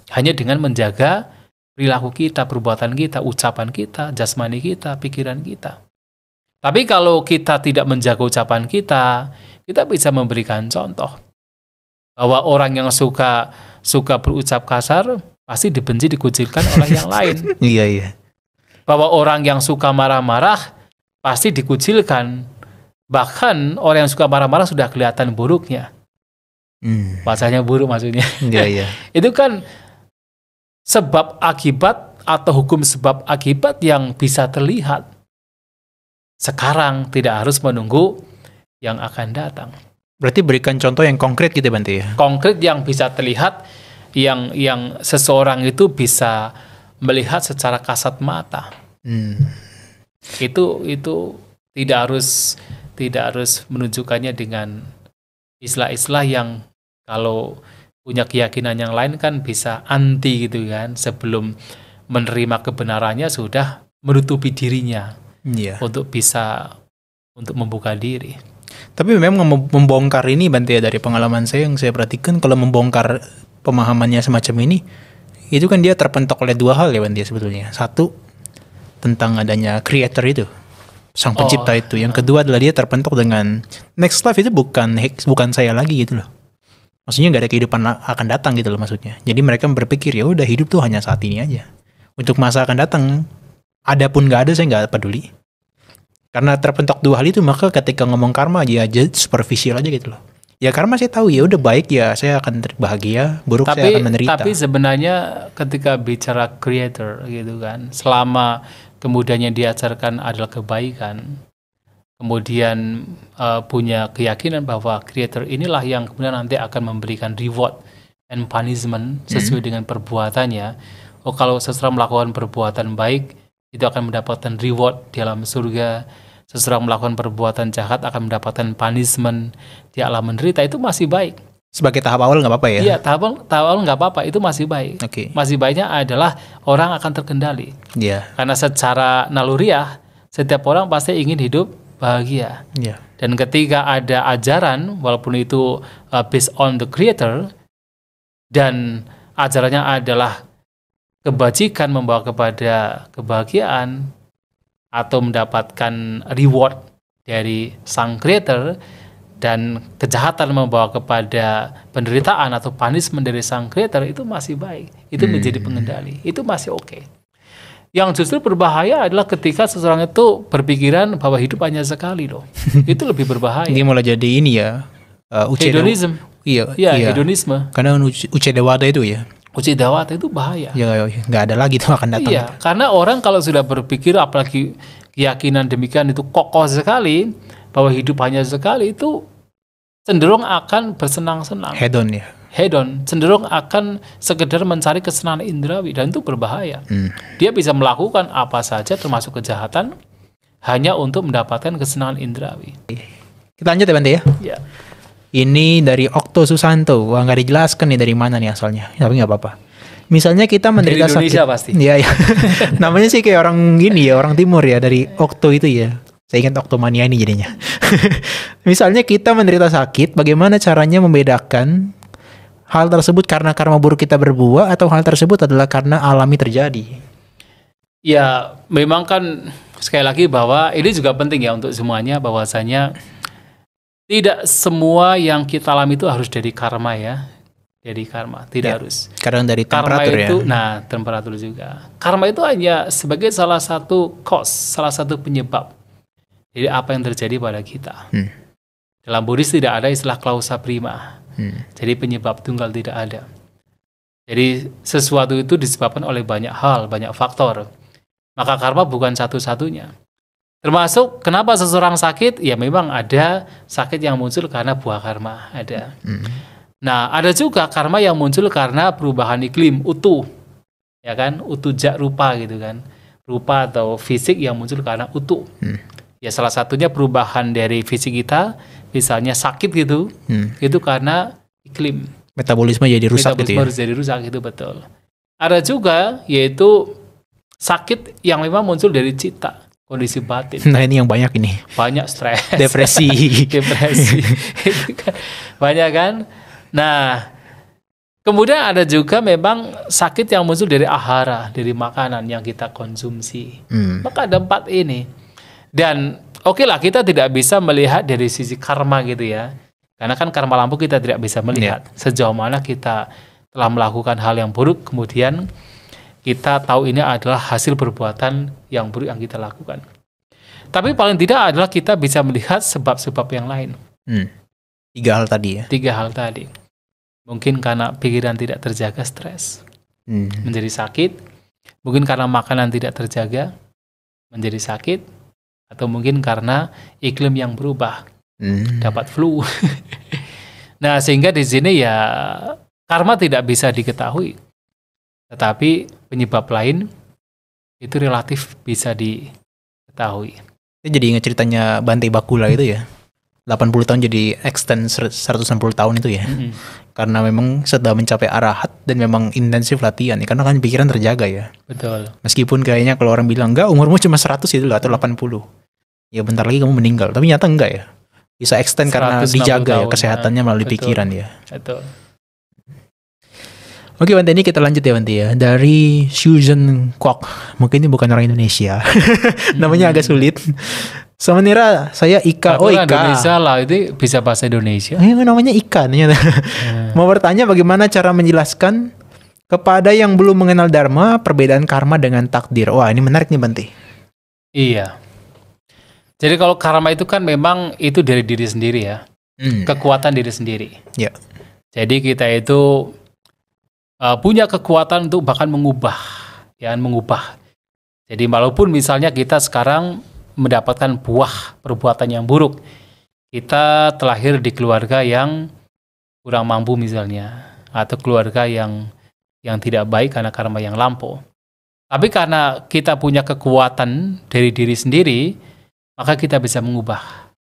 Hanya dengan menjaga perilaku kita, perbuatan kita, ucapan kita, jasmani kita, pikiran kita. Tapi kalau kita tidak menjaga ucapan kita bisa memberikan contoh bahwa orang yang suka berucap kasar pasti dibenci, dikucilkan oleh yang lain. Iya. Bahwa orang yang suka marah-marah pasti dikucilkan, Bahkan orang yang suka marah-marah sudah kelihatan buruknya. Bahasanya buruk maksudnya. Iya. Itu kan sebab akibat atau hukum sebab akibat yang bisa terlihat sekarang, tidak harus menunggu yang akan datang. Berarti berikan contoh yang konkret gitu Bante ya. Konkret yang bisa terlihat, yang seseorang itu bisa melihat secara kasat mata. Itu tidak harus menunjukkannya dengan istilah-istilah yang kalau punya keyakinan yang lain kan bisa anti gitu kan, sebelum menerima kebenarannya sudah menutupi dirinya untuk membuka diri. Tapi memang membongkar ini Bante ya, dari pengalaman saya yang saya perhatikan, kalau membongkar pemahamannya semacam ini, itu kan dia terpentok oleh dua hal ya Bante sebetulnya. Satu, tentang adanya creator itu, sang pencipta itu. Yang kedua adalah dia terpentok dengan next life itu bukan saya lagi gitu loh. Maksudnya nggak ada kehidupan akan datang gitu loh maksudnya. Jadi mereka berpikir ya udah hidup tuh hanya saat ini aja. Untuk masa akan datang, ada pun nggak ada saya nggak peduli. Karena terpentok dua hal itu, maka ketika ngomong karma aja superficial aja gitu loh. Ya karma saya tahu ya udah baik ya saya akan bahagia, buruk saya akan menderita. Tapi sebenarnya ketika bicara creator gitu kan, selama kemudiannya diajarkan adalah kebaikan, kemudian punya keyakinan bahwa creator inilah yang kemudian nanti akan memberikan reward and punishment sesuai dengan perbuatannya. Kalau seseorang melakukan perbuatan baik, itu akan mendapatkan reward di alam surga. Seseorang melakukan perbuatan jahat akan mendapatkan punishment di alam menderita. Itu masih baik. Sebagai tahap awal nggak apa-apa ya? Iya, tahap awal nggak apa-apa, itu masih baik. Masih baiknya adalah orang akan terkendali. Karena secara naluriah, setiap orang pasti ingin hidup bahagia. Dan ketika ada ajaran, walaupun itu based on the creator, dan ajarannya adalah kebajikan membawa kepada kebahagiaan, atau mendapatkan reward dari sang creator, dan kejahatan membawa kepada penderitaan atau punishment dari sang creator, itu masih baik. Itu menjadi pengendali. Itu masih oke. Yang justru berbahaya adalah ketika seseorang itu berpikiran bahwa hidup hanya sekali loh. Itu lebih berbahaya. Ini mulai jadi ini ya. Hedonism. Iya. Hedonisme. Karena Ucedewata itu ya. Ucedewata itu bahaya. Ya, nggak ada lagi tuh akan datang. Iya, karena orang kalau sudah berpikir, apalagi keyakinan demikian itu kokoh sekali, bahwa hidup hanya sekali, itu cenderung akan bersenang-senang. Hedon ya. Hedon, cenderung akan sekedar mencari kesenangan indrawi, dan itu berbahaya. Dia bisa melakukan apa saja termasuk kejahatan hanya untuk mendapatkan kesenangan indrawi. Kita lanjut ya Bante ya. Ya. Ini dari Okto Susanto. Wah, nggak dijelaskan nih dari mana nih asalnya. Tapi nggak apa-apa. Misalnya kita menderita dari Indonesia sakit. Pasti. Iya. Namanya sih kayak orang gini ya, orang timur ya, dari Okto itu ya. Saya ingat Oktomania ini jadinya. Misalnya kita menderita sakit, bagaimana caranya membedakan hal tersebut karena karma buruk kita berbuah atau hal tersebut adalah karena alami terjadi? Ya, memang kan sekali lagi bahwa ini juga penting ya untuk semuanya, bahwasanya tidak semua yang kita alami itu harus dari karma ya. Dari karma, tidak harus. Kadang dari temperatur karma itu, ya. Nah, temperatur juga. Karma itu hanya sebagai salah satu cause, salah satu penyebab dari apa yang terjadi pada kita. Dalam Buddhis tidak ada istilah klausa prima. Jadi penyebab tunggal tidak ada. Jadi sesuatu itu disebabkan oleh banyak hal, banyak faktor. Maka karma bukan satu-satunya. Termasuk kenapa seseorang sakit, ya memang ada sakit yang muncul karena buah karma, ada. Nah, ada juga karma yang muncul karena perubahan iklim, utuh. Ya kan, utuh jak rupa gitu kan. Rupa atau fisik yang muncul karena utuh. Ya salah satunya perubahan dari fisik kita, misalnya sakit gitu, itu karena iklim. Metabolisme jadi rusak gitu ya. Metabolisme jadi rusak, itu betul. Ada juga yaitu sakit yang memang muncul dari cita. Kondisi batin. Nah ini yang banyak ini. Banyak stres. Depresi. Depresi. Banyak kan? Nah, kemudian ada juga memang sakit yang muncul dari ahara, dari makanan yang kita konsumsi. Maka ada 4 ini. Dan oke lah, kita tidak bisa melihat dari sisi karma gitu ya. Karena kan karma lampu kita tidak bisa melihat. Sejauh mana kita telah melakukan hal yang buruk, kemudian kita tahu ini adalah hasil perbuatan yang buruk yang kita lakukan. Tapi paling tidak adalah kita bisa melihat sebab-sebab yang lain. 3 hal tadi ya. 3 hal tadi. Mungkin karena pikiran tidak terjaga, stres, menjadi sakit. Mungkin karena makanan tidak terjaga, menjadi sakit. Atau mungkin karena iklim yang berubah, dapat flu. Nah, sehingga di sini ya karma tidak bisa diketahui. Tetapi penyebab lain itu relatif bisa diketahui. Itu jadi ingat ceritanya Bante Bakula itu ya. 80 tahun jadi extend 160 tahun itu ya. Karena memang sudah mencapai arahat dan memang intensif latihan ya. Karena kan pikiran terjaga ya. Betul. Meskipun kayaknya kalau orang bilang enggak, umurmu cuma 100 itu lah atau 80. Ya bentar lagi kamu meninggal. Tapi nyata enggak ya. Bisa extend karena dijaga ya kesehatannya melalui pikiran ya. Betul. Oke Bante, ini kita lanjut ya Bante ya. Dari Susan Kwok. Mungkin ini bukan orang Indonesia. Namanya agak sulit. Sementara saya Ika. Oh Ika. Indonesia lah, itu bisa bahasa Indonesia. Namanya Ika. Mau bertanya bagaimana cara menjelaskan kepada yang belum mengenal Dharma perbedaan karma dengan takdir. Wah ini menarik nih Bante. Iya. Jadi kalau karma itu kan memang itu dari diri sendiri ya. Kekuatan diri sendiri. Ya. Jadi kita itu punya kekuatan untuk bahkan mengubah. Jadi walaupun misalnya kita sekarang mendapatkan buah perbuatan yang buruk. Kita terlahir di keluarga yang kurang mampu misalnya. Atau keluarga yang tidak baik karena karma yang lampau. Tapi karena kita punya kekuatan dari diri sendiri, maka kita bisa mengubah.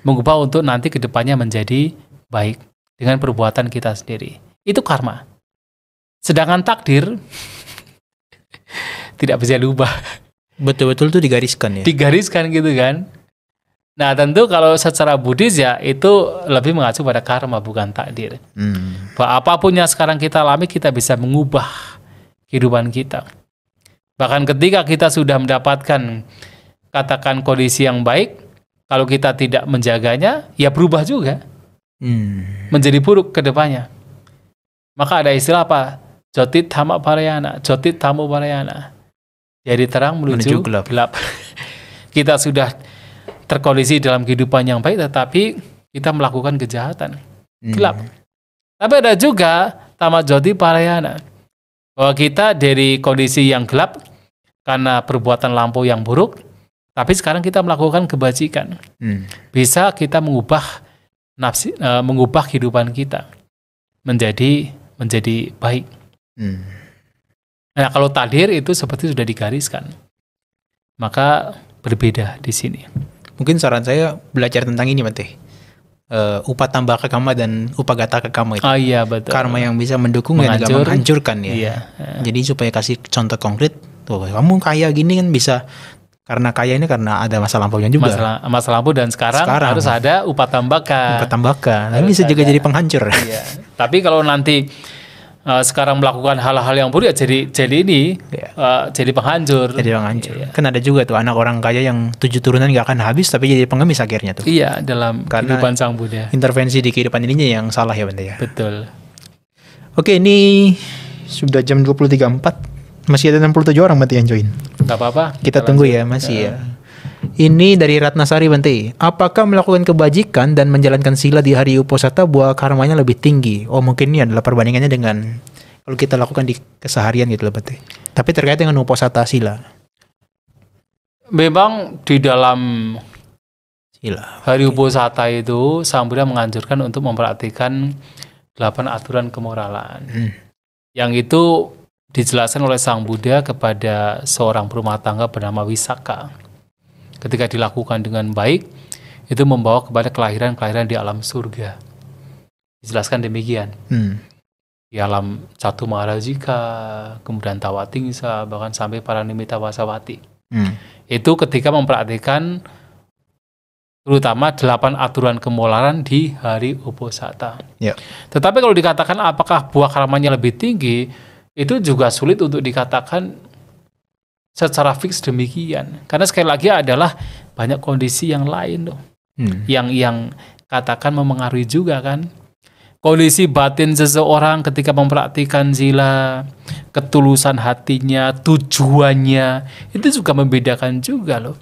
Mengubah untuk nanti ke depannya menjadi baik dengan perbuatan kita sendiri. Itu karma. Sedangkan takdir tidak bisa diubah. Betul-betul tuh digariskan ya. Digariskan gitu kan. Nah tentu kalau secara Buddhis ya itu lebih mengacu pada karma bukan takdir. Bahwa apapun yang sekarang kita alami kita bisa mengubah kehidupan kita. Bahkan ketika kita sudah mendapatkan katakan kondisi yang baik, kalau kita tidak menjaganya ya berubah juga. Menjadi buruk ke depannya. Maka ada istilah apa? Jotit Tama Parayana, Jotit Tamu Parayana. Dari terang menuju gelap. Kita sudah terkondisi dalam kehidupan yang baik, tetapi kita melakukan kejahatan. Gelap. Tapi ada juga Tama Joti Parayana. Bahwa kita dari kondisi yang gelap, karena perbuatan lampau yang buruk, tapi sekarang kita melakukan kebajikan. Bisa kita mengubah kehidupan kita menjadi baik. Nah, kalau takdir itu seperti sudah digariskan, maka berbeda di sini. Mungkin saran saya belajar tentang ini, Bante. Upatambaka Kama dan Upagata Kama itu. Iya betul. Karma yang bisa mendukung dan juga menghancurkan ya. Iya. Jadi supaya kasih contoh konkret, tuh kamu kaya gini kan bisa. Karena kaya ini karena ada masa lampaunya juga. Masa lampau dan sekarang harus ada upatambaka. Tapi bisa juga jadi penghancur. Iya. Tapi kalau nanti sekarang melakukan hal-hal yang buruk ya jadi penghancur. Jadi penghancur. Iya. Kan ada juga tuh anak orang kaya yang 7 turunan gak akan habis tapi jadi pengemis akhirnya tuh. Iya, dalam kehidupan Sang Buddha. Intervensi di kehidupan ininya yang salah ya Bante ya. Betul. Oke, ini sudah jam 23.04. Masih ada 67 orang Bante yang join. Gak apa-apa. Kita tunggu ya, masih ya. Ini dari Ratnasari Bante. Apakah melakukan kebajikan dan menjalankan sila di hari Uposatha buah karmanya lebih tinggi? Oh mungkin ini adalah perbandingannya dengan kalau kita lakukan di keseharian gitu loh Bante. Tapi terkait dengan Uposatha sila. Memang di dalam sila hari Uposatha itu Sang Buddha menganjurkan untuk memperhatikan 8 aturan kemoralan. Yang itu dijelaskan oleh Sang Buddha kepada seorang berumah tangga bernama Wisaka. Ketika dilakukan dengan baik, itu membawa kepada kelahiran-kelahiran di alam surga. Dijelaskan demikian. Di alam Catu Maharajika, kemudian Tawatingsa, bahkan sampai para Nimitta Wasawati. Itu ketika memperhatikan terutama 8 aturan kemoralan di hari Uposatha. Tetapi kalau dikatakan apakah buah karmanya lebih tinggi, itu juga sulit untuk dikatakan secara fix demikian. Karena sekali lagi adalah banyak kondisi yang lain loh. Yang katakan memengaruhi juga kan. Kondisi batin seseorang ketika mempraktikkan sila, ketulusan hatinya, tujuannya, itu juga membedakan juga loh.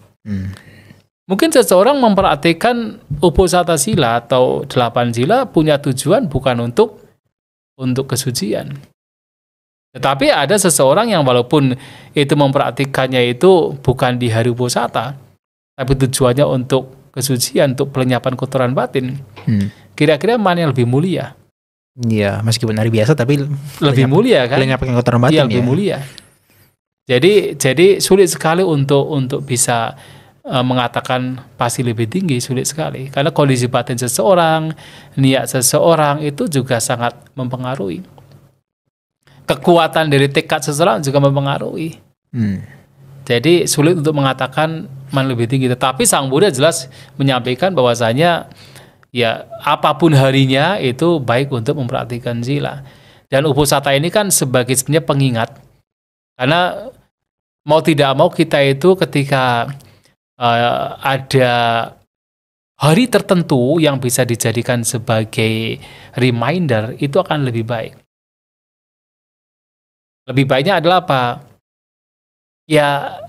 Mungkin seseorang mempraktikkan uposatha sila atau 8 sila punya tujuan bukan untuk kesucian. Tetapi ada seseorang yang walaupun itu mempraktikkannya itu bukan di hari uposatha, tapi tujuannya untuk kesucian, untuk pelenyapan kotoran batin. Kira-kira mana yang lebih mulia? Iya, meskipun hari biasa tapi Lebih mulia kan? pelenyapan kotoran batin Iya, lebih mulia. Jadi sulit sekali untuk bisa mengatakan pasti lebih tinggi, sulit sekali. Karena kondisi batin seseorang, niat seseorang itu juga sangat mempengaruhi. Kekuatan dari tekad seseorang juga mempengaruhi. Jadi sulit untuk mengatakan mana lebih tinggi. Tetapi Sang Buddha jelas menyampaikan bahwasanya ya apapun harinya itu baik untuk mempraktikkan sila. Dan uposatha ini kan sebagai sebenarnya pengingat. Karena mau tidak mau kita itu ketika ada hari tertentu yang bisa dijadikan sebagai reminder, itu akan lebih baik. Lebih baiknya adalah apa? Ya,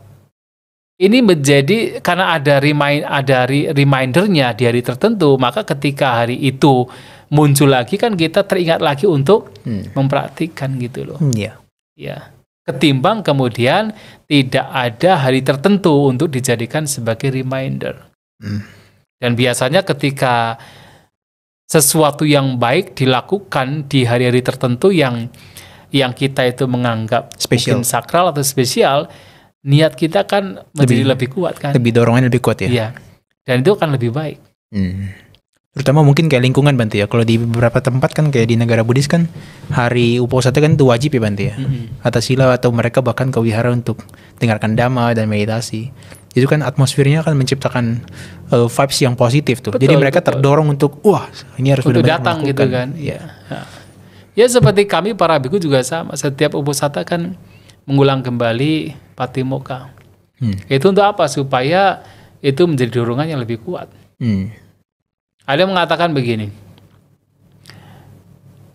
ini menjadi karena ada remindernya di hari tertentu, maka ketika hari itu muncul lagi kan kita teringat lagi untuk mempraktikkan gitu loh. Ya. Ketimbang kemudian tidak ada hari tertentu untuk dijadikan sebagai reminder. Dan biasanya ketika sesuatu yang baik dilakukan di hari-hari tertentu yang kita itu menganggap mungkin sakral atau spesial, niat kita kan menjadi lebih kuat kan. Lebih dorongannya lebih kuat ya. Iya. Dan itu akan lebih baik. Terutama mungkin kayak lingkungan Bante ya. Kalau di beberapa tempat kan kayak di negara Buddhis kan hari uposatha kan itu wajib ya Bante ya. Atas sila atau mereka bahkan ke wihara untuk dengarkan dhamma dan meditasi. Itu kan atmosfernya kan menciptakan vibes yang positif tuh. Jadi mereka terdorong untuk wah ini harus untuk datang gitu kan. Iya. Ya seperti kami para biku juga sama. Setiap uposatha kan mengulang kembali patimokkha. Itu untuk apa? Supaya itu menjadi dorongan yang lebih kuat. Ada yang mengatakan begini,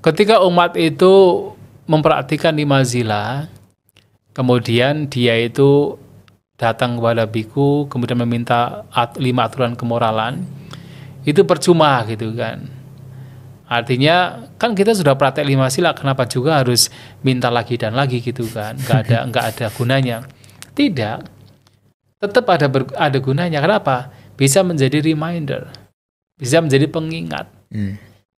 ketika umat itu mempraktikkan 5 sila, kemudian dia itu datang kepada biku, kemudian meminta 5 aturan kemoralan, itu percuma gitu kan. Artinya kan kita sudah praktek 5 sila, kenapa juga harus minta lagi dan lagi gitu kan? Nggak ada gunanya. Tidak, tetap ada gunanya. Kenapa? Bisa menjadi reminder. Bisa menjadi pengingat.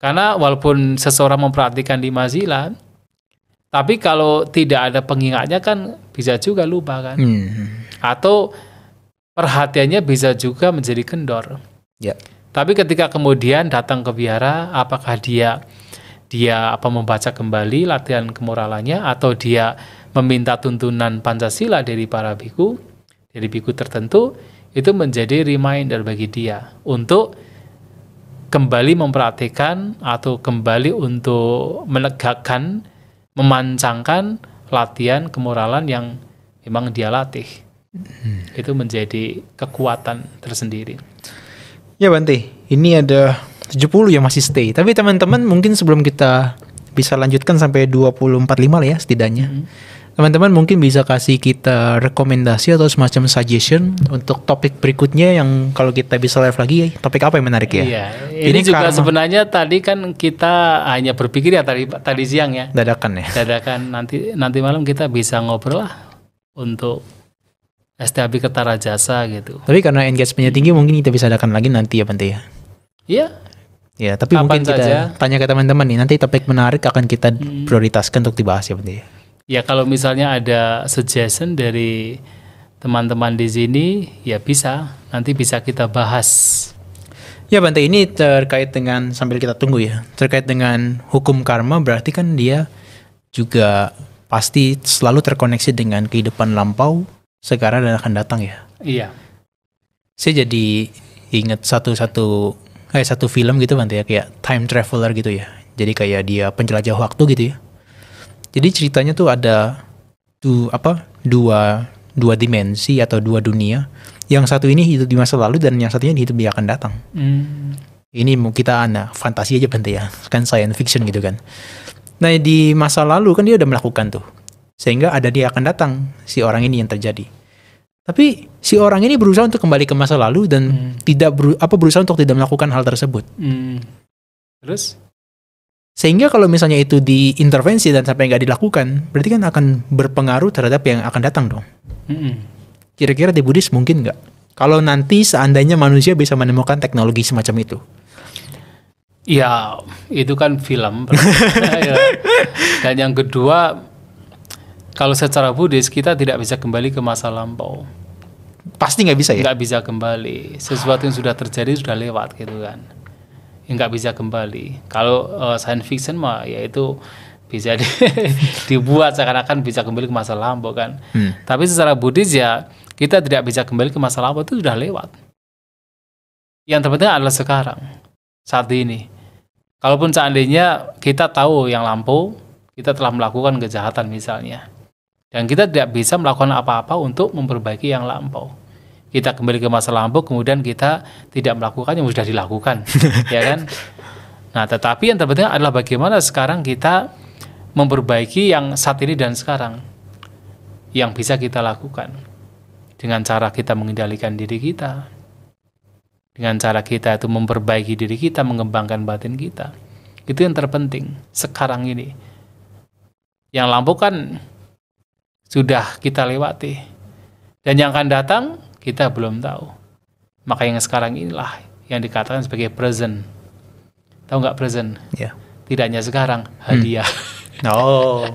Karena walaupun seseorang mempraktikkan 5 sila, tapi kalau tidak ada pengingatnya kan bisa juga lupa kan. Atau perhatiannya bisa juga menjadi kendor. Tapi ketika kemudian datang ke wihara, apakah dia membaca kembali latihan kemoralannya, atau dia meminta tuntunan Pancasila dari para biku, dari biku tertentu, itu menjadi reminder bagi dia untuk kembali mempraktikkan atau kembali untuk menegakkan, memancangkan latihan kemoralan yang memang dia latih. Itu menjadi kekuatan tersendiri. Ya Bante, ini ada 70 yang masih stay. Tapi teman-teman mungkin sebelum kita bisa lanjutkan sampai 2045 lah ya setidaknya. Teman-teman mungkin bisa kasih kita rekomendasi atau semacam suggestion untuk topik berikutnya yang kalau kita bisa live lagi, topik apa yang menarik ya? Iya, ini juga sebenarnya tadi kan kita hanya berpikir ya tadi siang ya. Dadakan ya. Dadakan, nanti malam kita bisa ngobrol lah untuk STAB Kertarajasa gitu. Tapi karena engagement-nya tinggi mungkin kita bisa adakan lagi nanti ya Bante ya. Iya. Ya, tapi Kapan mungkin kita saja tanya ke teman-teman nih, nanti topik menarik akan kita prioritaskan untuk dibahas ya Bante ya. Ya kalau misalnya ada suggestion dari teman-teman di sini, ya bisa, nanti bisa kita bahas. Ya Bante, ini terkait dengan, sambil kita tunggu ya, terkait dengan hukum karma, berarti kan dia juga pasti selalu terkoneksi dengan kehidupan lampau, sekarang dan akan datang ya. Iya. Saya jadi ingat satu film gitu Bante ya, kayak time traveler gitu ya. Jadi kayak dia penjelajah waktu gitu ya. Jadi ceritanya tuh ada dua dimensi atau 2 dunia. Yang satu ini hidup di masa lalu dan yang satunya hidup di akan datang. Ini mau kita fantasi aja Bante ya, kan science fiction gitu kan. Nah di masa lalu kan dia udah melakukan tuh, sehingga ada dia akan datang si orang ini yang terjadi. Tapi si orang ini berusaha untuk kembali ke masa lalu dan berusaha untuk tidak melakukan hal tersebut. Terus? Sehingga kalau misalnya itu diintervensi dan sampai nggak dilakukan, berarti kan akan berpengaruh terhadap yang akan datang dong. Kira-kira di Buddhis mungkin nggak? Kalau nanti seandainya manusia bisa menemukan teknologi semacam itu. Ya, itu kan film. Ya. Dan yang kedua, kalau secara Buddhis kita tidak bisa kembali ke masa lampau. Pasti nggak bisa ya? Nggak bisa kembali. Sesuatu yang sudah terjadi sudah lewat gitu kan. Nggak bisa kembali. Kalau science fiction mah ya itu bisa dibuat seakan-akan bisa kembali ke masa lampau kan. Tapi secara Buddhis ya kita tidak bisa kembali ke masa lampau, itu sudah lewat. Yang terpenting adalah sekarang, saat ini. Kalaupun seandainya kita tahu yang lampau, kita telah melakukan kejahatan misalnya, dan kita tidak bisa melakukan apa-apa untuk memperbaiki yang lampau. Kita kembali ke masa lampau, kemudian kita tidak melakukan yang sudah dilakukan, ya kan? Nah, tetapi yang terpenting adalah bagaimana sekarang kita memperbaiki yang saat ini dan sekarang, yang bisa kita lakukan. Dengan cara kita mengendalikan diri kita, dengan cara kita itu memperbaiki diri kita, mengembangkan batin kita. Itu yang terpenting sekarang ini. Yang lampau kan sudah kita lewati, dan yang akan datang kita belum tahu. Maka yang sekarang inilah yang dikatakan sebagai present. Tahu nggak present? Ya. Tidak hanya sekarang, hadiah. Oh,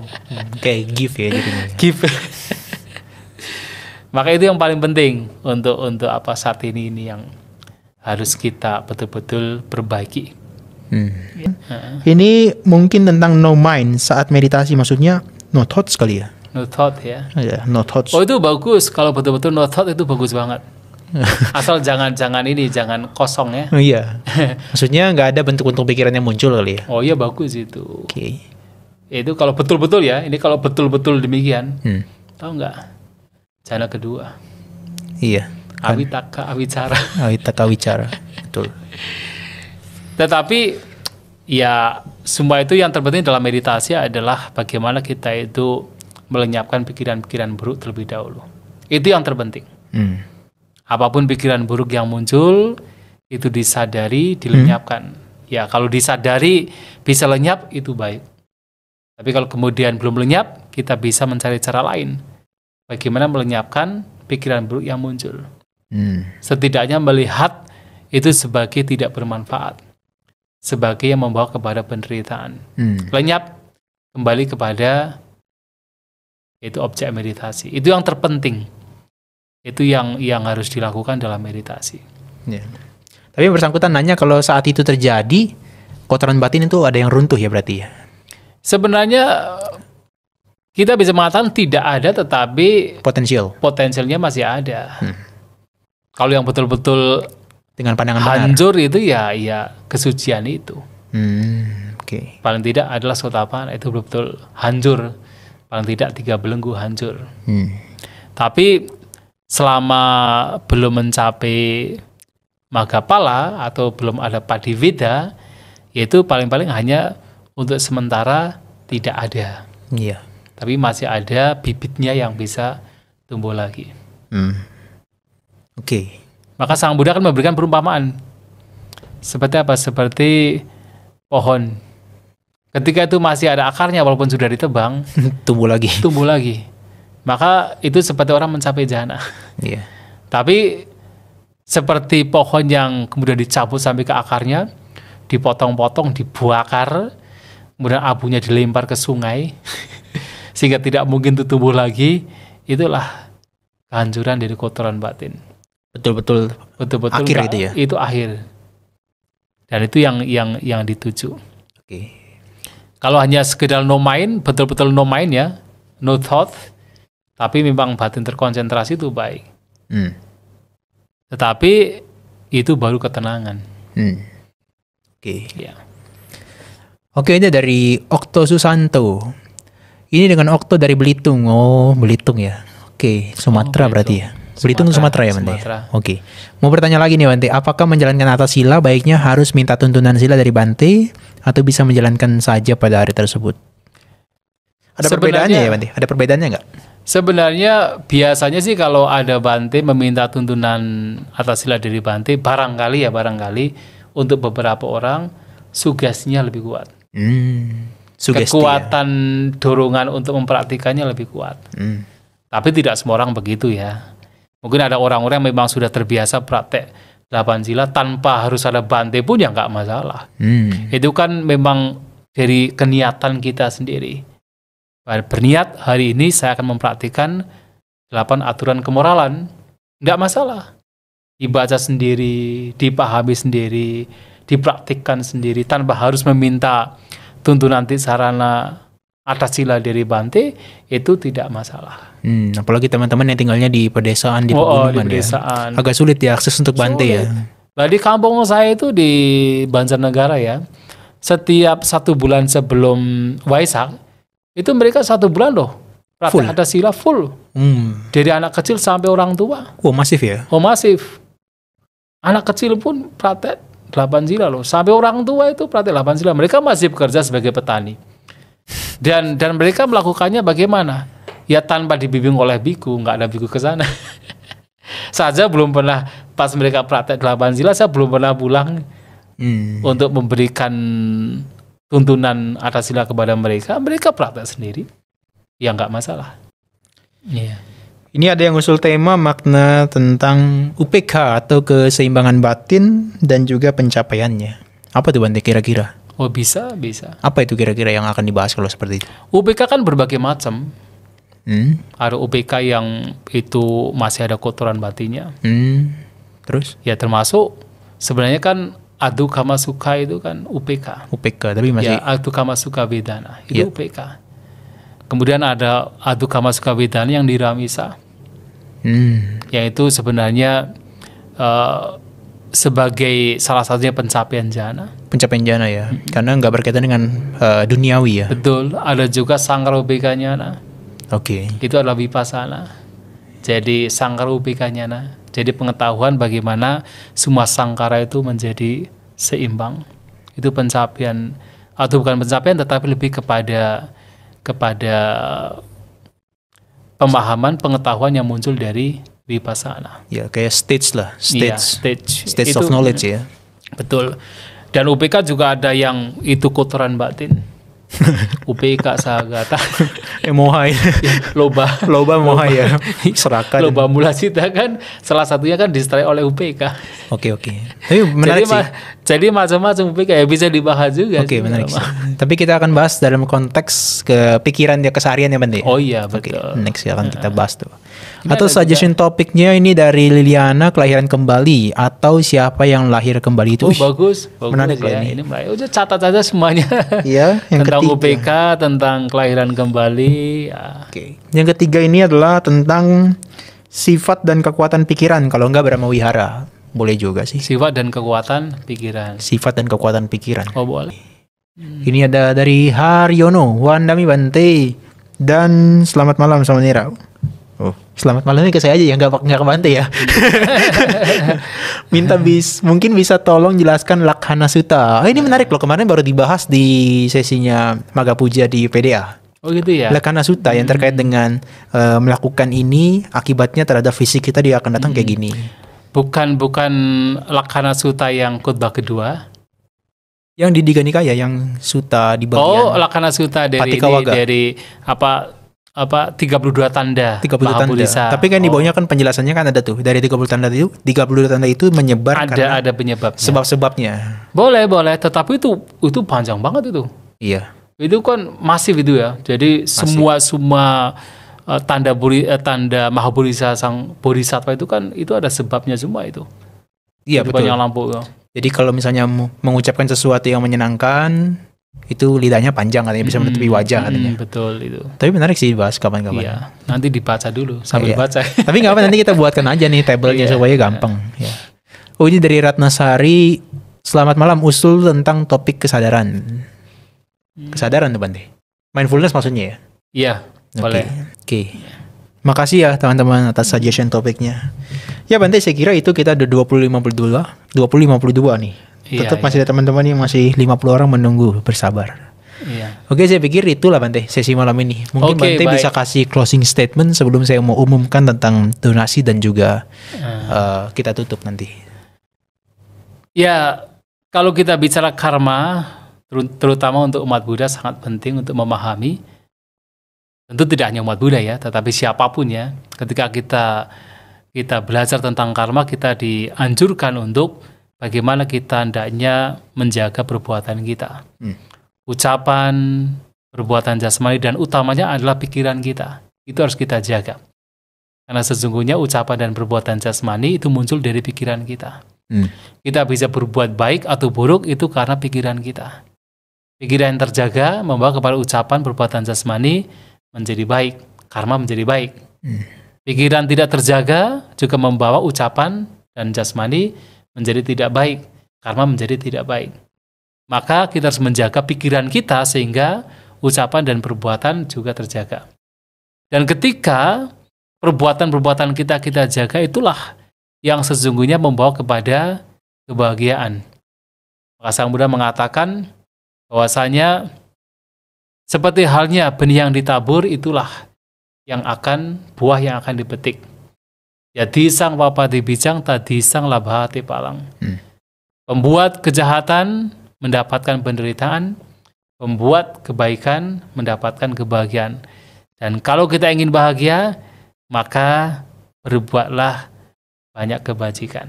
kayak gift ya jadinya. Gift. Maka itu yang paling penting untuk apa saat ini yang harus kita betul-betul perbaiki. Ini mungkin tentang no mind saat meditasi, maksudnya no thoughts kali ya? No thought ya. Ya, no thoughts. Oh itu bagus, kalau betul-betul no thought itu bagus banget. Asal jangan kosong ya. Iya. Maksudnya nggak ada bentuk-bentuk pikiran yang muncul kali ya? Oh iya bagus itu. Oke. Itu kalau betul-betul ya. Ini kalau betul-betul demikian. Tahu nggak? Jana kedua. Iya. Awitaka awicara. Awitaka wicara. Betul. Tetapi ya semua itu yang terpenting dalam meditasi adalah bagaimana kita itu melenyapkan pikiran-pikiran buruk terlebih dahulu. Itu yang terpenting. Apapun pikiran buruk yang muncul itu disadari, dilenyapkan. Ya kalau disadari bisa lenyap itu baik. Tapi kalau kemudian belum lenyap, kita bisa mencari cara lain. Bagaimana melenyapkan pikiran buruk yang muncul. Setidaknya melihat itu sebagai tidak bermanfaat. Sebagai yang membawa kepada penderitaan. Lenyap, kembali kepada itu objek meditasi. Itu yang terpenting. Itu yang harus dilakukan dalam meditasi. Ya. Tapi yang bersangkutan nanya kalau saat itu terjadi, kotoran batin itu ada yang runtuh ya berarti ya? Sebenarnya kita bisa mengatakan tidak ada, tetapi potensialnya masih ada. Kalau yang betul-betul dengan pandangan hancur benar, itu ya kesucian itu. Okay. Paling tidak adalah sotapan itu betul-betul hancur. Paling tidak 3 belenggu hancur. Tapi selama belum mencapai Maggapala atau belum ada Padiveda, yaitu paling-paling hanya untuk sementara tidak ada. Iya. Tapi masih ada bibitnya yang bisa tumbuh lagi. Oke. Maka Sang Buddha akan memberikan perumpamaan. Seperti apa? Seperti pohon. Ketika itu masih ada akarnya walaupun sudah ditebang, tumbuh lagi. Maka itu seperti orang mencapai jana. Iya. Tapi seperti pohon yang kemudian dicabut sampai ke akarnya, dipotong-potong, dibakar, kemudian abunya dilempar ke sungai, sehingga tidak mungkin tumbuh lagi, itulah kehancuran dari kotoran batin. Betul-betul akhir itu ya? Itu akhir. Dan itu yang dituju. Oke. Kalau hanya sekedar no mind, betul-betul no mind ya, no thought, tapi memang batin terkonsentrasi itu baik. Tetapi itu baru ketenangan. Oke. Ya. Oke, ini dari Okto Susanto. Ini dengan Okto dari Belitung. Oh, Belitung ya. Oke, Sumatera berarti ya. Belitung Sumatera ya, Bante. Oke. Mau bertanya lagi nih, Bante. Apakah menjalankan atas sila baiknya harus minta tuntunan sila dari Bante atau bisa menjalankan saja pada hari tersebut? Ada perbedaannya ya, Bante? Ada perbedaannya nggak? Sebenarnya biasanya sih kalau ada Bante meminta tuntunan atas sila dari Bante, barangkali untuk beberapa orang sugestinya lebih kuat. Sugesti, kekuatan dorongan untuk mempraktikannya lebih kuat. Tapi tidak semua orang begitu ya. Mungkin ada orang-orang yang memang sudah terbiasa praktek 8 sila tanpa harus ada Bante pun ya nggak masalah. Itu kan memang dari keniatan kita sendiri. Berniat hari ini saya akan mempraktikkan 8 aturan kemoralan. Nggak masalah. Dibaca sendiri, dipahami sendiri, dipraktikkan sendiri tanpa harus meminta tuntunan sarana atas sila dari Bante, itu tidak masalah. Apalagi teman-teman yang tinggalnya di pedesaan, di pegunungan pedesaan. Ya. Agak sulit diakses untuk Bante ya. Nah, di kampung saya itu di Banjarnegara ya, setiap 1 bulan sebelum Waisak, itu mereka 1 bulan loh praktek atas sila full. Dari anak kecil sampai orang tua. Masif ya? Masif. Anak kecil pun praktek 8 sila loh. Sampai orang tua itu praktek 8 sila. Mereka masih bekerja sebagai petani. Dan mereka melakukannya bagaimana? Ya tanpa dibimbing oleh biku, nggak ada biku ke sana. Saja belum pernah pas mereka praktek 8 sila, saya belum pernah pulang untuk memberikan tuntunan atas sila kepada mereka. Mereka praktek sendiri. Ya nggak masalah. Iya. Ini ada yang usul tema makna tentang UPK atau keseimbangan batin dan juga pencapaiannya. Apa tuh Bante kira-kira? Oh bisa. Apa itu kira-kira yang akan dibahas kalau seperti itu? UPK kan berbagai macam. Ada UPK yang itu masih ada kotoran batinnya. Terus? Ya termasuk sebenarnya kan Adu Kama Sukha itu kan UPK. Tapi masih. Ya Adu Kama Sukha Vedana itu UPK. Kemudian ada Adu Kama Sukha Vedana yang di Ramisa. Yang itu sebenarnya sebagai salah satunya pencapaian jana. Pencapaian jana ya. Karena nggak berkaitan dengan duniawi ya. Betul. Ada juga Sangkara UPK Jana. Oke. Itu adalah Vipassana. Jadi Sangkara UPK Jana. Jadi pengetahuan bagaimana semua sangkara itu menjadi seimbang. Itu pencapaian, atau bukan pencapaian tetapi lebih kepada pemahaman, pengetahuan yang muncul dari Vipassana. Ya kayak stage lah. Stage itu, of knowledge ya. Betul. Dan UPK juga ada yang itu kotoran batin. UPK Sagata. Moha ya. Loba moha ya. Serakan. Loba mula cita kan salah satunya kan distrai oleh UPK. Oke. Tapi menarik sih. Jadi macam-macam UPK ya bisa dibahas juga. Oke, menarik sih. Tapi kita akan bahas dalam konteks kepikiran dia keseharian ya Bante. Oh iya betul. Next akan kita bahas tuh. Atau suggestion topiknya ini dari Liliana, kelahiran kembali atau siapa yang lahir kembali itu. Oh bagus menarik ya. Ini udah catat aja semuanya. Iya, yang tentang ketiga. UPK, tentang kelahiran kembali. Ya. Oke. Yang ketiga ini adalah tentang sifat dan kekuatan pikiran. Kalau enggak Brahma Wihara, boleh juga sih. Sifat dan kekuatan pikiran. Sifat dan kekuatan pikiran. Oh boleh. Ini ada dari Haryono, Wandami Bante, dan selamat malam sama Nira. Oh, selamat malam ini ke saya aja ya, nggak ke Bante ya. Mungkin bisa tolong jelaskan Lakhana Sutta. Ini menarik loh, kemarin baru dibahas di sesinya Maga Puja di PDA. Oh gitu ya. Lakhana Sutta yang terkait dengan melakukan ini akibatnya terhadap fisik kita dia akan datang kayak gini. Bukan Lakhana Sutta yang khutbah kedua. Yang di Digha Nikaya yang Sutta di bagian. Oh, Lakhana Sutta dari 32 tanda. 32 tanda. Tapi kan di bawahnya kan penjelasannya kan ada tuh. Dari 32 tanda itu menyebar ada penyebabnya. Sebab-sebabnya. Boleh, tapi itu panjang banget itu. Iya. Itu kan masif itu ya. Jadi semua tanda Mahabodhisa sang bodhisattva itu kan itu ada sebabnya semua itu. Iya, betul. Banyak lampu ya. Jadi kalau misalnya mengucapkan sesuatu yang menyenangkan, itu lidahnya panjang katanya bisa menutupi wajah katanya. Betul itu. Tapi menarik sih dibahas kapan-kapan. Iya, nanti dibaca dulu sambil baca. Tapi nggak apa, nanti kita buatkan aja nih tabelnya supaya gampang. Ya. Oh ini dari Ratnasari, selamat malam, usul tentang topik kesadaran. Kesadaran tuh Bante. Mindfulness maksudnya ya? Iya, boleh. Oke. Makasih ya teman-teman atas suggestion topiknya. Ya Bante, saya kira itu kita ada 2052 nih. Tetap masih ada teman-teman yang masih 50 orang menunggu, bersabar. Iya. Oke, saya pikir itulah Bante sesi malam ini. Mungkin Oke, Bante baik. bisa kasih closing statement sebelum saya mau umumkan tentang donasi dan juga kita tutup nanti. Ya, kalau kita bicara karma, terutama untuk umat Buddha sangat penting untuk memahami. Tentu tidak hanya umat Buddha ya, tetapi siapapun ya. Ketika kita belajar tentang karma, kita dianjurkan untuk bagaimana kita hendaknya menjaga perbuatan kita. Ucapan, perbuatan jasmani, dan utamanya adalah pikiran kita. Itu harus kita jaga. Karena sesungguhnya ucapan dan perbuatan jasmani itu muncul dari pikiran kita. Kita bisa berbuat baik atau buruk itu karena pikiran kita. Pikiran yang terjaga membawa kepada ucapan, perbuatan jasmani menjadi baik, karma menjadi baik. Pikiran tidak terjaga juga membawa ucapan dan jasmani menjadi tidak baik, karma menjadi tidak baik. Maka kita harus menjaga pikiran kita sehingga ucapan dan perbuatan juga terjaga. Dan ketika perbuatan-perbuatan kita jaga, itulah yang sesungguhnya membawa kepada kebahagiaan. Maka Sang Buddha mengatakan bahwasanya seperti halnya benih yang ditabur, itulah yang akan buah yang akan dipetik. Jadi sang papati bijang tadi sang labhati palang. Pembuat kejahatan mendapatkan penderitaan, pembuat kebaikan mendapatkan kebahagiaan. Dan kalau kita ingin bahagia, maka berbuatlah banyak kebajikan.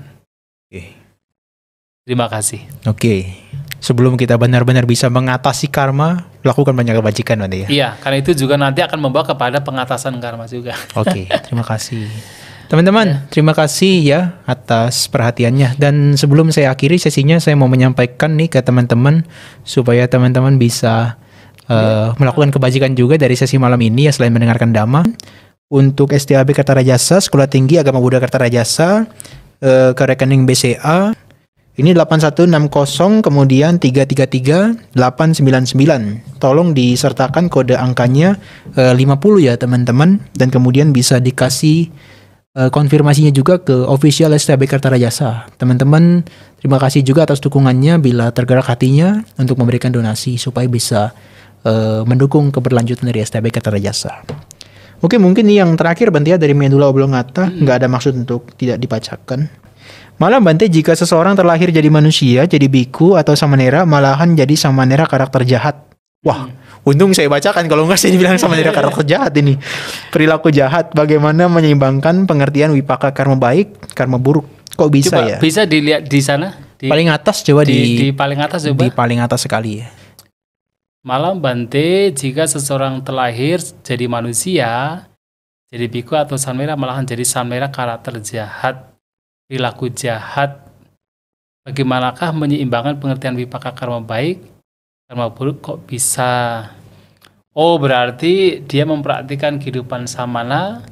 Terima kasih. Oke. Sebelum kita benar-benar bisa mengatasi karma, lakukan banyak kebajikan Bante ya. Iya, karena itu juga nanti akan membawa kepada pengatasan karma juga. Oke, terima kasih. Teman-teman, terima kasih ya atas perhatiannya. Dan sebelum saya akhiri sesinya, saya mau menyampaikan nih ke teman-teman supaya teman-teman bisa melakukan kebajikan juga dari sesi malam ini ya, selain mendengarkan Dhamma. Untuk STAB Kertarajasa, Sekolah Tinggi Agama Buddha Kertarajasa, ke rekening BCA, ini 8160 kemudian 333 899. Tolong disertakan kode angkanya 50 ya teman-teman. Dan kemudian bisa dikasih konfirmasinya juga ke official STAB Kertarajasa. Teman-teman, terima kasih juga atas dukungannya bila tergerak hatinya untuk memberikan donasi supaya bisa mendukung keberlanjutan dari STAB Kertarajasa. Oke, mungkin ini yang terakhir Bante ya dari Medula Oblongata, nggak ada maksud untuk tidak dibacakan. Malah Bante, jika seseorang terlahir jadi manusia, jadi biku atau samanera, malahan jadi samanera karakter jahat. Wah, untung saya bacakan, kalau nggak saya dibilang samanera karakter jahat ini. Perilaku jahat, bagaimana menyeimbangkan pengertian wipaka karma baik, karma buruk. Kok bisa Coba, ya? bisa dilihat di sana. Paling atas coba di paling atas coba. Di paling atas sekali ya. Malam Bante, jika seseorang terlahir jadi manusia, jadi biku atau samanera, malahan jadi samanera karakter jahat, perilaku jahat, bagaimanakah menyeimbangkan pengertian wipaka karma baik, karma buruk, kok bisa? Oh, berarti dia mempraktikkan kehidupan samana,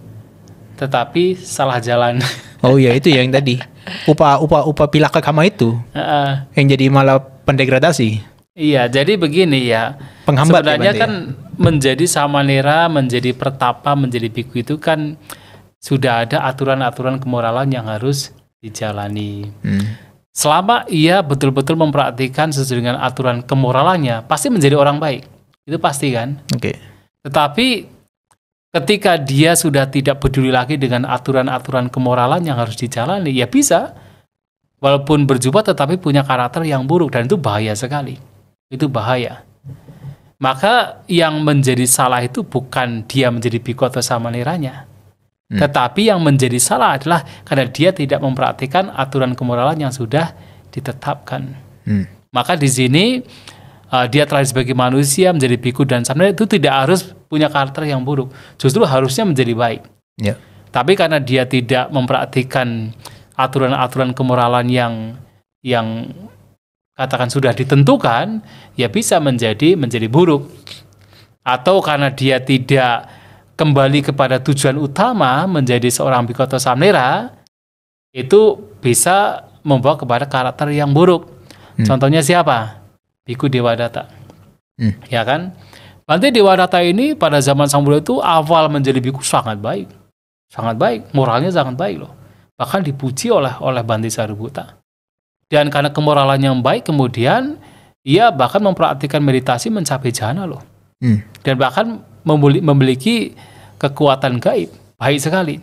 tetapi salah jalan. Oh iya, itu yang tadi. Upa pilaka kama itu, yang jadi malah pendegradasi. Iya, jadi begini ya. Penghambat sebenarnya ya, kan menjadi samanera, menjadi pertapa, menjadi biku itu kan sudah ada aturan-aturan kemoralan yang harus dijalani. Selama ia betul-betul mempraktikkan sesuai dengan aturan kemoralannya, pasti menjadi orang baik. Itu pasti kan? Oke. Tetapi ketika dia sudah tidak peduli lagi dengan aturan-aturan kemoralan yang harus dijalani, ya bisa walaupun berjubah tetapi punya karakter yang buruk, dan itu bahaya sekali. Itu bahaya. Maka yang menjadi salah itu bukan dia menjadi biku atau samaneranya, tetapi yang menjadi salah adalah karena dia tidak mempraktikkan aturan kemoralan yang sudah ditetapkan. Maka di sini dia terlahir sebagai manusia, menjadi biku dan samanera, itu tidak harus punya karakter yang buruk, justru harusnya menjadi baik. Tapi karena dia tidak mempraktikkan aturan-aturan kemoralan yang katakan sudah ditentukan, ya bisa menjadi buruk. Atau karena dia tidak kembali kepada tujuan utama menjadi seorang biku atau samanera, itu bisa membawa kepada karakter yang buruk. Contohnya siapa? Biku Dewadatta. Ya kan? Bante Dewadatta ini pada zaman Sang Buddha itu awal menjadi biku sangat baik. Sangat baik, moralnya sangat baik loh. Bahkan dipuji oleh Bante Sariputta. Dan karena kemoralan yang baik, kemudian ia bahkan mempraktikkan meditasi mencapai jhana loh. Dan bahkan memiliki kekuatan gaib. Baik sekali.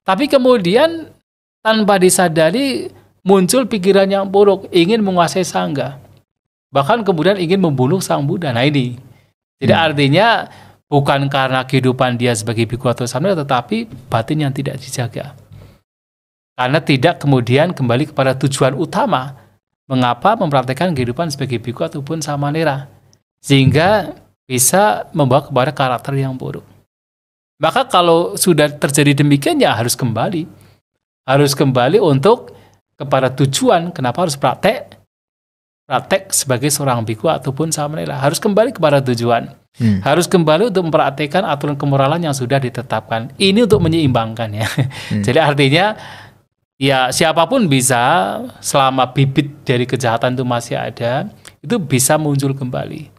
Tapi kemudian tanpa disadari muncul pikiran yang buruk, ingin menguasai sangga. Bahkan kemudian ingin membunuh Sang Buddha. Nah ini. Jadi artinya bukan karena kehidupan dia sebagai bhikkhu atau samana, tetapi batin yang tidak dijaga. Karena tidak kemudian kembali kepada tujuan utama. Mengapa mempraktekkan kehidupan sebagai bhikkhu ataupun samanera. Sehingga bisa membawa kepada karakter yang buruk. Maka kalau sudah terjadi demikian, ya harus kembali. Harus kembali untuk kepada tujuan, kenapa harus praktek sebagai seorang bhikkhu ataupun samanera. Harus kembali kepada tujuan. Harus kembali untuk mempraktekkan aturan kemoralan yang sudah ditetapkan. Ini untuk menyeimbangkan ya. Jadi artinya ya siapapun bisa, selama bibit dari kejahatan itu masih ada, itu bisa muncul kembali.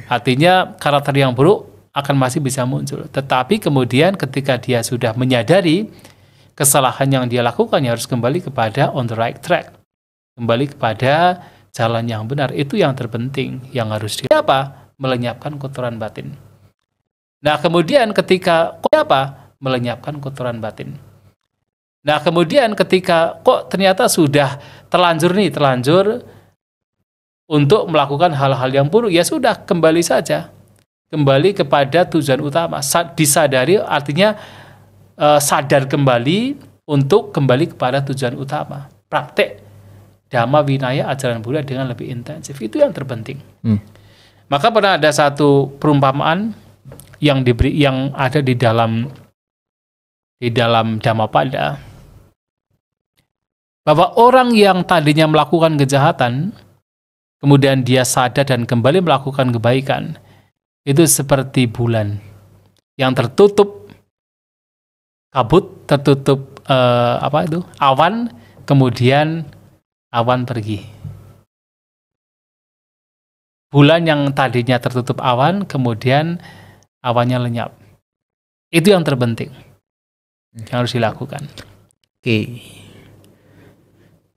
Artinya karakter yang buruk akan masih bisa muncul. Tetapi kemudian ketika dia sudah menyadari kesalahan yang dia lakukan, ya harus kembali kepada on the right track. Kembali kepada jalan yang benar. Itu yang terpenting, yang harus melenyapkan kotoran batin. Nah kemudian ketika melenyapkan kotoran batin. Nah kemudian ketika kok ternyata sudah terlanjur untuk melakukan hal-hal yang buruk, ya sudah kembali saja. Kembali kepada tujuan utama. Disadari artinya sadar kembali untuk kembali kepada tujuan utama. Praktek Dhamma Vinaya ajaran Buddha dengan lebih intensif. Itu yang terpenting. Maka pernah ada satu perumpamaan yang ada di dalam Dhammapada, bahwa orang yang tadinya melakukan kejahatan kemudian dia sadar dan kembali melakukan kebaikan, itu seperti bulan yang tertutup kabut, tertutup awan, kemudian awan pergi. Bulan yang tadinya tertutup awan, kemudian awannya lenyap. Itu yang terpenting yang harus dilakukan. Oke.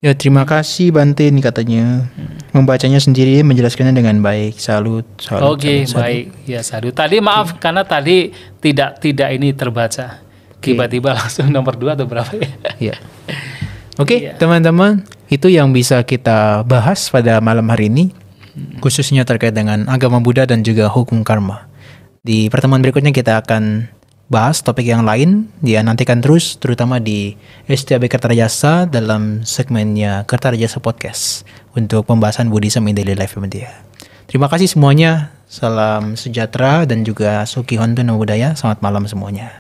Ya, terima kasih Bante, ini katanya. Membacanya sendiri, menjelaskannya dengan baik. Salut. Oke, baik. Ya, salut. Tadi maaf karena tadi tidak ini terbaca. Tiba-tiba langsung nomor 2 atau berapa ya? Oke, teman-teman, itu yang bisa kita bahas pada malam hari ini, khususnya terkait dengan agama Buddha dan juga hukum karma. Di pertemuan berikutnya kita akan bahas topik yang lain. Ya, nantikan terus, terutama di STAB Kertarajasa dalam segmennya Kertarajasa Podcast untuk pembahasan Buddhism in Daily Life India. Terima kasih semuanya. Salam sejahtera dan juga Suki Hontu Namo Buddhaya. Selamat malam semuanya.